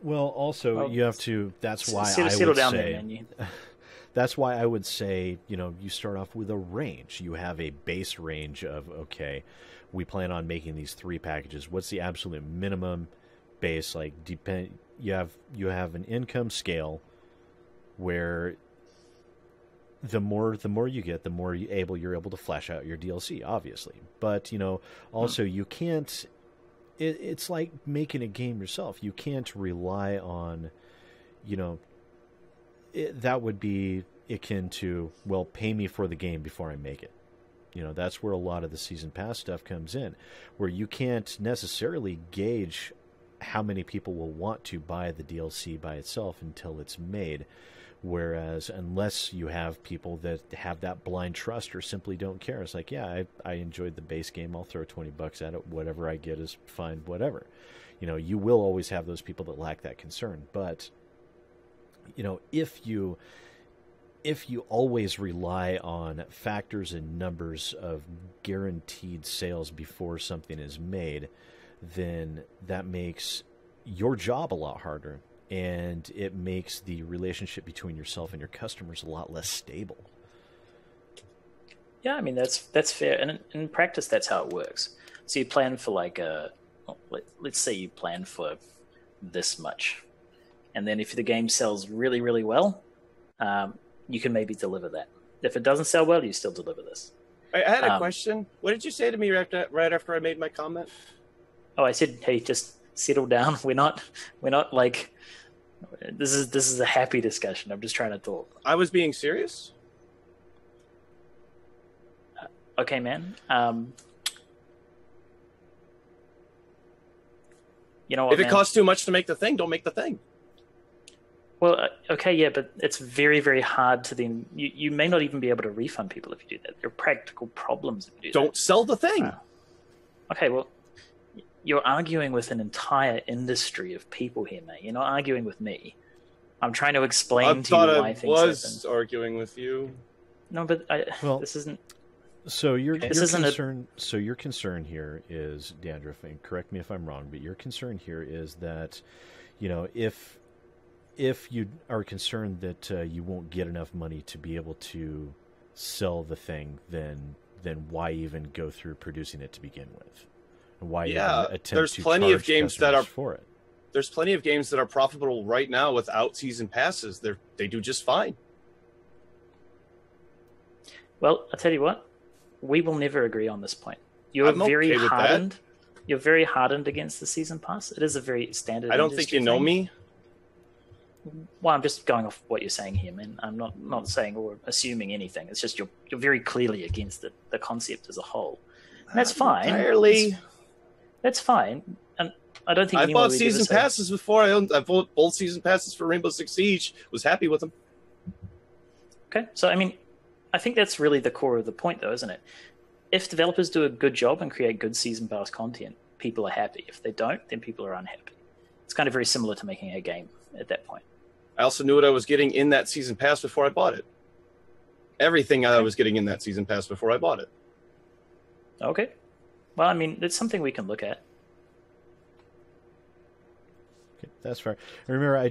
Well, also you have to. That's why settle down there, man. That's why I would say, you start off with a range. You have a base range of, okay, we plan on making these 3 packages. What's the absolute minimum base? Like, you have an income scale where the more you get, the more you're able to flesh out your DLC, obviously. But also you can't. It's like making a game yourself. You can't rely on, that would be akin to, well, pay me for the game before I make it. That's where a lot of the season pass stuff comes in, where you can't necessarily gauge how many people will want to buy the DLC by itself until it's made. Whereas unless you have people that have that blind trust or simply don't care, it's like, yeah, I enjoyed the base game, I'll throw $20 at it, whatever I get is fine, whatever. You will always have those people that lack that concern. But if you always rely on factors and numbers of guaranteed sales before something is made, then that makes your job a lot harder. And it makes the relationship between yourself and your customers a lot less stable. Yeah, I mean, that's fair. And in practice, that's how it works. So you plan for let's say you plan for this much. And then if the game sells really, really well, you can maybe deliver that. If it doesn't sell well, you still deliver this. I had a question. What did you say to me right after I made my comment? Oh, I said, hey, just settle down. We're not like... This is a happy discussion. I'm just trying to talk. I was being serious. Okay, man. You know what? If it costs too much to make the thing, don't make the thing. Well, okay, yeah, but it's very, very hard to then. You may not even be able to refund people if you do that. There are practical problems if you do that. Don't sell the thing. Okay, well. You're arguing with an entire industry of people here, mate. You're not arguing with me. I'm trying to explain to you why things happen. I was arguing with you. No, but this isn't. So your concern here is, Dandruff, and correct me if I'm wrong, but your concern here is that, if you are concerned that you won't get enough money to be able to sell the thing, then why even go through producing it to begin with? Why attempt there's to plenty of games that are for it. There's plenty of games that are profitable right now without season passes. They do just fine. Well, I'll tell you what, we will never agree on this point. You're very hardened. You're very hardened against the season pass. It is a very standard. I don't think you know me. Well, I'm just going off what you're saying here, man. I'm not saying or assuming anything. It's just you're very clearly against the concept as a whole. And that's fine. Entirely. That's fine, and I don't think I bought season passes before. I bought both season passes for Rainbow Six Siege. Was happy with them. Okay, so I mean, I think that's really the core of the point, though, isn't it? If developers do a good job and create good season pass content, people are happy. If they don't, then people are unhappy. It's kind of very similar to making a game at that point. I also knew what I was getting in that season pass before I bought it. Everything I was getting in that season pass before I bought it. Okay. Well, I mean, it's something we can look at. Okay, that's fair. Remember, I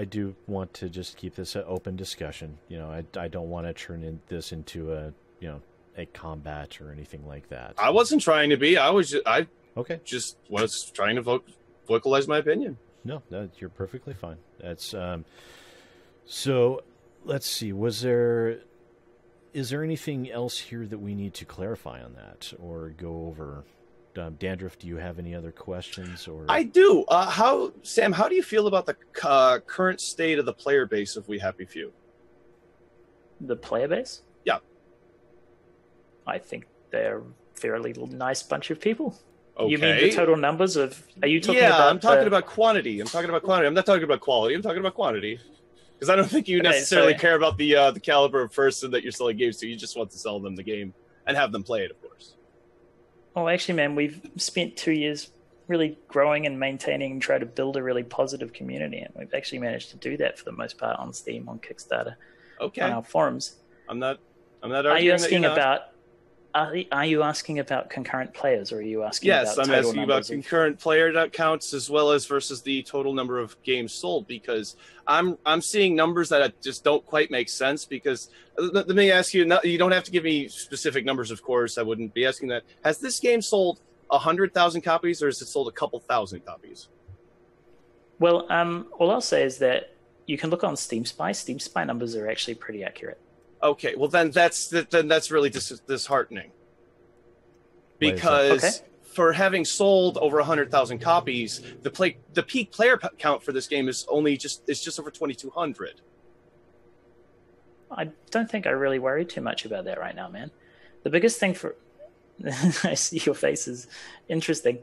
do want to just keep this an open discussion. I don't want to turn this into a combat or anything like that. I wasn't trying to be. I was just trying to vocalize my opinion. No, you're perfectly fine. That's so. Let's see. Is there anything else here that we need to clarify on that or go over? Dandruff, do you have any other questions? Or I do. Sam, how do you feel about the current state of the player base of We Happy Few? The player base? Yeah. I think they're a fairly nice bunch of people. Okay. You mean the total numbers of... Are you talking yeah, about... I'm talking about quantity. I'm talking about quantity. I'm not talking about quality. I'm talking about quantity. Because I don't think you necessarily care about the caliber of person that you're selling games to. You just want to sell them the game and have them play it, of course. Well, actually, man, we've spent 2 years really growing and maintaining and trying to build a really positive community. And we've actually managed to do that for the most part on Steam, on Kickstarter, on our forums. I'm not arguing. Are you asking about... Are you asking about concurrent players, or are you asking about Yes, I'm asking about concurrent player counts as well as versus the total number of games sold, because I'm seeing numbers that just don't quite make sense. Because let me ask you, you don't have to give me specific numbers, of course. I wouldn't be asking that. Has this game sold 100,000 copies, or has it sold a couple thousand copies? Well, all I'll say is that you can look on Steam Spy. Steam Spy numbers are actually pretty accurate. Okay, well then that's really disheartening, because for having sold over 100,000 copies, the peak player count for this game is just over 2,200. I don't think I really worry too much about that right now, man. The biggest thing for I see your face is interesting.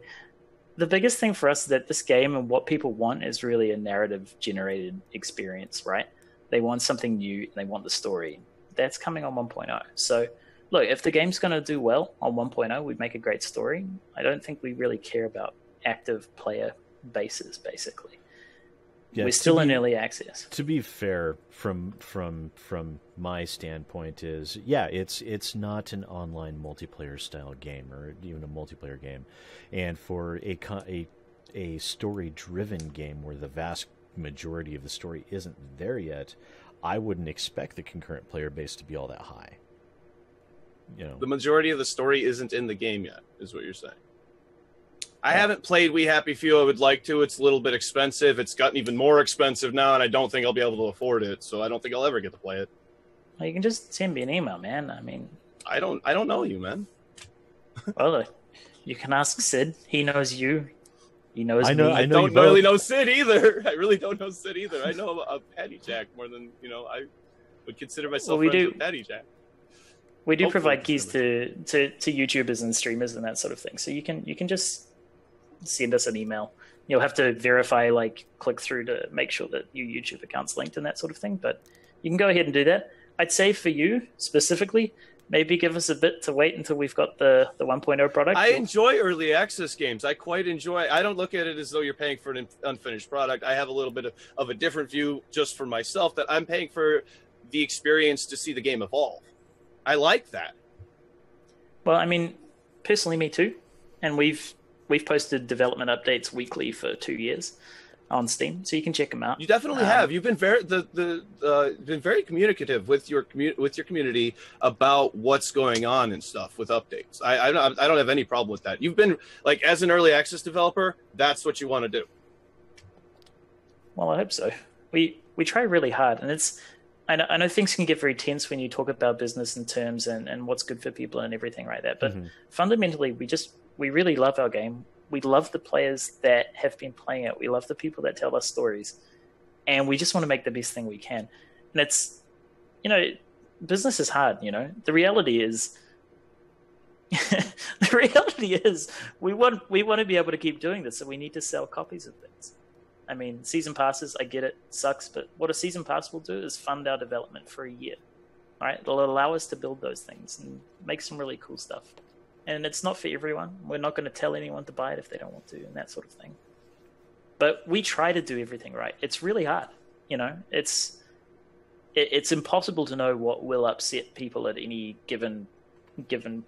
The biggest thing for us is that this game and what people want is really a narrative generated experience, right? They want something new. They want the story. That's coming on 1.0. So, look, if the game's going to do well on 1.0, we'd make a great story. I don't think we really care about active player bases, basically. Yeah, we're still in early access. To be fair, from my standpoint, is it's not an online multiplayer style game or even a multiplayer game, and for a story driven game where the vast majority of the story isn't there yet, I wouldn't expect the concurrent player base to be all that high. You know, the majority of the story isn't in the game yet, is what you're saying. I haven't played We Happy Few. I would like to. It's a little bit expensive. It's gotten even more expensive now, and I don't think I'll be able to afford it. So I don't think I'll ever get to play it. Well, you can just send me an email, man. I mean, I don't know you, man. Well, you can ask Sid. He knows you. He knows me. I don't really know Sid either. I really don't know Sid either. I know PattyJack more than I would consider myself friends with PattyJack. We do provide keys to YouTubers and streamers and that sort of thing. So you can just send us an email. You'll have to verify, click through to make sure that your YouTube account's linked and that sort of thing. But you can go ahead and do that. I'd say for you specifically, maybe give us a bit to wait until we've got the 1.0 product. I enjoy early access games. I quite enjoy. I don't look at it as though you're paying for an unfinished product. I have a little bit of a different view just for myself, that I'm paying for the experience to see the game evolve. I like that. Well, I mean, personally, me too. And we've posted development updates weekly for 2 years on Steam, so you can check them out. You definitely have. You've been very communicative with your community about what's going on and stuff with updates. I don't have any problem with that. You've been as an early access developer, that's what you want to do. Well, I hope so. We try really hard, and I know things can get very tense when you talk about business and terms and what's good for people and everything like that. But fundamentally, we really love our game. We love the players that have been playing it. We love the people that tell us stories, and we just want to make the best thing we can. And it's, business is hard. The reality is, we want to be able to keep doing this, so we need to sell copies of things. I mean, season passes, I get it, sucks, but what a season pass will do is fund our development for a year. All right, it'll allow us to build those things and make some really cool stuff. And it's not for everyone. We're not going to tell anyone to buy it if they don't want to, and that sort of thing. But we try to do everything right. It's really hard, It's impossible to know what will upset people at any given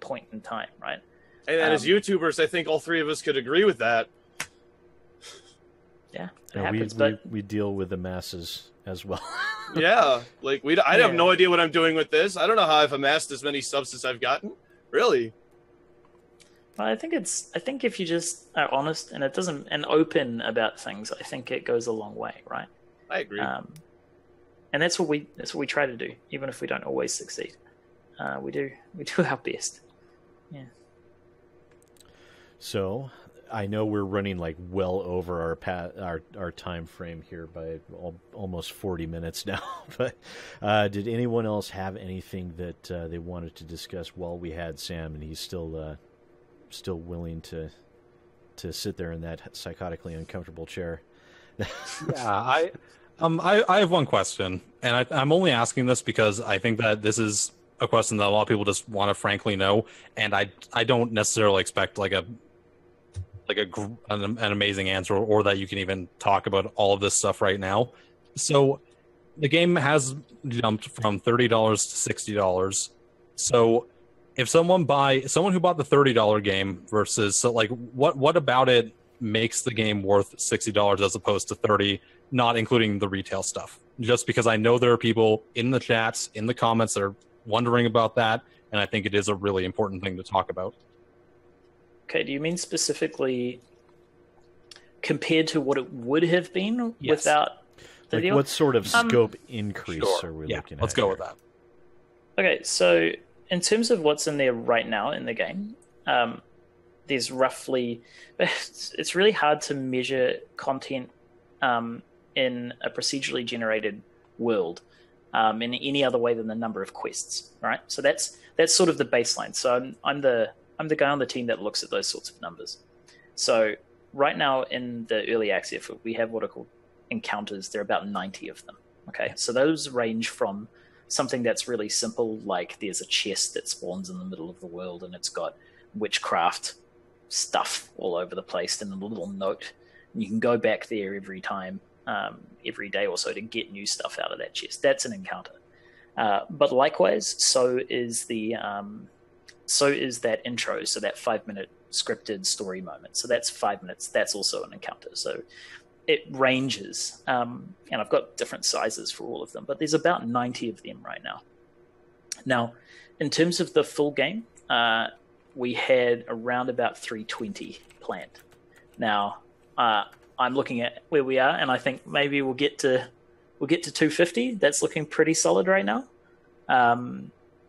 point in time, right? And as YouTubers, I think all three of us could agree with that. Yeah, it happens. But we deal with the masses as well. Yeah, I have no idea what I'm doing with this. I don't know how I've amassed as many subs as I've gotten. Really. Well, I think if you just are honest and open about things, I think it goes a long way, right? I agree. And that's what we try to do, even if we don't always succeed. We do our best. Yeah. So I know we're running like well over our time frame here by almost 40 minutes now. But did anyone else have anything that they wanted to discuss while we had Sam, and he's still willing to sit there in that psychotically uncomfortable chair? Yeah, I have one question, and I'm only asking this because I think that this is a question that a lot of people just want to frankly know, and I don't necessarily expect an amazing answer, or that you can even talk about all of this stuff right now. So the game has jumped from $30 to $60. So if someone who bought the $30 game versus what about it makes the game worth $60 as opposed to $30, not including the retail stuff? Just because I know there are people in the chats, in the comments that are wondering about that, and I think it is a really important thing to talk about. Okay, do you mean specifically compared to what it would have been without the deal? What sort of scope increase are we looking at? Let's go with that. Okay, so in terms of what's in there right now in the game, there's roughly... It's really hard to measure content in a procedurally generated world in any other way than the number of quests, right? So that's sort of the baseline. So I'm the guy on the team that looks at those sorts of numbers. So right now in the early access, we have what are called encounters. There are about 90 of them. Okay, so those range from something that's really simple, like there's a chest that spawns in the middle of the world and it's got witchcraft stuff all over the place and a little note. And you can go back there every time, every day or so to get new stuff out of that chest. That's an encounter. But likewise, so is that intro, so that 5-minute scripted story moment. So that's 5 minutes. That's also an encounter. So it ranges, and I've got different sizes for all of them, but there's about 90 of them right now. Now, in terms of the full game, we had around about 320 planned. Now, I'm looking at where we are, and I think maybe we'll get to 250. That's looking pretty solid right now.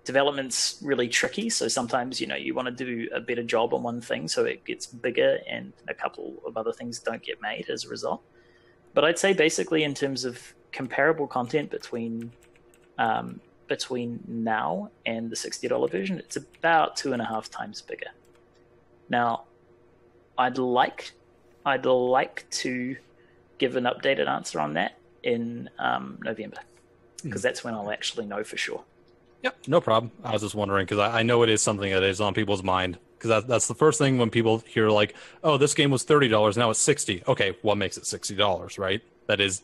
Development's really tricky, so sometimes you want to do a better job on one thing so it gets bigger, and a couple of other things don't get made as a result. But I'd say basically in terms of comparable content between now and the $60 version, it's about 2.5 times bigger. Now, I'd like to give an updated answer on that in November, because that's when I'll actually know for sure. Yep, no problem. I was just wondering because I know it is something that is on people's mind, because that's the first thing when people hear like, oh, this game was $30, now it's $60. Okay, what makes it $60, right? That's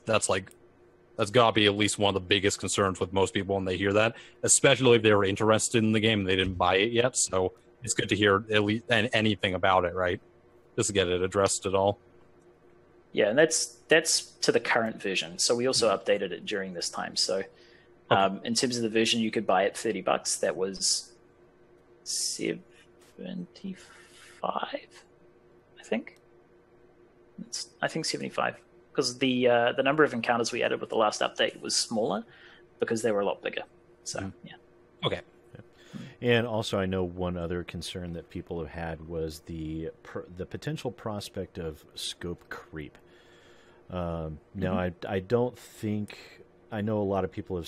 got to be at least one of the biggest concerns with most people when they hear that, especially if they were interested in the game and they didn't buy it yet. So it's good to hear at least anything about it, right? Just to get it addressed at all. Yeah, and that's to the current version. So we also updated it during this time. So in terms of the version you could buy at $30, that was 75, I think. I think 75, because the number of encounters we added with the last update was smaller because they were a lot bigger. So yeah. Okay. And also, I know one other concern that people have had was the potential prospect of scope creep. Now, I don't think... I know a lot of people have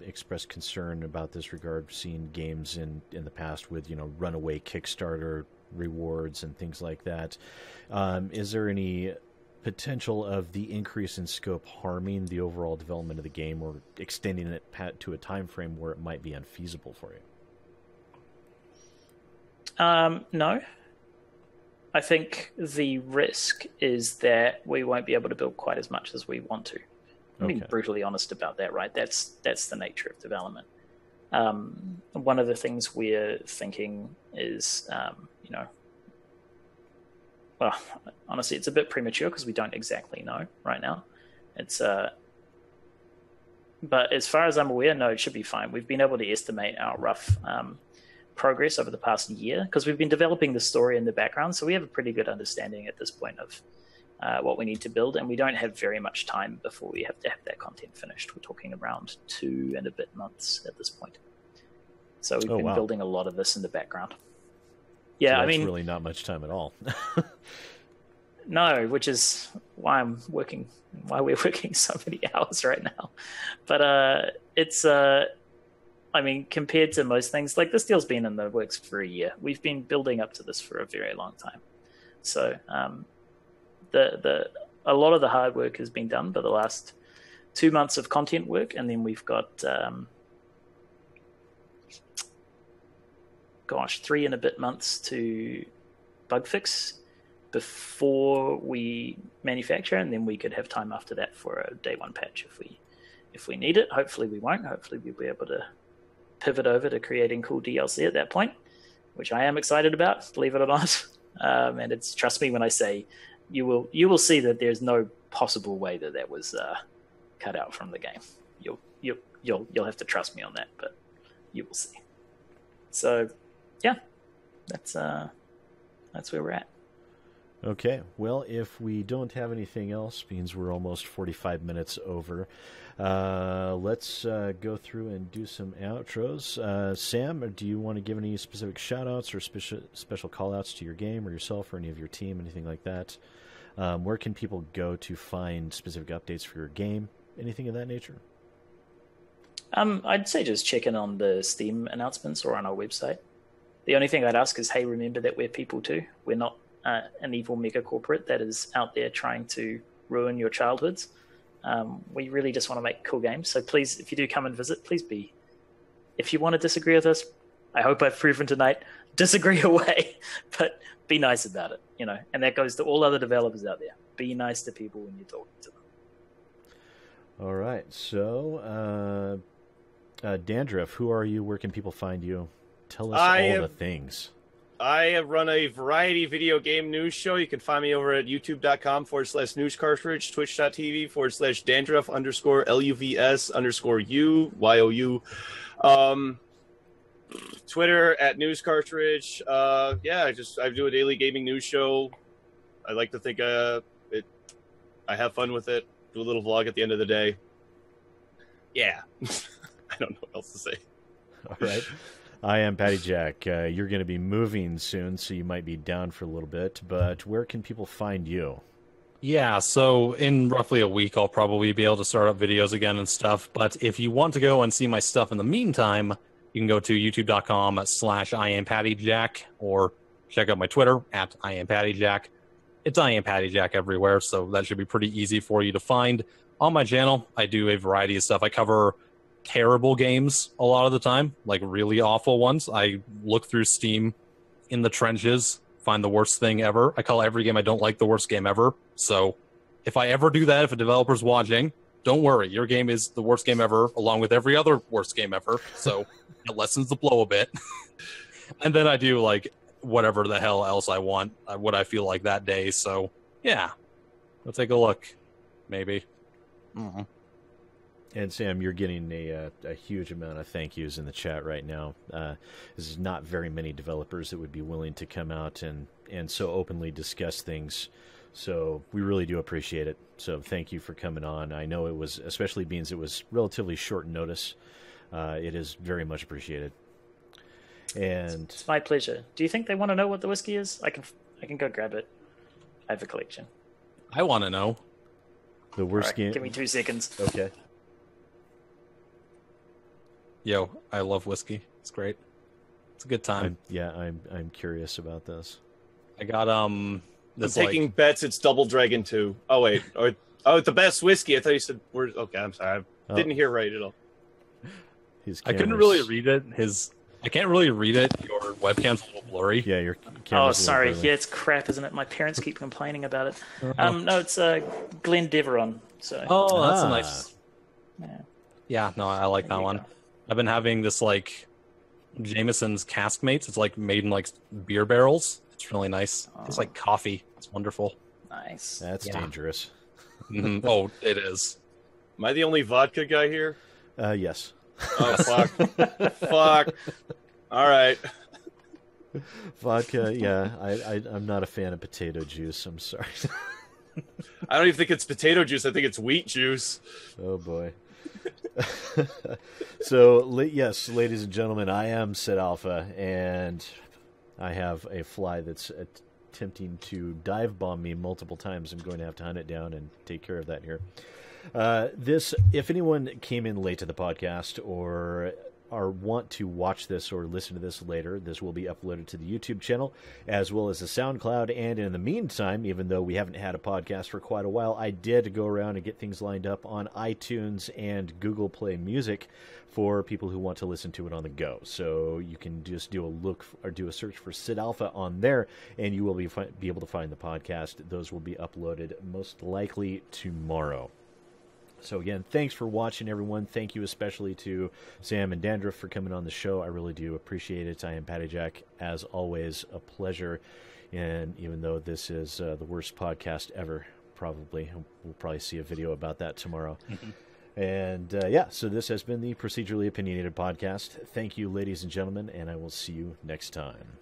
expressed concern about this regard, seeing games in the past with, runaway Kickstarter rewards and things like that. Is there any potential of the increase in scope harming the overall development of the game, or extending it to a time frame where it might be unfeasible for you? No. I think the risk is that we won't be able to build quite as much as we want to. I'm being brutally honest about that, right? That's the nature of development. One of the things we're thinking is, well, honestly, it's a bit premature because we don't exactly know right now. But as far as I'm aware, no, it should be fine. We've been able to estimate our rough progress over the past year because we've been developing the story in the background, so we have a pretty good understanding at this point of what we need to build, and we don't have very much time before we have to have that content finished. We're talking around 2 and a bit months at this point. So we've been building a lot of this in the background. Yeah, so I that's mean, really not much time at all. no, which is why we're working so many hours right now. But it's I mean, compared to most things, like this deal's been in the works for a year. We've been building up to this for a very long time. So a lot of the hard work has been done by the last 2 months of content work, and then we've got 3 and a bit months to bug fix before we manufacture, and then we could have time after that for a day one patch if we need it. Hopefully we won't. Hopefully we'll be able to pivot over to creating cool DLC at that point, which I am excited about, believe it or not. And it's, trust me when I say, you will see that there's no possible way that was cut out from the game. You'll have to trust me on that, but you will see. So yeah, that's where we're at. Okay, well, if we don't have anything else, means we're almost 45 minutes over, let's go through and do some outros. Sam, do you want to give any specific shout-outs or special call-outs to your game or yourself or any of your team, anything like that? Where can people go to find specific updates for your game, anything of that nature? I'd say just check in on the Steam announcements or on our website. The only thing I'd ask is, hey, remember that we're people too. We're not an evil mega corporate that is out there trying to ruin your childhoods. We really just want to make cool games. So please, if you do come and visit, please be. If you want to disagree with us, I hope I've proven tonight, disagree away, but be nice about it, you know. And that goes to all other developers out there. Be nice to people when you're talking to them. All right. So, Dandruff, who are you? Where can people find you? Tell us all the things. I run a variety video game news show. You can find me over at youtube.com/news cartridge, twitch.tv/Dandruff_LUVS_UYOU. Twitter at news cartridge. I do a daily gaming news show. I like to think I have fun with it. Do a little vlog at the end of the day. Yeah. I don't know what else to say. All right. I am PattyJack. You're going to be moving soon, so you might be down for a little bit, but where can people find you? Yeah, so in roughly a week, I'll probably be able to start up videos again and stuff, but if you want to go and see my stuff in the meantime, you can go to youtube.com/IamPattyJack or check out my Twitter at IamPattyJack. It's IamPattyJack everywhere, so that should be pretty easy for you to find. On my channel, I do a variety of stuff. I cover terrible games a lot of the time, like really awful ones. I look through Steam in the trenches, find the worst thing ever. I call every game I don't like the worst game ever. So if I ever do that, if a developer's watching, don't worry. Your game is the worst game ever, along with every other worst game ever. So it lessens the blow a bit. And then I do like whatever the hell else I want, what I feel like that day. So yeah, we'll take a look. Maybe. Mm-hmm. And Sam, you're getting a huge amount of thank yous in the chat right now. There's not very many developers that would be willing to come out and so openly discuss things. So we really do appreciate it. So thank you for coming on. I know it was, especially being it was relatively short notice, it is very much appreciated. And it's my pleasure. Do you think they want to know what the whiskey is? I can go grab it. I have a collection. I want to know. The worst game. Give me 2 seconds. Okay. Yo, I love whiskey. It's great. It's a good time. I'm curious about this. I got this I'm taking bets. It's Double Dragon 2. Oh wait, it's the best whiskey. I thought you said okay. I'm sorry. I didn't hear right at all. I couldn't really read it. I can't really read it. Your webcam's a little blurry. Yeah, your camera's sorry. blurry. Yeah, it's crap, isn't it? My parents keep complaining about it. No, it's Glendeveron. So. Oh, that's a nice. Yeah. Yeah, no, I like that one. Go. I've been having this like Jameson's Caskmates. It's like made in like beer barrels. It's really nice. It's like coffee. It's wonderful. Nice. That's dangerous. Mm-hmm. Oh, it is. Am I the only vodka guy here? Yes. Oh, fuck. Fuck. All right. Vodka, yeah. I'm not a fan of potato juice. I'm sorry. I don't even think it's potato juice. I think it's wheat juice. Oh, boy. So, yes, ladies and gentlemen, I am SidAlpha, and I have a fly that's attempting to dive bomb me multiple times. I'm going to have to hunt it down and take care of that here. If anyone came in late to the podcast or want to watch this or listen to this later, this will be uploaded to the YouTube channel as well as the SoundCloud. And in the meantime, even though we haven't had a podcast for quite a while, I did go around and get things lined up on iTunes and Google Play Music for people who want to listen to it on the go. So you can just do a search for SidAlpha on there, and you will be able to find the podcast. Those will be uploaded most likely tomorrow. So again, thanks for watching, everyone. Thank you especially to Sam and Dandruff for coming on the show. I really do appreciate it. I am PattyJack. As always, a pleasure. And even though this is the worst podcast ever, we'll probably see a video about that tomorrow. And so this has been the Procedurally Opinionated Podcast. Thank you, ladies and gentlemen, and I will see you next time.